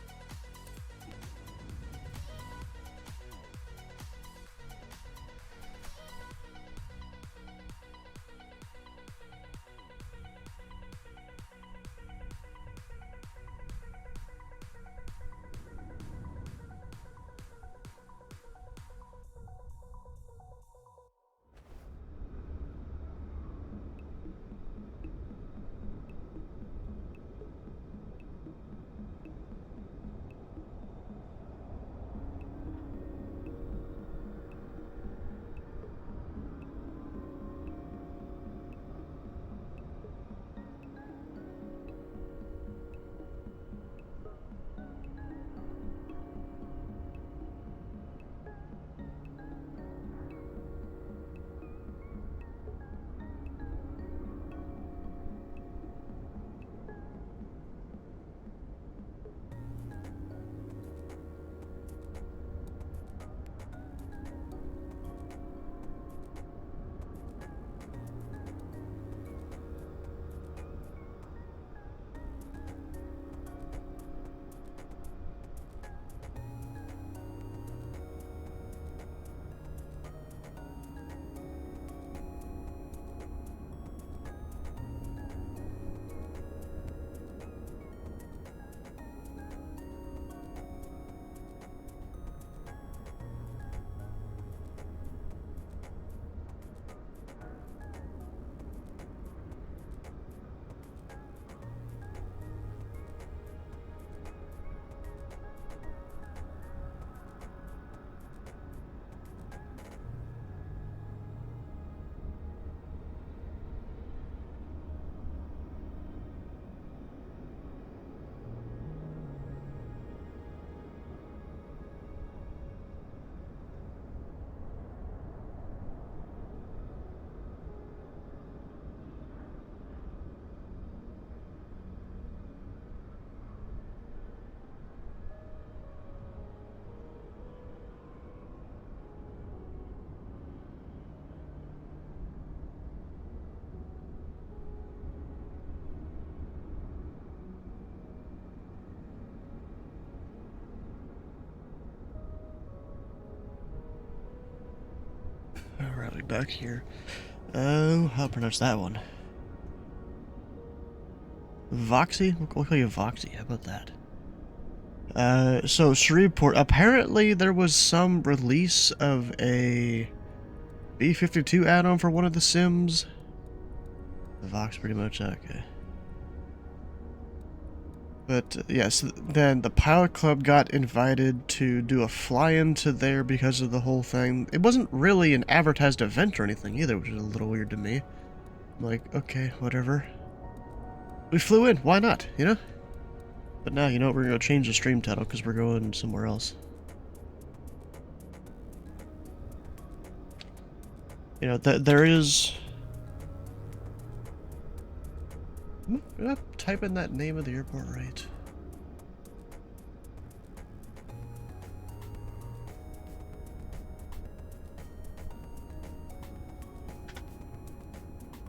Alright, we back here. Oh, how to pronounce that one? Voxy? We'll call you Voxy. How about that? So Shreveport. Apparently, there was some release of a B-52 add-on for one of the Sims. The Vox, pretty much. Okay. But yes, then the Pilot Club got invited to do a fly-in to there because of the whole thing. It wasn't really an advertised event or anything either, which is a little weird to me. I'm like, okay, whatever. We flew in, why not, you know? But now, you know what, we're gonna change the stream title because we're going somewhere else. You know, there is... Did I type in that name of the airport right?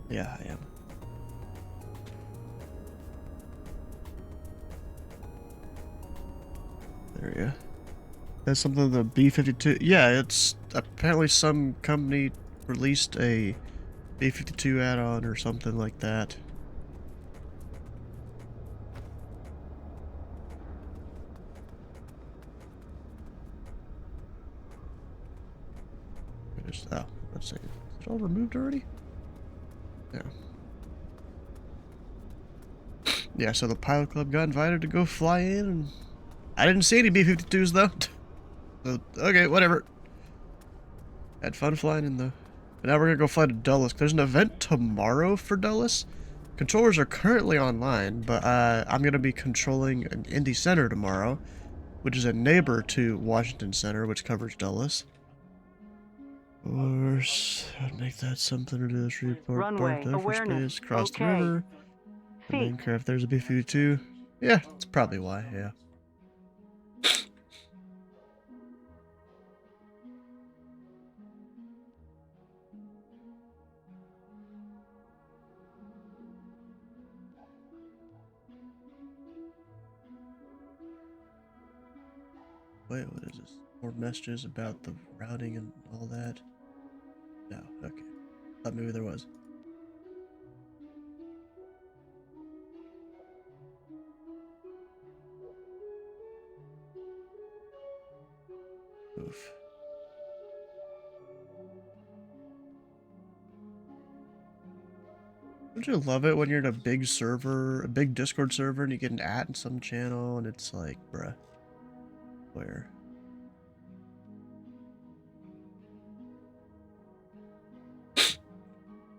Yeah, I am. There you go. That's something the B-52... Yeah, it's apparently some company released a B-52 add-on or something like that. Oh, let's see. Is it all removed already? Yeah. Yeah, so the Pilot Club got invited to go fly in, and I didn't see any B-52s, though. So, okay, whatever. Had fun flying in, though. But now we're gonna go fly to Dulles. There's an event tomorrow for Dulles. Controllers are currently online, but I'm gonna be controlling an Indy Center tomorrow, which is a neighbor to Washington Center, which covers Dulles. Of course, I'd make that something to do this report. Runway Park for awareness. space, cross the Okay. river. And then craft, there's a B-52. Yeah, that's probably why, yeah. Wait, what is this? More messages about the routing and all that? No, okay. Thought maybe there was. Oof. Don't you love it when you're in a big server, a big Discord server, and you get an ad in some channel, and it's like, bruh, where?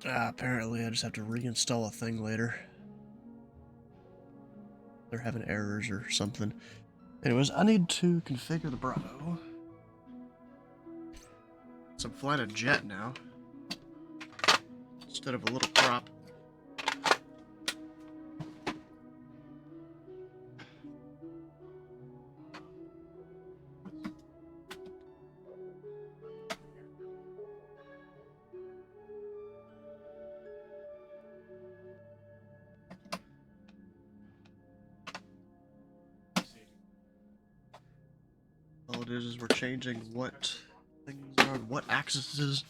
Apparently I just have to reinstall a thing later. They're having errors or something. Anyways, I need to configure the Bravo. So I'm flying a jet now, instead of a little prop. All it is we're changing what things are, what axes.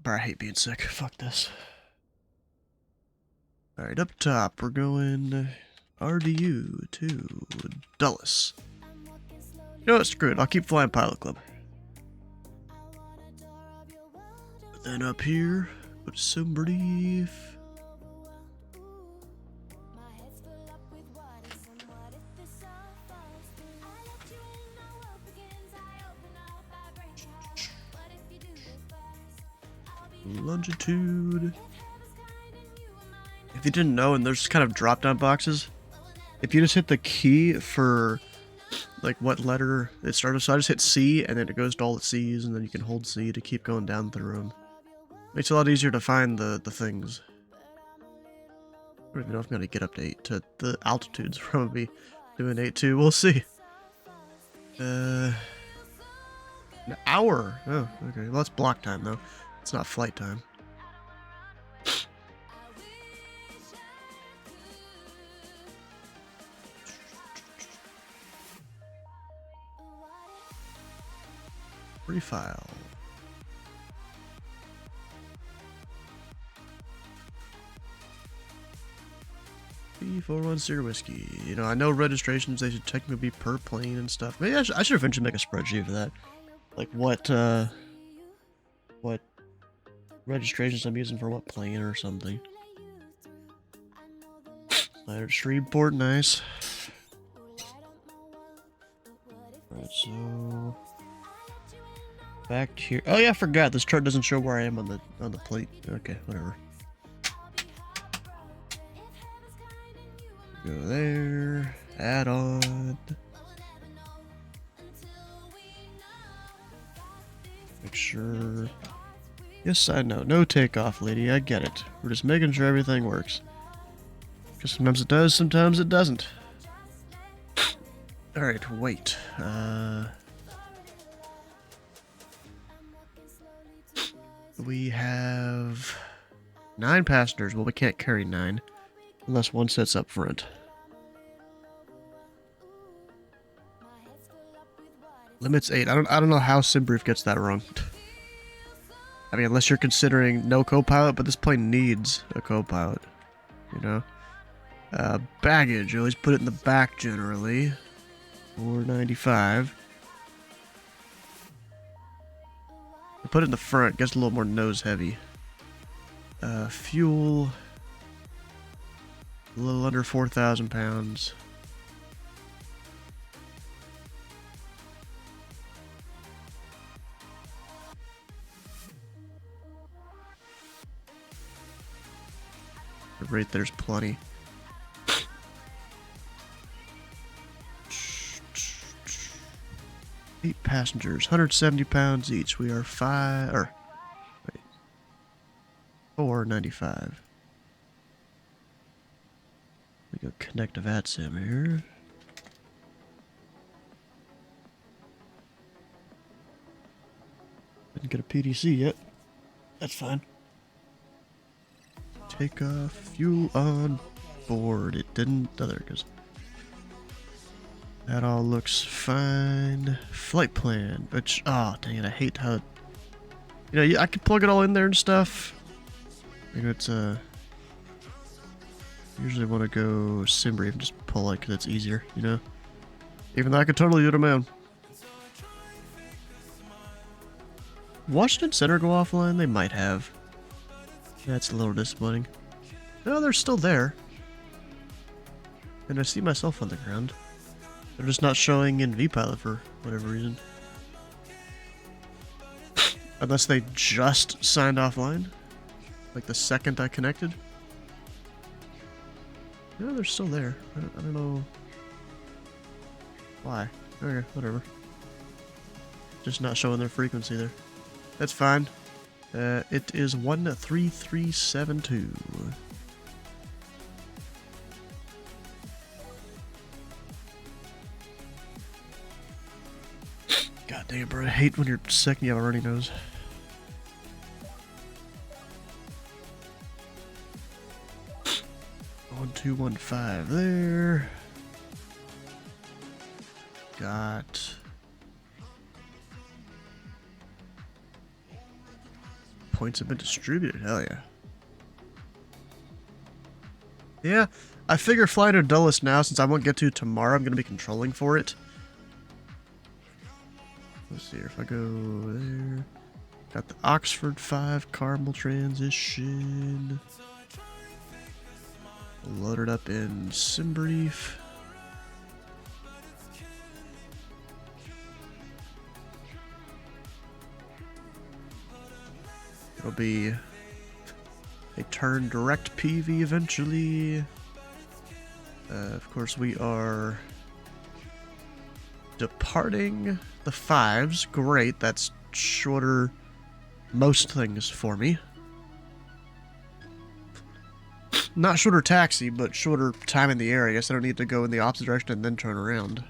But I hate being sick. Fuck this. Alright, up top, we're going RDU to Dulles. You know what, screw it. I'll keep flying Pilot Club. But then up here, put some brief. Longitude. If you didn't know, and there's kind of drop down boxes, if you just hit the key for like what letter it started, so I just hit C and then it goes to all the C's, and then you can hold C to keep going down through them. Makes it a lot easier to find the things. I don't even know if I'm gonna get up to 8 to the altitudes. Probably doing 8-2. We'll see. An hour. Oh, okay. Well, that's block time though. It's not flight time. Free file. B410 whiskey. You know, I know registrations, they should technically be per plane and stuff. Maybe I should eventually make a spreadsheet for that. Like what registrations I'm using for what plane or something. Leonard Shreveport, nice. Alright, so back here. Oh yeah, I forgot this chart doesn't show where I am on the plate. Okay, whatever. Go there. Add on. Make sure. Yes, I know. No takeoff, lady. I get it. We're just making sure everything works. Because sometimes it does, sometimes it doesn't. Alright, wait. We have 9 passengers. Well, we can't carry 9 unless one sits up front. Limits 8. I don't know how SimBrief gets that wrong. I mean, unless you're considering no co-pilot, but this plane needs a co-pilot. You know? Baggage. You always put it in the back generally. 495. I put it in the front. Gets a little more nose heavy. Fuel. A little under 4,000 pounds. Right there's plenty. Eight passengers, 170 pounds each. We are 495. We go connect to VATSIM here. Didn't get a PDC yet. That's fine. Take off, fuel on board. It didn't. Oh, there it goes. That all looks fine. Flight plan, which, oh, dang it, I hate how, I can plug it all in there and stuff. It's, usually want to go Simbrief and just pull it because it's easier, Even though I could totally do it on my own. Washington Center go offline? They might have. That's a little disappointing. No, they're still there. And I see myself on the ground. They're just not showing in VPilot for whatever reason. Unless they just signed offline. Like the second I connected. No, they're still there. I don't know why. Okay, whatever. Just not showing their frequency there. That's fine. It is 13372. God damn, bro. I hate when you're sick and you have a runny nose. One, 215 there. Got points have been distributed. Hell yeah. Yeah, I figure flying to Dulles now, since I won't get to tomorrow, I'm going to be controlling for it. Let's see here, if I go there. Got the Oxford 5 caramel transition. Loaded up in Simbrief. It'll be a turn direct PV eventually. Of course, we are departing the 5s. Great, that's shorter most things for me. Not shorter taxi, but shorter time in the air. I guess I don't need to go in the opposite direction and then turn around.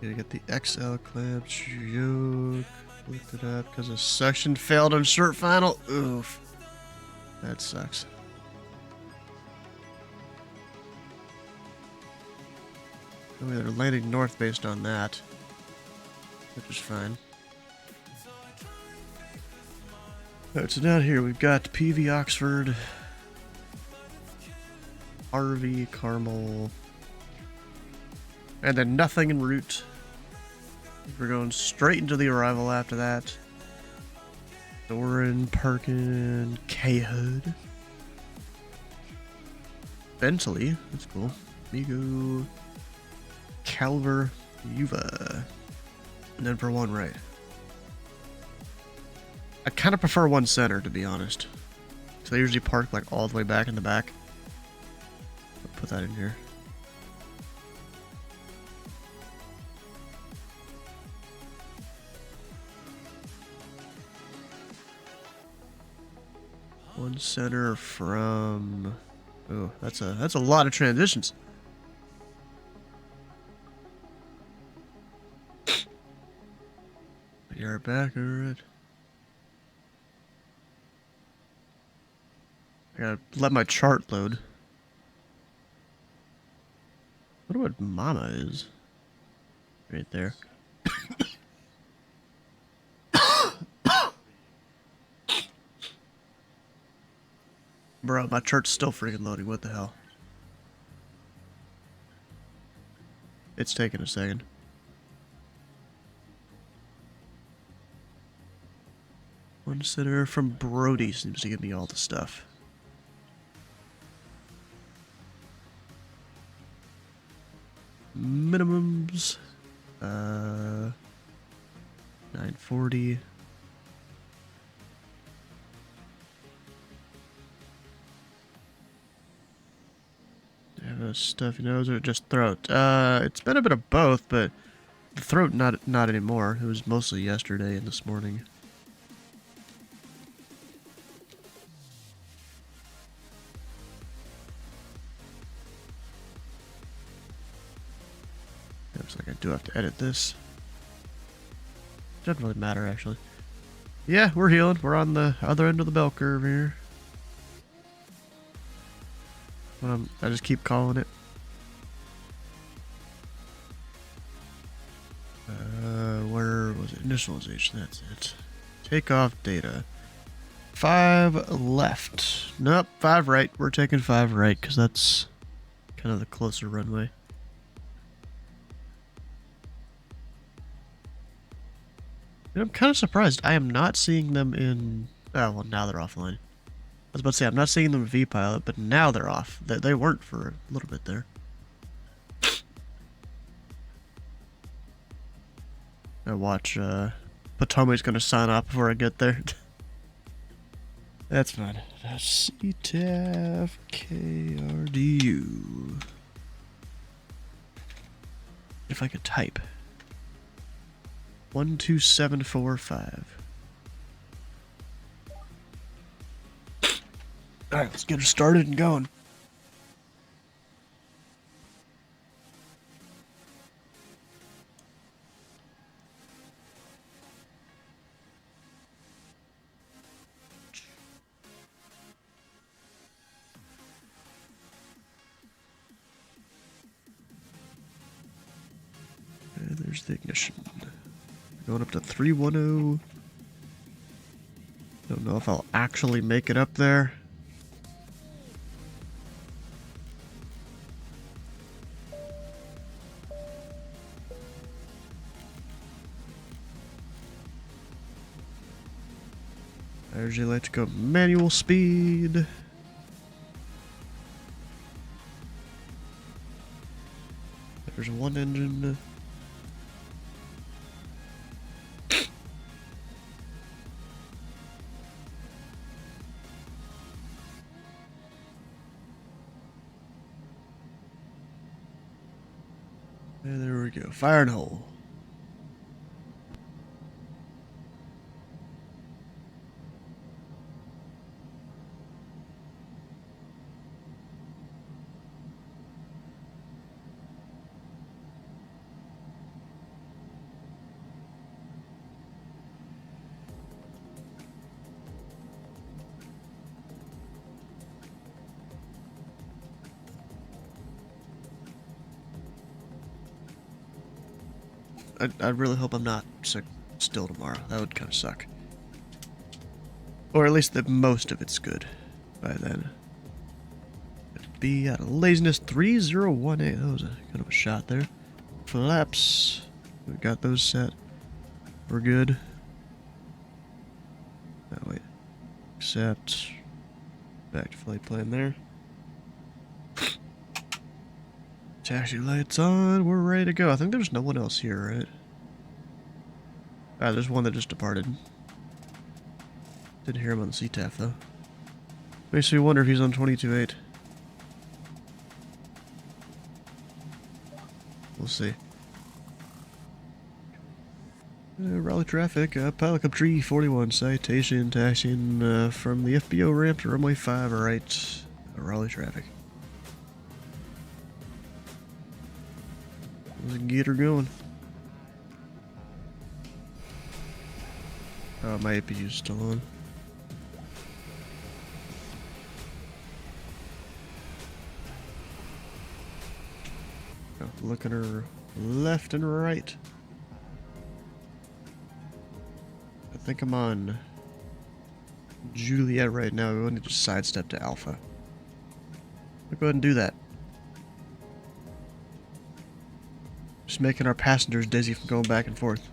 Gotta get the XL clamp. Joke. Looked it up because a suction failed on short final. Oof. That sucks. I mean, they're landing north based on that, which is fine. Alright, so down here we've got PV Oxford, RV Carmel, and then nothing en route. We're going straight into the arrival after that. Doran, Perkin, K-Hood, Bentley, that's cool. Migo, Calver, Yuva, and then for one right. I kind of prefer one center, to be honest. So I usually park like all the way back in the back. I'll put that in here. One center from... Oh, that's a lot of transitions. You're back, alright. I gotta let my chart load. I wonder what Mama is. Right there. Bro, my chart's still freaking loading. What the hell? It's taking a second. One center from Brody seems to give me all the stuff. Minimums. 940. I have a stuffy nose or just throat? It's been a bit of both, but the throat not anymore. It was mostly yesterday and this morning. Looks like I do have to edit this. Doesn't really matter, actually. Yeah, we're healing. We're on the other end of the bell curve here. I just keep calling it. Where was it? Initialization, that's it. Takeoff data. 5 left. Nope, 5 right. We're taking 5 right, because that's kind of the closer runway. And I'm kind of surprised. I am not seeing them in... Oh, well, now they're offline. I was about to say, I'm not seeing them in V-Pilot, but now they're off. They weren't for a little bit there. I watch, Potomac's gonna sign off before I get there. That's fine. CTAF KRDU. If I could type. 12745. Alright, let's get her started and going. And there's the ignition. Going up to 310. Don't know if I'll actually make it up there. I usually like to go manual speed. There's one engine. And there we go. Fire and hole. I really hope I'm not sick still tomorrow. That would kind of suck. Or at least that most of it's good by then. It'd be out of laziness 3018. That was a kind of a shot there. Flaps. We got those set. We're good. Oh, wait. Accept. Back to flight plan there. Taxi lights on, we're ready to go. I think there's no one else here, right? Ah, there's one that just departed. Didn't hear him on the CTAF, though. Makes me wonder if he's on 22.8. We'll see. Raleigh traffic, pilot club tree 41, citation, taxiing from the FBO ramp to runway 5, right. Raleigh traffic. Let's get her going. Oh, my APU's still on. Oh, look at her left and right. I think I'm on Juliet right now. We want to just sidestep to Alpha. We'll go ahead and do that. Just making our passengers dizzy from going back and forth.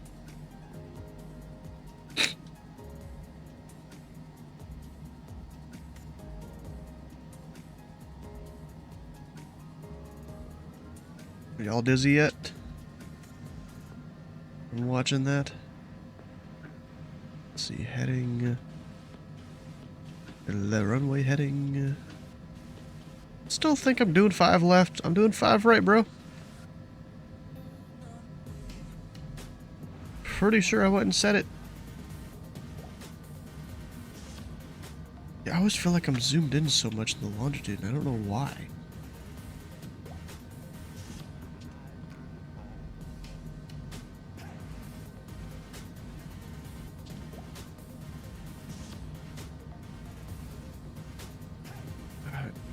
Are y'all dizzy yet? I'm watching that. Let's see, heading... the runway heading... Still think I'm doing 5 left. I'm doing 5 right, bro. Pretty sure I went and said it. Yeah, I always feel like I'm zoomed in so much in the longitude, and I don't know why.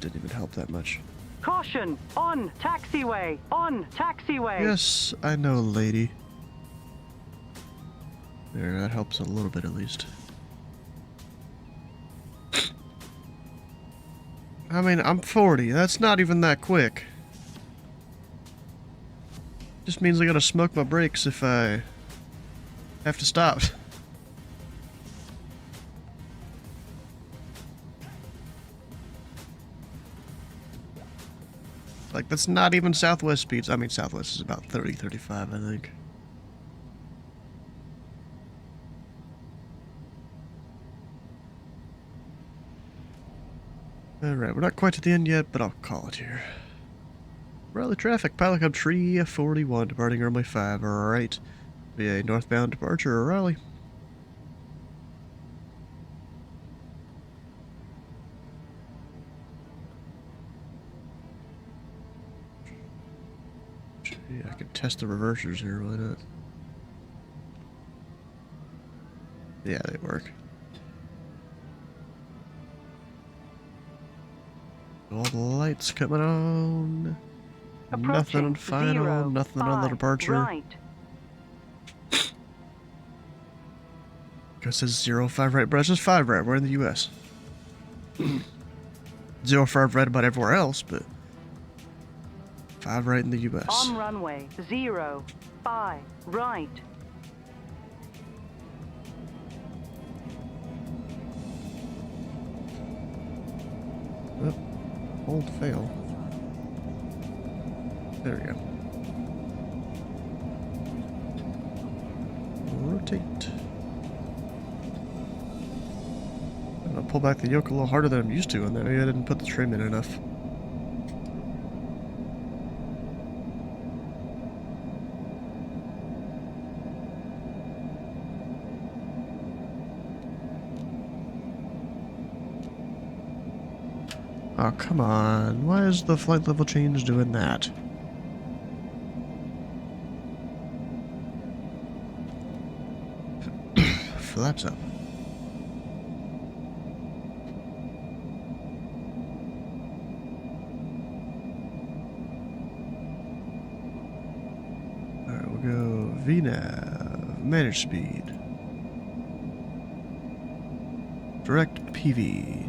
didn't even help that much. Caution! On taxiway! On taxiway! Yes, I know, lady. There, that helps a little bit at least. I mean, I'm 40. That's not even that quick. Just means I gotta smoke my brakes if I have to stop. Like, that's not even Southwest speeds. I mean, Southwest is about 30, 35, I think. Alright, we're not quite to the end yet, but I'll call it here. Raleigh traffic, pilot cub tree 41, departing runway 5, right. Via northbound departure, Raleigh. Yeah, I could test the reversers here, why not? Yeah, they work. All the lights coming on. Nothing on final, nothing on the departure. Right. It says 05 right, but it's just 5 right. We're in the US. 05 right about everywhere else, but 5 right in the US. On runway 05 right. Oh, hold fail. There we go. Rotate. I'm gonna pull back the yoke a little harder than I'm used to, and maybe I didn't put the trim in enough. Oh, come on. Why is the flight level change doing that? Flaps up. Alright, we'll go VNAV. Manage speed. Direct PV.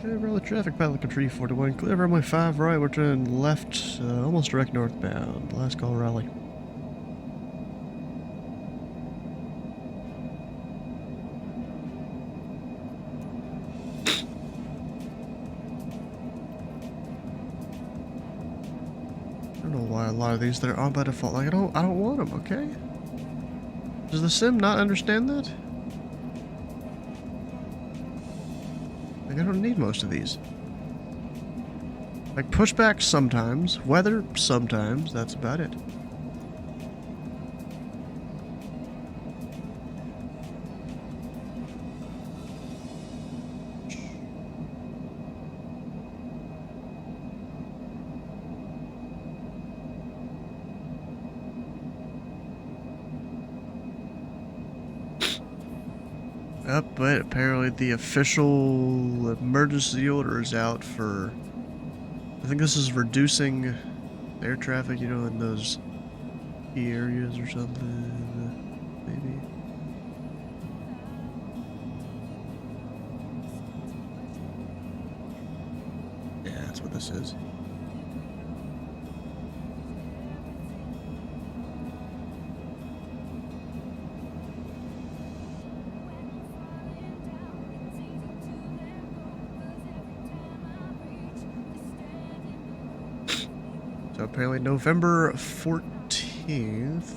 Raleigh traffic, pilot control 41, clear runway 5 right, we're turning left, almost direct northbound. Last call, Raleigh. I don't know why a lot of these that are on by default, like I don't want them, okay? Does the sim not understand that? Like, I don't need most of these. Like, pushback sometimes, weather sometimes, that's about it. But apparently the official emergency order is out for... I think this is reducing air traffic, you know, in those key areas or something, maybe. Yeah, that's what this is. So apparently November 14th.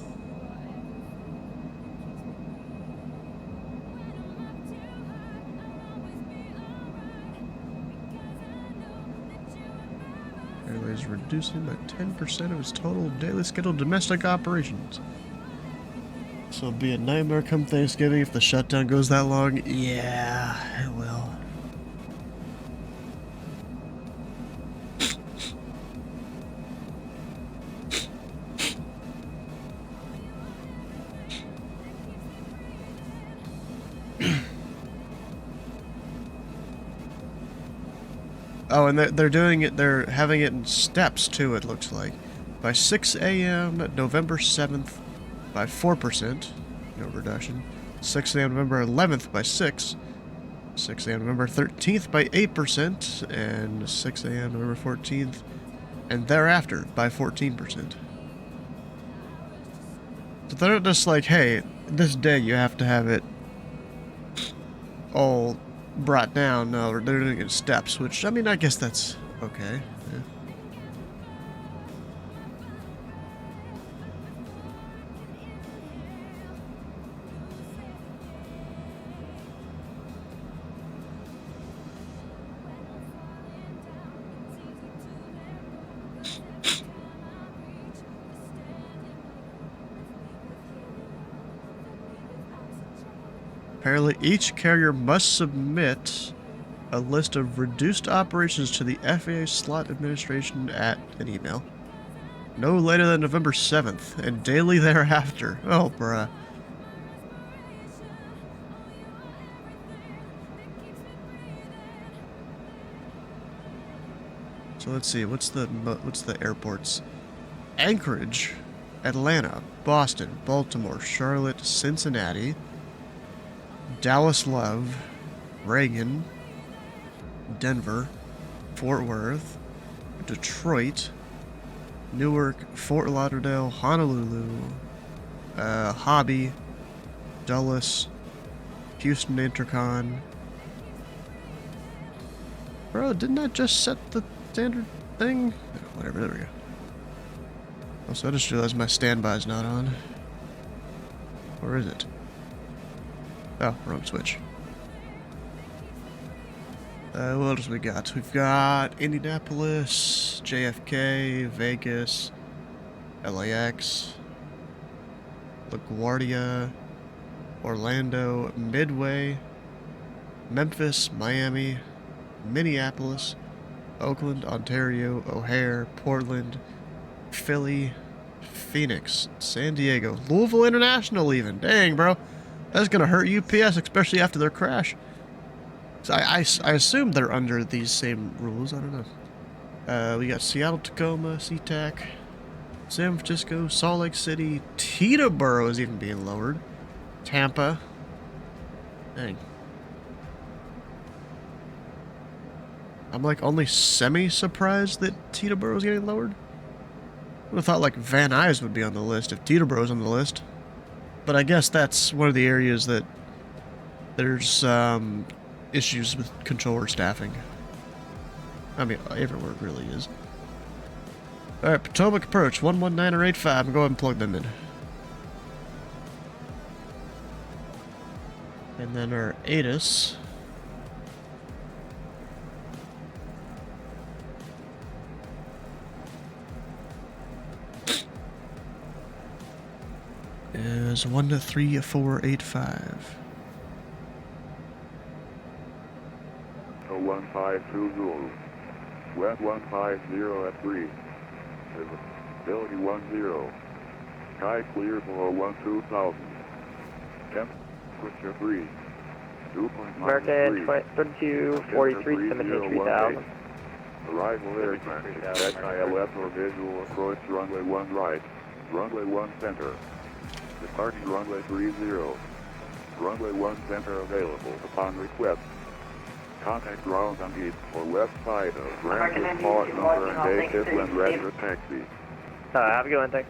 Apparently is reducing by 10% of its total daily scheduled domestic operations. So it'll be a nightmare come Thanksgiving if the shutdown goes that long. Yeah, it will. Oh, and they're doing it. They're having it in steps too. It looks like by 6 a.m. November 7th by 4%, no reduction. 6 a.m. November 11th by 6. 6 a.m. November 13th by 8%, and 6 a.m. November 14th, and thereafter by 14%. So they're not just like, hey, this day you have to have it all brought down. No, they're doing it in steps, which, I mean, I guess that's okay. Yeah. Apparently, each carrier must submit a list of reduced operations to the FAA Slot Administration at an email no later than November 7th and daily thereafter. Oh, bruh. So let's see, what's the airports? Anchorage, Atlanta, Boston, Baltimore, Charlotte, Cincinnati, Dallas Love, Reagan, Denver, Fort Worth, Detroit, Newark, Fort Lauderdale, Honolulu, Hobby, Dulles, Houston Intercon. Bro, didn't I just set the standard thing? Whatever, there we go. Also, I just realized my standby's not on. Or is it? Oh, wrong switch. What else we got? We've got Indianapolis, JFK, Vegas, LAX, LaGuardia, Orlando, Midway, Memphis, Miami, Minneapolis, Oakland, Ontario, O'Hare, Portland, Philly, Phoenix, San Diego, Louisville International even. Dang, bro. That's gonna hurt UPS, especially after their crash. So I assume they're under these same rules. I don't know. We got Seattle, Tacoma, SeaTac, San Francisco, Salt Lake City, Teterboro is even being lowered. Tampa. Dang. I'm like only semi-surprised that Teterboro is getting lowered. I would have thought like Van Nuys would be on the list if Teterboro's on the list. But I guess that's one of the areas that there's issues with controller staffing. I mean, everywhere it really is. Alright, Potomac approach, 119 or 85. I'll go ahead and plug them in. And then our ATIS. Is 1-3-4-8-5. 152 Zulu. West 150 at 3. Visibility 10. Sky clear below 12,000. Temperature 3. American 3243, cemetery 3000. Arrival aircraft. Expect ILS or visual approach runway 1 right. Runway 1 center. Departing runway 30. Runway 1 center available upon request. Contact ground on east or west side of Ramsey Spot number and Davis and render taxi. Have a good one, thanks.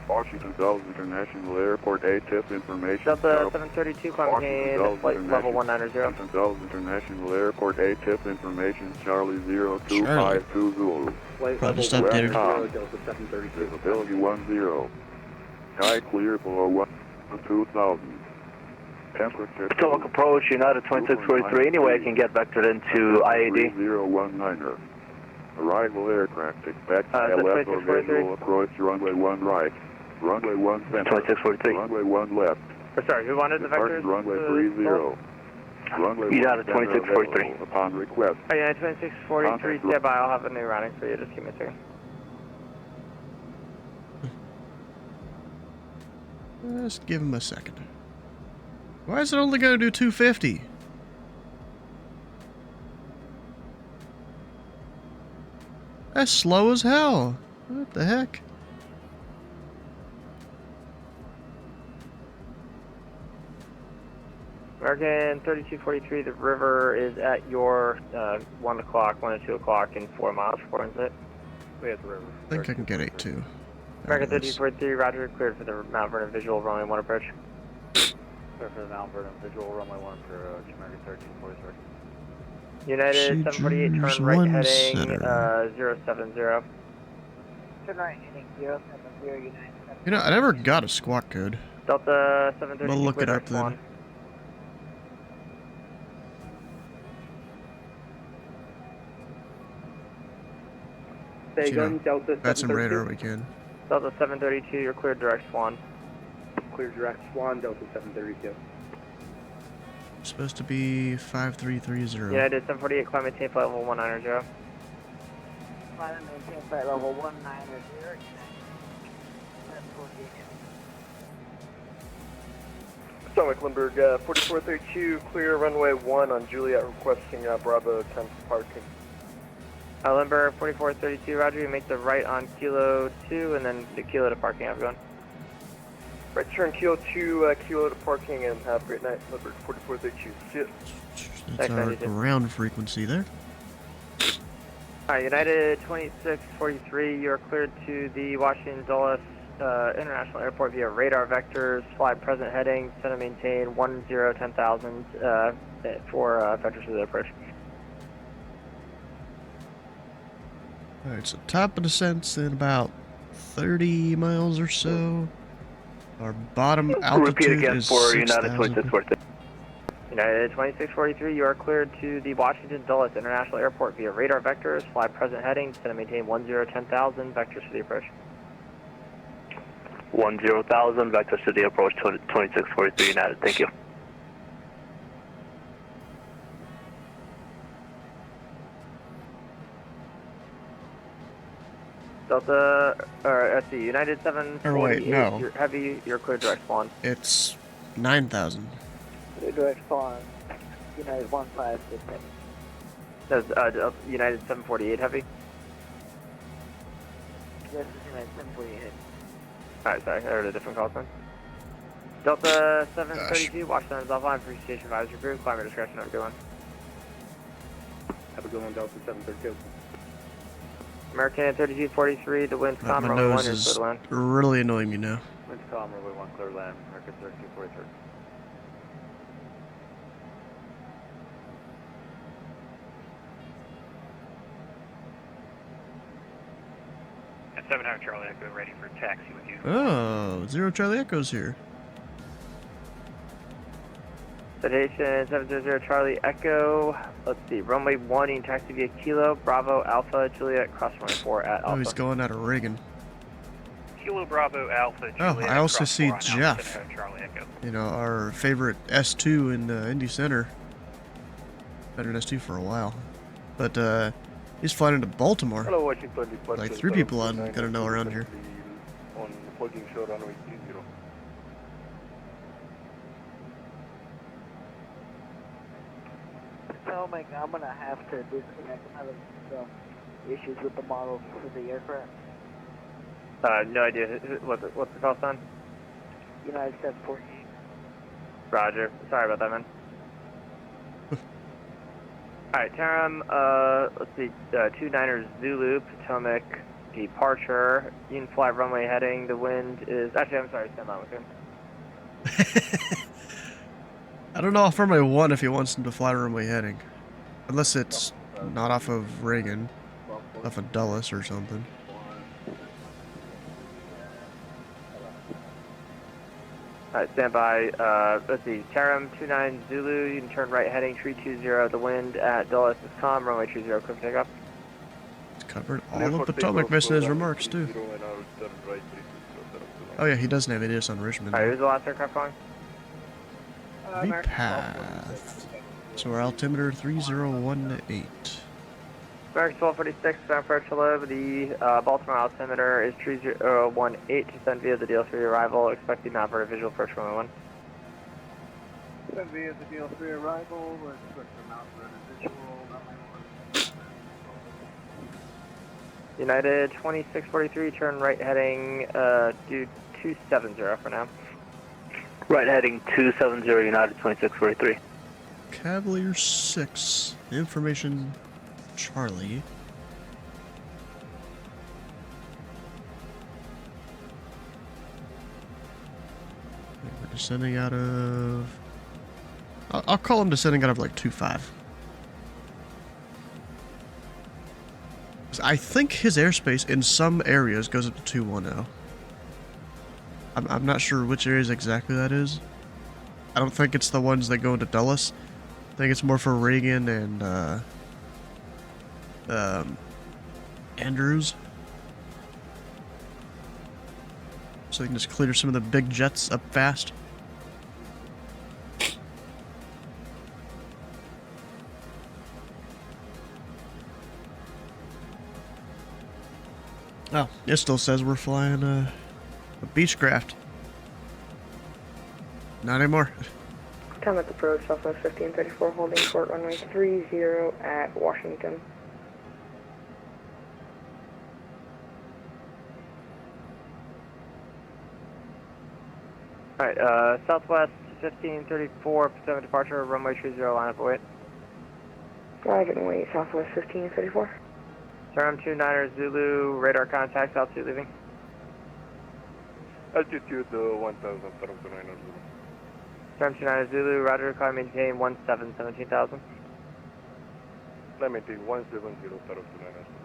Washington Dulles International Airport ATIP information. Delta 732, contain flight level 190. Washington Dulles International Airport ATIP information, Charlie 0252 Zulu. Probably just updated. Delta 732. Visibility 10. Sky clear below 12,000. Temperature. Potomac approach, United 2643. Anyway, I can get vectored into IAD. 3019er. Arrival aircraft. Expect ILS or visual approach runway 1 right. Runway 1 center. 2643. Runway 1 left. Sorry, who wanted the vectors? Runway 30. Runway 1 United 2643. Upon request. Oh, United 2643, stand by. I'll have a new routing for you. Just give me a second. Just give him a second. Why is it only going to do 250? That's slow as hell. What the heck? American 3243, the river is at your 1 o'clock, 1 to 2 o'clock in 4 miles. 4 is it? We have the river. I think I can get 8-2. American 3243, roger, cleared for the Mount Vernon visual, runway 1 approach. Clear for the Mount Vernon visual, runway 1 approach, American 3243. United 748, turn right heading 070. Turn right heading 070, United 748. You know, I never got a squawk code. Delta 730. We'll look it up then. Sagan, Delta That's some 732. radar we can. Delta 732, you're cleared direct Swan. Clear direct Swan, Delta 732. Supposed to be 5330. United 748, climb maintain flight level 190. Climb and maintain flight level 190, United 748. Stomach Limburg 4432, clear runway 1 on Juliet, requesting Bravo 10 for parking. Limburg 4432, roger, you make the right on Kilo 2 and then the Kilo to parking, have a good one. Right turn Kilo 2, Kilo to parking, and have a great night, Limburg 4432. See ya. That's our ground frequency there. Alright, United 2643, you are cleared to the Washington Dulles International Airport via radar vectors, fly present heading, send and maintain 1010,000 for vectors to the approach. Alright, so top of descent's in about 30 miles or so. Our bottom altitude is 6,000. United 2643, you are cleared to the Washington Dulles International Airport via radar vectors, fly present heading, send and maintain 1010,000 vectors to the approach. 10,000 vectors to the approach 2643 United, thank you. Delta, or let's see, United 748, Or wait, no. you're heavy, you're cleared direct spawn. It's 9,000. Direct spawn, United 1568. That's United 748 heavy? This is United 748. Alright, sorry, I heard a different call sign. Delta 732, Washington is offline, free station advisory group, climate discretion, have a good one. Have a good one, Delta 732. American 3243, the wind's calm, My runway 1 nose is is clear land. really annoying me now. Wind's calm, runway 1 clear land, American 3243. At 700 Charlie Echo, ready for taxi with you. Oh, 0 Charlie Echo's here. Citation 700 Charlie Echo, let's see, runway 1 in taxi via Kilo, Bravo, Alpha, Juliet, cross runway 4 at Alpha. Oh, he's going out of Reagan. Kilo Bravo Alpha, Oh, Juliet, I also cross see 4 on Alpha, Jeff. 700 Charlie Echo. You know, our favorite S2 in Indy Center. Been an S2 for a while. But, he's flying into Baltimore. Hello, Washington. Like 3 people I'm gonna know around here. On plugging short runway 30. Oh my god, I'm gonna have to disconnect. I'm having some issues with the model for the aircraft. No idea, what's the call sign? United 748. Roger, sorry about that, man. Alright, Taram, let's see, 29ers Zulu, Potomac, departure, you can fly runway heading, the wind is, actually I'm sorry, stand by with him. I don't know off runway 1 if he wants him to fly runway heading. Unless it's not off of Reagan. Off of Dulles or something. Alright, stand by, let's see, Taram 29 Zulu, you can turn right heading, 320, the wind at Dulles is calm, runway 30, quick takeoff. He's covered all of Potomac missing his remarks too. Oh yeah, he does navigate us on Richmond. Alright, who's the last aircraft calling? VPath. So our altimeter 3018. American 1246, San Francisco, the Baltimore altimeter is 3018 to send via the DL3 arrival, expecting not for a visual approach 111. Send via the DL3 arrival, we're expecting out for a visual, runway 1. United 2643, turn right heading due 270 for now. Right heading 270, United 2643. Cavalier 6. Information Charlie. We're descending out of... I'll call him descending out of like 2-5. I think his airspace in some areas goes up to 210. I'm not sure which areas exactly that is. I don't think it's the ones that go into Dulles. I think it's more for Reagan and Andrews. So they can just clear some of the big jets up fast. Oh, it still says we're flying a Beechcraft. Not anymore. Thomas approach, Southwest 1534, holding short runway 30 at Washington. Alright, Southwest 1534, Pacific departure, runway 30, line up await. Roger, and wait, Southwest 1534. Term 29er Zulu, radar contact, altitude leaving. Altitude 1000, Term 29er Zulu. Term 29er Zulu, roger, climb maintain 17,000. Climb maintain 170, Term 29er Zulu.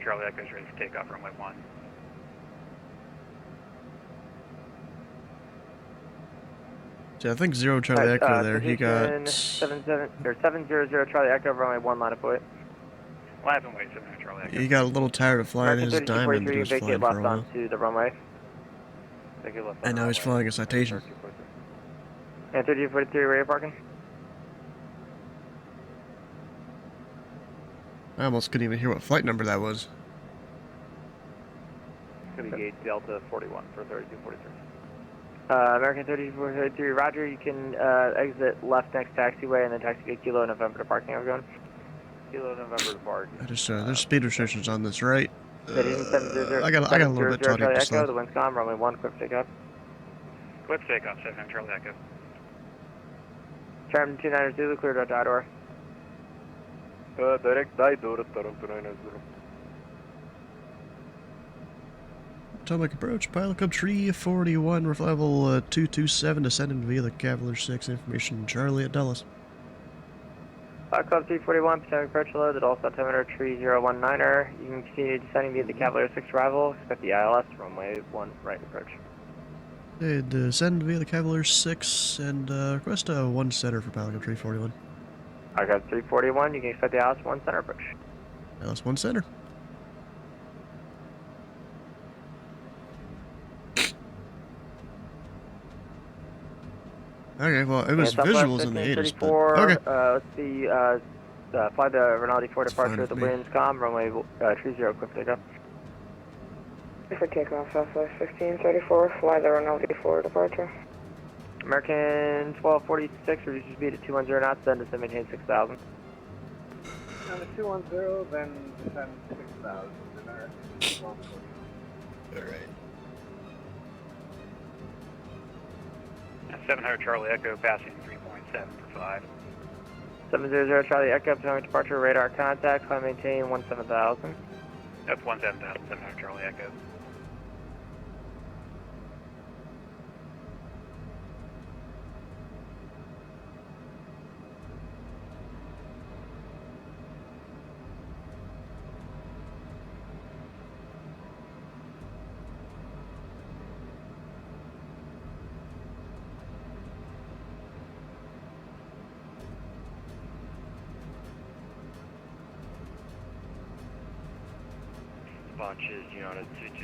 Charlie Echo is ready for takeoff, runway 1. Yeah, I think 0 Charlie Echo there. He got 700 Charlie Echo, runway 1, line up await. Lab and wait, 700 Charlie Echo. He got a little tired of flying American his diamond that he was flying for a while. onto the runway. And now he's flying a Citation. And 3243 radio parking. I almost couldn't even hear what flight number that was. It's going to be gate Delta 41 for 3243. American 3243, roger, you can exit left next taxiway and then taxi Kilo November to parking. I'm going. Kilo November to park. I just there's speed restrictions on this right. I got a little bit taught to slow. The wind's calm, runway 1, quick takeoff. Quick takeoff, 700 Charlie Echo. Term 29er Zulu, cleared out die door. Direct die door at Term 29er Zulu. Atomic approach, pilot code tree 41, roof level 227, descending via the Cavalier 6, information Charlie at Dulles. Club 341, Pacific approach low, the Dulles altimeter, tree 019er. You can continue descending via the Cavalier 6 arrival, expect the ILS, runway 1, right approach. Okay, descend via the Cavalier 6 and request a 1 center for pilot code tree 41. Archive 341, you can expect the ILS 1 center approach. ILS 1 center. Okay, well, it was visuals in the 80s, but... Okay. Let's see, fly the Renaldi 4 departure, the wind's calm, runway 30, quick takeoff. For takeoff, Southwest 1534, fly the Renaldi 4 departure. American 1246, reduces speed at 210 knots, then descend maintain 6,000. On the 210, then descend 6,000. Alright. 700 Charlie Echo, passing 3.7 for 5. 700 Charlie Echo, Potomac departure, radar contact, climb maintain 17,000. That's 17,000, 700 Charlie Echo.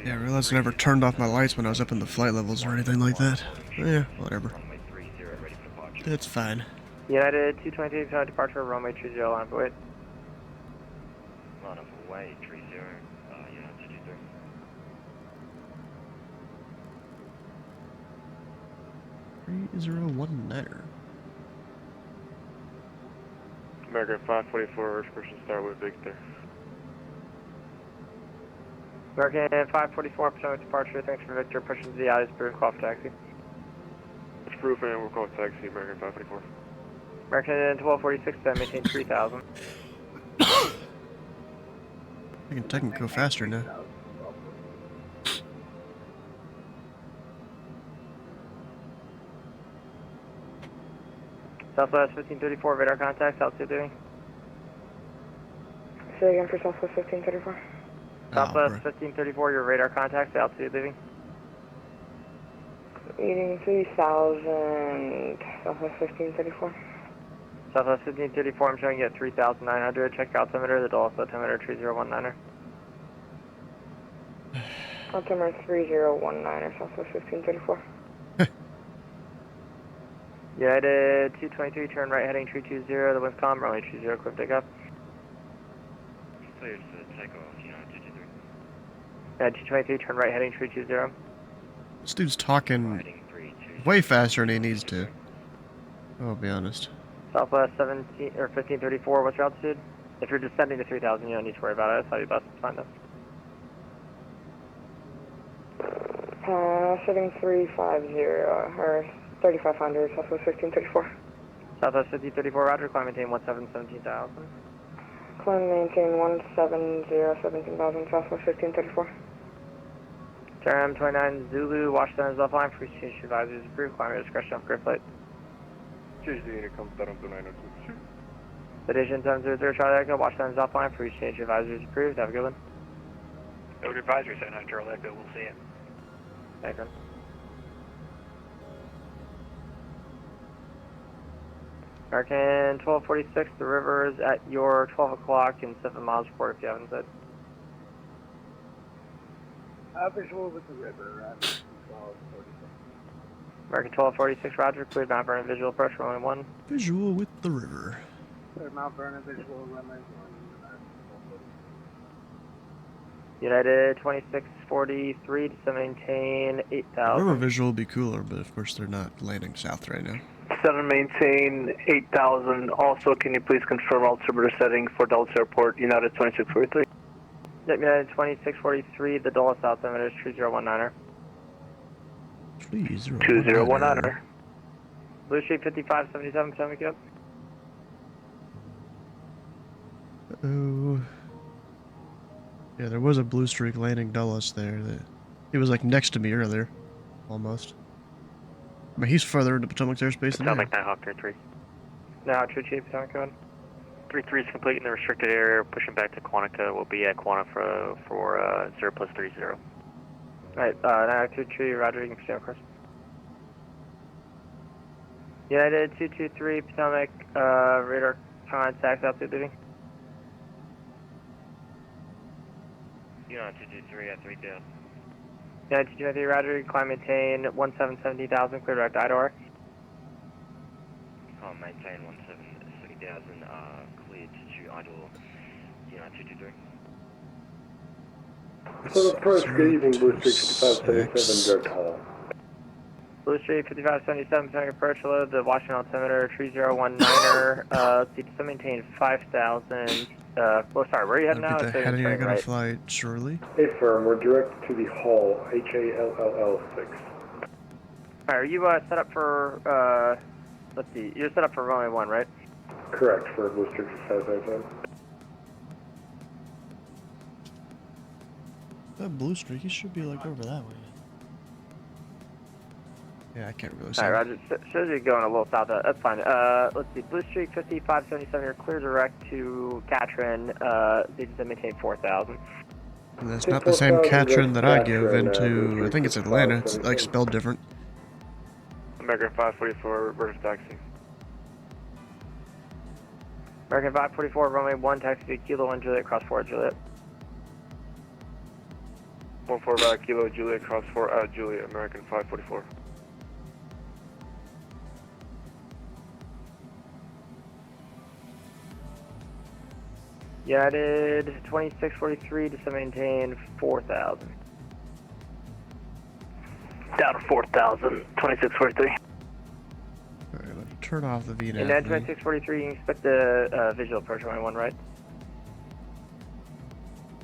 Yeah, I realized I never turned off my lights when I was up in the flight levels or anything like that. Yeah, whatever. It's fine. United 223 departure, runway 30 line of wait. Line of away, 30, United 223. American 544, pushing start with Victor. American 544, Potomac departure, thanks for Victor, pushing to the eyes, Brew, call for taxi. It's proof and we'll call taxi, American 544. American 1246, maintain 3000. I can go faster now. Southwest 1534, radar contact, altitude leaving. Say again for Southwest 1534. Southwest 1534, your radar contact, altitude leaving. Eating 3000, Southwest 1534. Southwest 1534, I'm showing you at 3900, check altimeter, the Dulles altimeter 3019er. Altimeter 3019er, Southwest 1534. United 223, turn right heading 320, the wind's calm, runway 30, quick takeoff. Cleared for takeoff, United 223. United 223, turn right heading 320. This dude's talking way faster than he needs to. I'll be honest. Southwest 17 or 1534, what's your altitude? If you're descending to 3000, you don't need to worry about it. That's how you best find us. Setting 350 or 3500, Southwest 1534. Southwest 1534, roger, climb maintain 17,000. Climb maintain 170, 17,000, Southwest 1534. Term 29 Zulu, Washington is offline, free change advisors approved, climb your discretion off grid flight. Change the unit, comes down to 902. Station 700, Charlie Echo, Washington is offline, free change advisors approved, have a good one. Have a good advisory, 700 Charlie Echo, we'll see you. Thank you. American 1246, the river is at your 12 o'clock and 7 miles report if you haven't said. Visual with the river, 1246. American 1246, roger, cleared Mount Vernon visual approach, runway 1. Visual with the river. Clear Mount Vernon visual, runway 1. United 2643 to maintain 8000. River visual would be cooler, but of course they're not landing south right now. 7 maintain 8000. Also, can you please confirm altimeter setting for Dulles Airport, United 2643? Yep, United 2643, the Dulles altimeter is 2019er. 2019er. Blue Street 5577, Potomac, yep. Uh-oh. Yeah, there was a blue streak landing Dulles there. He was like next to me earlier, almost. I mean, he's further into Potomac's airspace than I am. Potomac 9 Hawk 33. Now, True Chief, Potomac, go ahead. 33 is complete in the restricted area, pushing back to Quantica. We'll be at Quanta for 0+30. Alright, now True Chief, roger, you can proceed, of course. United 223, Potomac, radar contact, altitude leaving. United 223 at 3000. United 223, roger, climb maintain 17,000, clear direct IDOR. Climb maintain 17,000, cleared to idle, United 223. So approach, good evening, Blue Street 5577, direct hall. Blue Street 5577, Potomac approach, hello, the Washington altimeter, 3019er, let's see, to maintain 5,000, oh sorry, where are you heading now? Repeat that, heading, you're gonna fly shortly. Affirm, we're direct to the hall, HALLL 6. Alright, are you set up for, let's see, you're set up for runway 1, right? Correct, for Blue Street 5577. That blue streak, he should be like over that way. Yeah, I can't really see. Alright, Roger. Shows you going a little south. That's fine. Let's see. Blue Streak 5577, you're clear direct to Katrin. They just maintain 4,000. And that's not the same Katrin that I give into, I think it's Atlanta. It's like spelled different. American 544, reverse taxi. American 544, runway 1, taxi to Kilo 1 Juliet, cross 4 Juliet. 14 Kilo Juliet, cross 4 Juliet, American 544. United 2643 to maintain 4,000. Down to 4,000, 2643. Alright, let me turn off the VNAV. United 2643, you can expect the visual approach runway 1 right.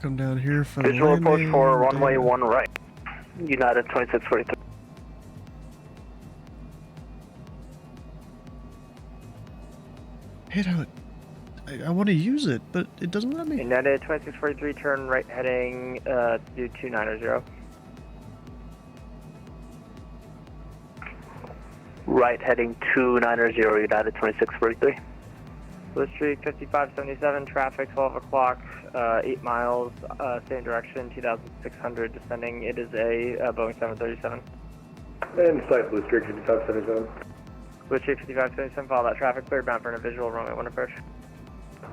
Come down here for Visual the approach landing. for runway 1 right. United 2643. Hate how it... I want to use it, but it doesn't let me. United 2643, turn right heading do 290. Right heading 290, United 2643. Blue Street 5577, traffic 12 o'clock, 8 miles, same direction, 2,600 descending. It is a Boeing 737. And site Blue Street 5577. Blue Street 5577, follow that traffic, clear bound for a visual runway 1 approach.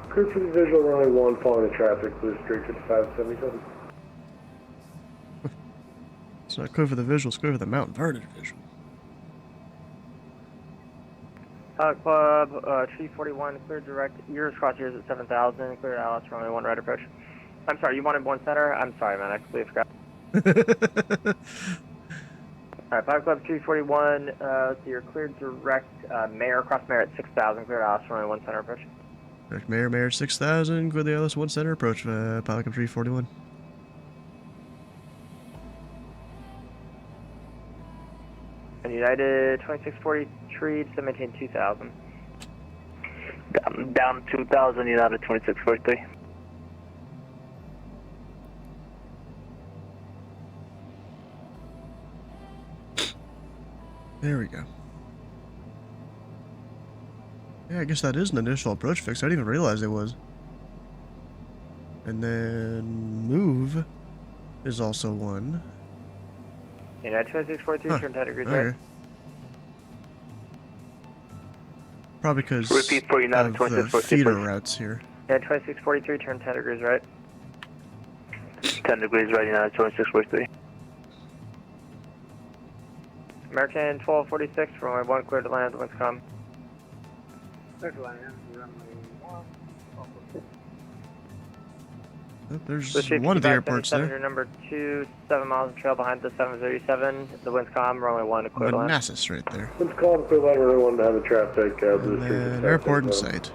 Clear for the visual runway 1 following the traffic, Blue Street 5577. It's not clear for the visual, it's clear for the Mount Vernon visual. Club, Tree 41, clear direct, yours cross yours at 7,000, clear Alice, runway 1 right approach. I'm sorry, you wanted 1 center? I'm sorry, man, I completely forgot. Alright, 5 Club, Tree 41, so you're cleared direct, Mayor, cross Mayor at 6,000, clear Alice, runway 1 center approach. Direct Mayor 6000, clear the Alice 1 center approach, Pelican 341. And United 2643 to maintain 2,000. Down 2,000, United 2643. There we go. Yeah, I guess that is an initial approach fix. I didn't even realize it was. And then move is also one. United 2643, turn 10 degrees right. Okay. Probably because Repeat for United of the 2643, feeder please. routes here. United 2643, turn 10 degrees right. 10 degrees right, United 2643. American 1246, runway 1 clear to land, winds come. Clear to land, runway 1. Oh, there's Blue Street one of the airports 5577, there. your number 2, 7 miles of trail behind the 737. The winds calm, runway 1 to clear to land. Manassas right there. Let's call him clear line runway 1 to have the traffic, Blue And Street then airport in sight.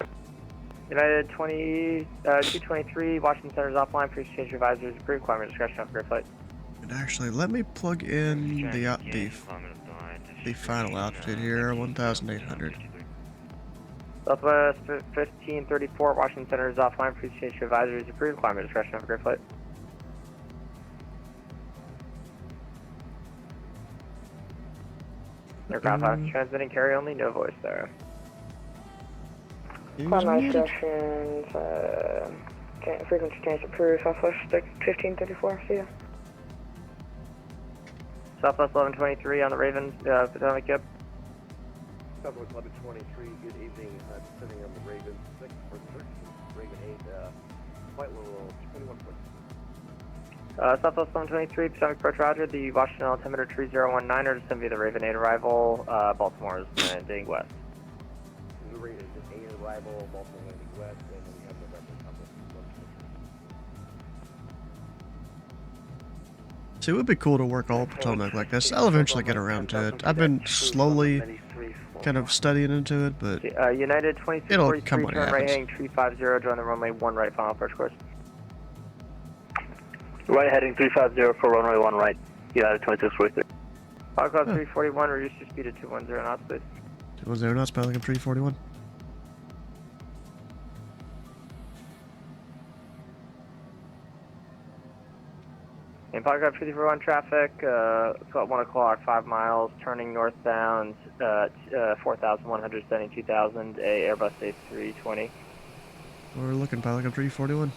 United 223, Washington Center's offline, please change your visors, approved, climb your discretion, have a great flight. And actually, let me plug in the final altitude here, 1,800. Southwest 1534, Washington Center is offline. Please change your advisories approved. Climb your discretion. Have a great flight. Aircraft transmitting carry only, no voice there. Climb my instructions, frequency change approved, Southwest 1534, see ya. Southwest 1123 on the Raven, Potomac, yep. Southwest 1123, good evening, descending on the Raven 6 for search, Raven 8, flight level 21 foot. Southwest 1123, Potomac approach roger, the Washington altimeter 3019er, descend via the Raven 8 arrival, Baltimore is landing west. The Raven 8 arrival, Baltimore landing west, and then we have November Southwest 1123. See, it would be cool to work all Potomac like this. I'll eventually get around to it. I've been slowly kind of studying into it, but United it'll 2643, come when it turn right happens. heading 350, join the runway 1 right, final approach course. Right heading 350 for runway 1 right, United 2643. Flight Club 341, reduce your speed to 210 knots, please. 210 knots, Pelican 341. In Flight Club 341 traffic, it's about 1 o'clock, 5 miles, turning northbound, 4,100, sending 2,000, a Airbus A320. We're looking, Pelican 341.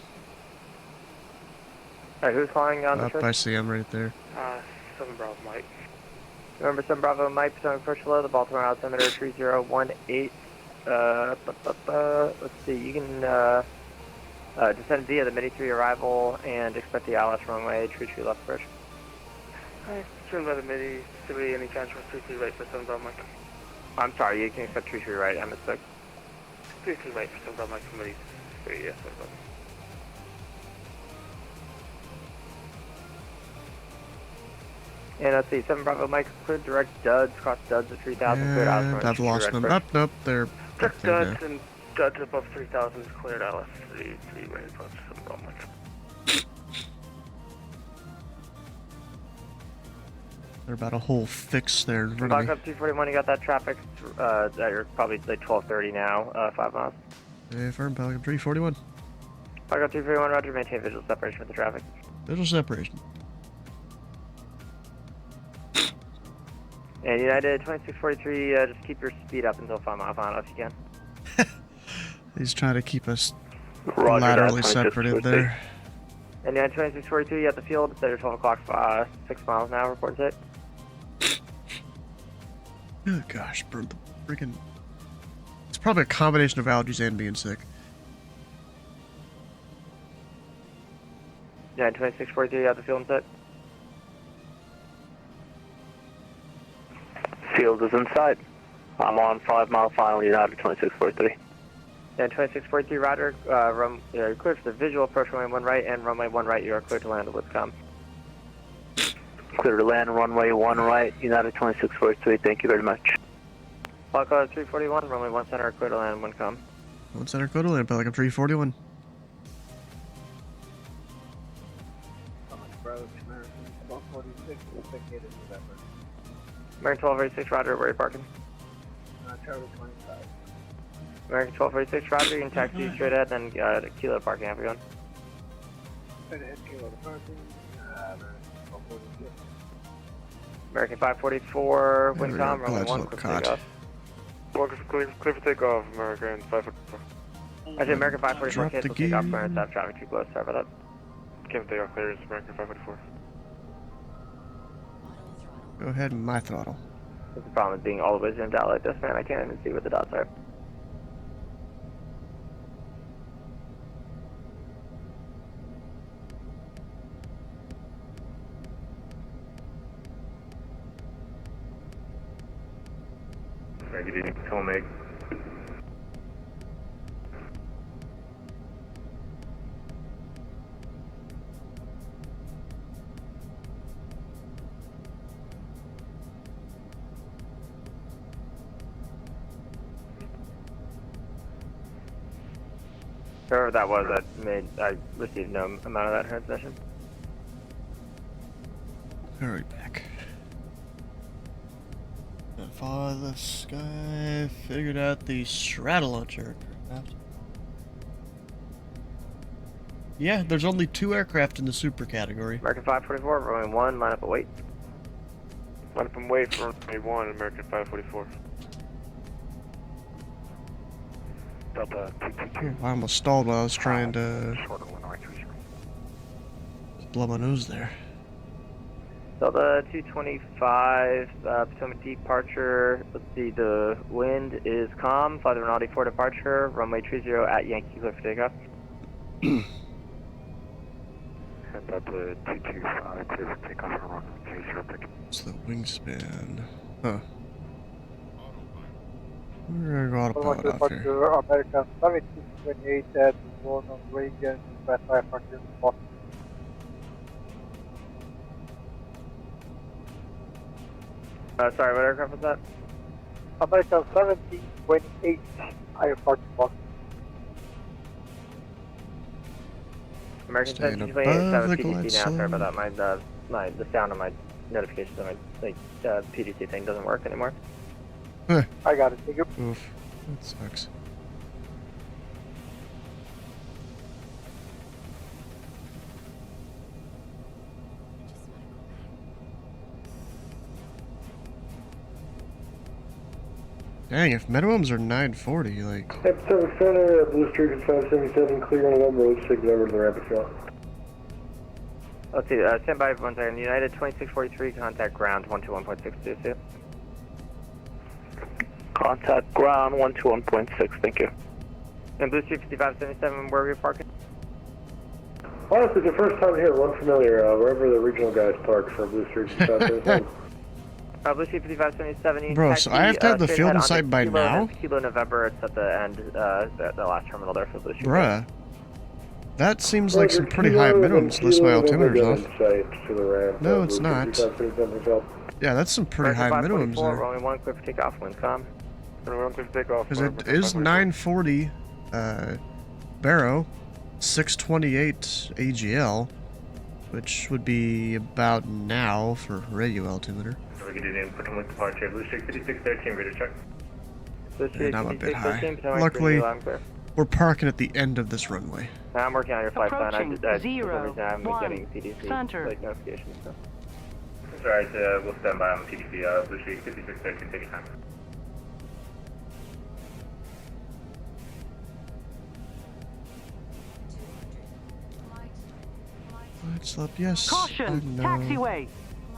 Alright, who's calling on the Up, church? I see him right there. 7 Bravo Mike. Remember 7 Bravo Mike, Potomac approach below, the Baltimore altimeter 3018. Let's see, you can descend via the Mini 3 arrival and expect the Alice runway, tree left approach. Alright, turn by the Midi, civilian any chance for 33 right for 7 Bravo Mike. I'm sorry, you can expect tree right, I misspoke. 33 right for 7 Bravo Mike from Midi 3, yes, And let's see, 7 Bravo Mike, cleared direct duds, cross duds at 3000, cleared out And from I've lost them. Up, nope, they're Check up there duds now. and duds above 3000 is cleared out. 3 ready plus 7 Bravo Mike. They're about a whole fix there in front of Clock me. up 241, you got that traffic, you're probably like 1230 now, 5 miles. Hey, firm, Pelican 341. Clock up 241, roger, maintain visual separation with the traffic. Visual separation. And United 2643, just keep your speed up until 5 miles on if you can. He's trying to keep us Roger, laterally that's separated there. And United 2642, you at the field, it's at 12 o'clock, 6 miles now, report set. Oh gosh, bro, the freaking... It's probably a combination of allergies and being sick. United 2643, you at the field and set. Field is inside. I'm on 5 mile final, United 2643. United 2643, roger, you're clear for the visual approach runway 1 right and runway 1 right, you are clear to land with com. Clear to land runway 1 right, United 2643, thank you very much. Clock 341, runway 1 center, clear to land 1 com. 1 center, go to land, Pelican 341. Approach, American 1246, located in November. American 1246, roger, where are you parking? Charlie 25. American 1246, roger, you can taxi straight ahead, then Kilo parking, have a good one. Straight ahead, Kilo to parking, American 1246. American 544, There we Windcom, go, runway glad 1, look quick caught. takeoff. Clear for takeoff, American 544. Actually, American 544, Drop the cancel takeoff, gear. clearance, have traffic too close, sorry about that. Can't takeoff clearance, American 544. Go ahead and my throttle. That's the problem with being all the way zoomed out like this, man, I can't even see what the dots are. Good evening, Patrol Meg. Whoever that was, I received no amount of that transmission. Hurry back. Follow the sky. Figured out the straddle launcher aircraft. Yeah, there's only 2 aircraft in the super category. American 544, runway 1, line up and wait. Line up and wait for runway 1, American 544. Delta 222. I almost stalled while I was trying to blow my nose there. Delta 225, Potomac departure. Let's see, the wind is calm. Fly the Rinaldi for departure. Runway 30 at Yankee, clear for takeoff. Delta 225, clear for takeoff on runway 30. It's the wingspan. Huh. We're gonna go autopilot off here. American 1728 at Ronald Reagan, West 500 spot. Sorry, what aircraft was that? American 1728, higher parking box. American Staying 1728, above the PDC now. Sorry glide about that. The sound on my notifications on my PDC thing doesn't work anymore. I got it. Thank you. Oof. That sucks. Dang, if minimums are 940, like... Episode Center, Blue Street 577, clear November 06, over to the rapid trail. Let's see, stand by for 1 second. United 2643, contact ground 121.622. Contact ground 121.6, thank you. And Blue Street 5577, where are we parking? Honestly, it's the first time here. We're unfamiliar. Wherever the regional guys park for Blue Street 577. Blue Street 5577. Bro, so I have to have the field in sight by now? Kilo November, it's at the end, the last terminal there for Blue Street. Bruh. That seems like some pretty high minimums unless my altimeter's off. No, it's not. Yeah, that's some pretty high minimums there. Rolling 1, clear for takeoff, windcom. Because it is 940 Barrow, 628 AGL, which would be about now for radio altimeter. And I'm a bit high. Luckily, we're parking at the end of this runway. I'm working on your flight plan. Approaching 0, I'm 1, getting PDC center. like notifications. So. Alright, we'll stand by on PDC, Blue Street 5613, take your time. Lights up, yes. Caution, taxiway.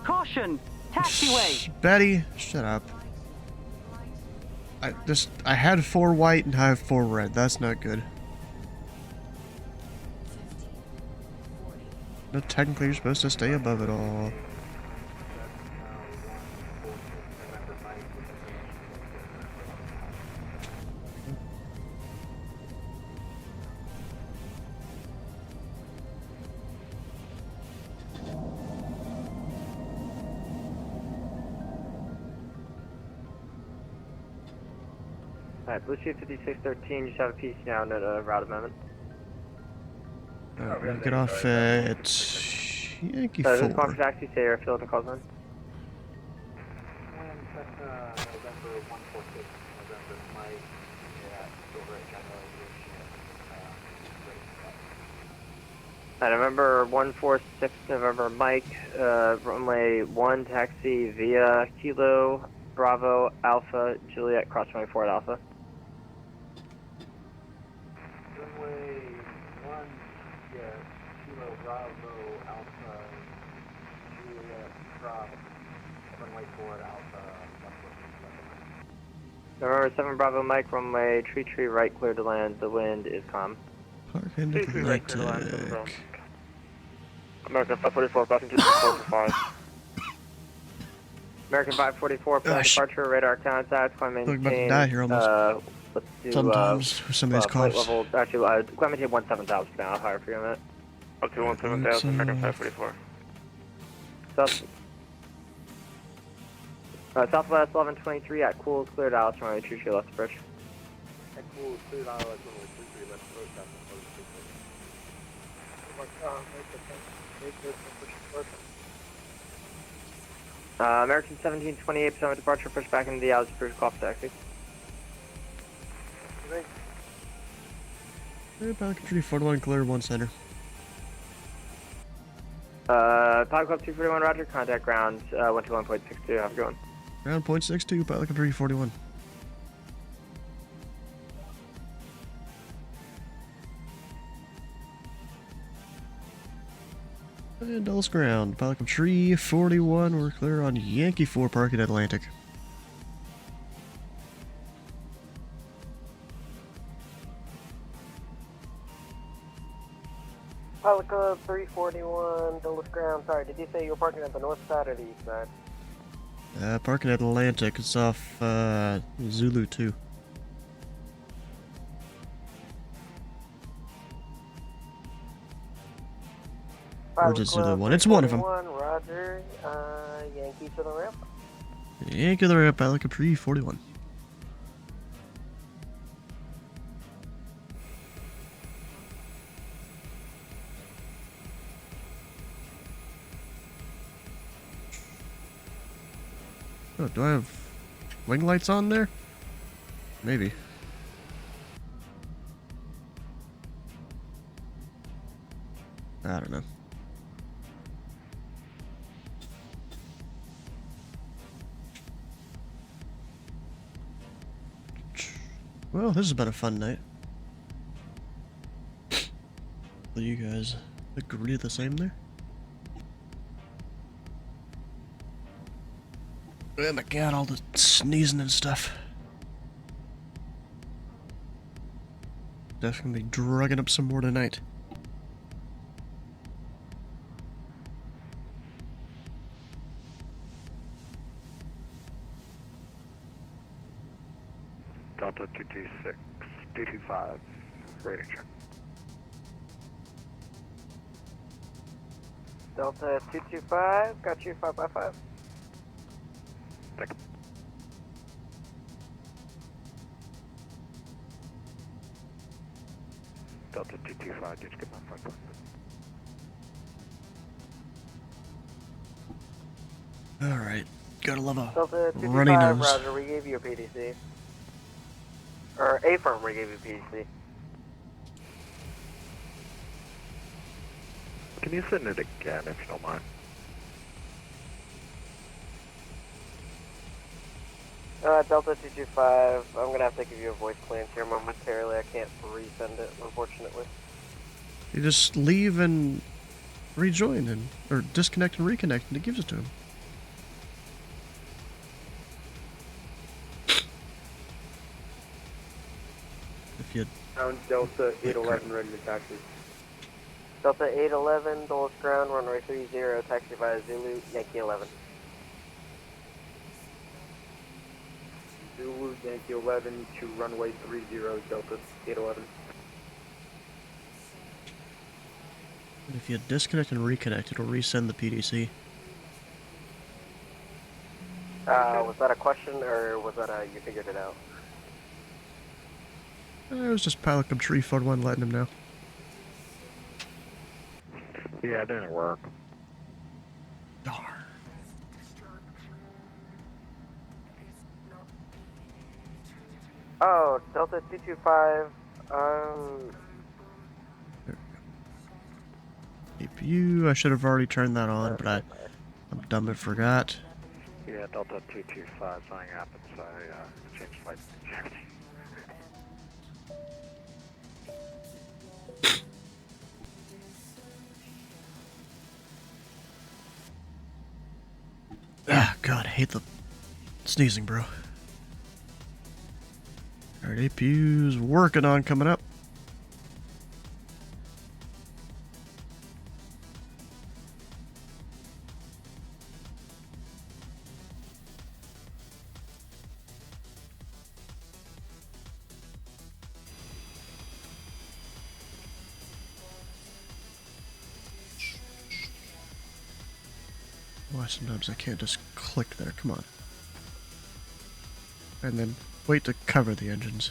Caution, taxiway. Betty, shut up. I had 4 white and I have 4 red. That's not good. No, technically you're supposed to stay above it all. Alright, Blue Sheet 5613, just have a PC now and a route amendment. We're gonna get off at Yankee 4. This is Conference Taxi, stay airfield and calls in. November 146, November Mike, runway 1 taxi via Kilo, Bravo, Alpha, Juliet, cross runway 4 at Alpha. Runway 1, yeah, Kilo, Bravo, Alpha, Juliet, Bravo, runway 4 at Alpha, November 7 Bravo Mike, runway tree right, clear to land, the wind is calm. Parking Atlantic. American 544, crossing to 445. American 544, plan departure, radar contact, climb maintain. Look, about to die here almost. Let's do, sometimes with some of these flight coughs. level, actually, climb maintain 17,000 now, higher for you a minute. Up to 17,000, American 544. Southwest 1123 at Cool, cleared Alice, runway 23 left approach. At Cool, cleared Alice, runway 23 left approach, American 1728, Potomac departure, push back into the Alice approach, call for taxi. Pilot Tree 41, clear 1 center. Pilot Club 241, roger, contact ground 121.62, have a good one. Ground .62, Pilot Tree 41. And Dulles ground, Pelican Tree 41, we're clear on Yankee 4 parking Atlantic. Pilot Club 341, Dulles ground, sorry, did you say you were parking at the north side or the east side? Parking Atlantic, it's off Zulu 2. Or just Zulu 1, it's one of them. Roger, Yankee to the ramp. Yankee to the ramp, Pelican Tree 41. Oh, do I have wing lights on there? Maybe. I don't know. Well, this has been a fun night. Will you guys agree the same there? Oh my god, all the sneezing and stuff. Definitely drugging up some more tonight. Delta 226, 225, radar check. Delta 225, got you 5x5. Delta 225, did you get my 5.5? Alright. Gotta love a Delta runny 225, nose. Roger, we gave you a PDC. Or A-firm, we gave you a PDC. Can you send it again if you don't mind? Delta 225, I'm gonna have to give you a voice clearance here momentarily. I can't resend it, unfortunately. You just leave and rejoin, and or disconnect and reconnect, and it gives it to him. If you Delta 811 ready to taxi. Delta 811, Dulles ground, runway 30, taxi via Zulu, Yankee 11. Zulu, Yankee 11 to runway 30, Delta 811. And if you disconnect and reconnect, it'll resend the PDC. Was that a question, or was that you figured it out? It was just pilot come tree 41 letting him know. Yeah, it didn't work. Darn. Oh, Delta 225, APU, I should have already turned that on, but I'm dumb and forgot. Yeah, Delta 225, something happened, so I changed flight to everything. Ah, God, I hate the sneezing, bro. Alright, APU's working on coming up. Why sometimes I can't just click there, come on. And then wait to cover the engines.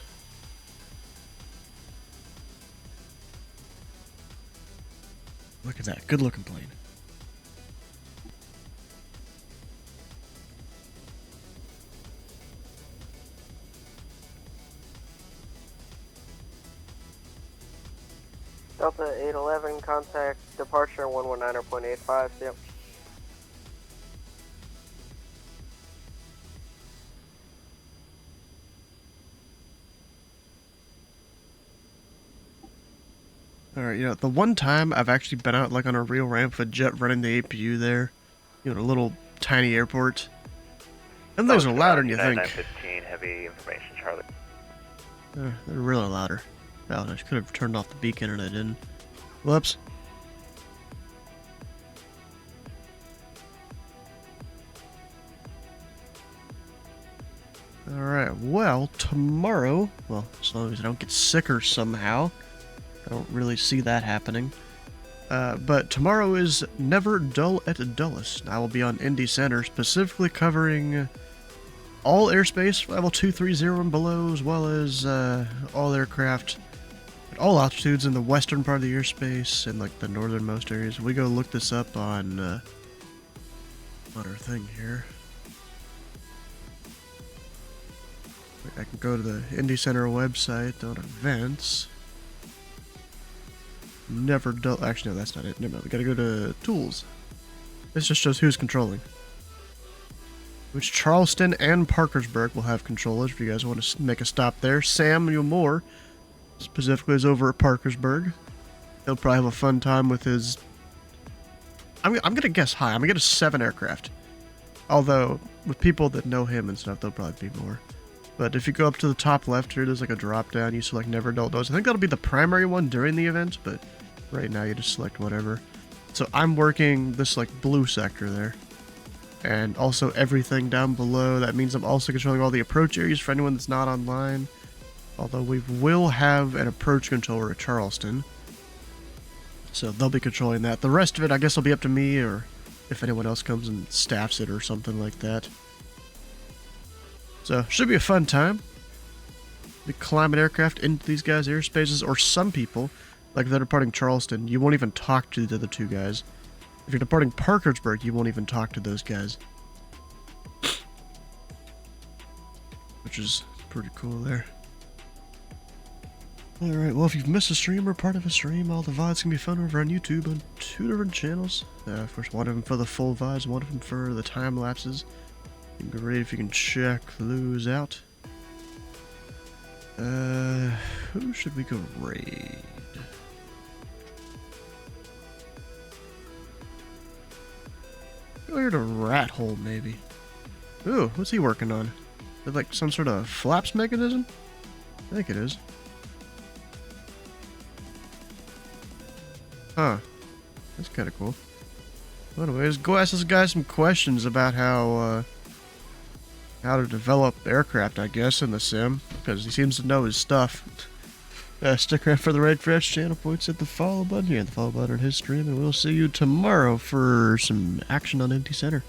Look at that, good looking plane. Delta 811, contact departure 119.85, yep. Alright, you know, the one time I've actually been out like on a real ramp with a jet running the APU there, you know, a little tiny airport. Them things are louder than you think. 915, heavy information, Charlie. They're really louder. Oh, I could have turned off the beacon and I didn't. Whoops. Alright, well, tomorrow, well, as long as I don't get sicker somehow, I don't really see that happening. But tomorrow is Never Dull at Dullest. I will be on Indy Center, specifically covering all airspace, level 230 and below, as well as all aircraft at all altitudes in the western part of the airspace and like the northernmost areas. We go look this up on our thing here. I can go to the Indy Center website on events. Never dull. Actually, no, that's not it. Never mind. We gotta go to tools. This just shows who's controlling. Which Charleston and Parkersburg will have controllers if you guys want to make a stop there. Samuel Moore specifically is over at Parkersburg. He'll probably have a fun time with his... I'm gonna guess high. I'm gonna get a 7 aircraft. Although, with people that know him and stuff, there'll probably be more. But if you go up to the top left here, there's like a drop down. You select Never Dull Dose. I think that'll be the primary one during the event, but right now you just select whatever. So I'm working this like blue sector there. And also everything down below. That means I'm also controlling all the approach areas for anyone that's not online. Although we will have an approach controller at Charleston. So they'll be controlling that. The rest of it, I guess, will be up to me, or if anyone else comes and staffs it or something like that. So, should be a fun time. We climb an aircraft into these guys' airspaces, or some people, like if they're departing Charleston, you won't even talk to the other two guys. If you're departing Parkersburg, you won't even talk to those guys. Which is pretty cool there. Alright, well, if you've missed a stream or part of a stream, all the VODs can be found over on YouTube on 2 different channels. Of course, one of them for the full VODs, one of them for the time lapses. It'd be great if you can check those out. Who should we go raid? Go here to Rat Hole, maybe. Ooh, what's he working on? Is it like some sort of flaps mechanism? I think it is. Huh. That's kind of cool. Well, anyways, go ask this guy some questions about how to develop aircraft, I guess, in the sim, because he seems to know his stuff. Stick around for the Red Fresh channel points at the follow button here, the follow button on his stream, and we'll see you tomorrow for some action on Empty Center.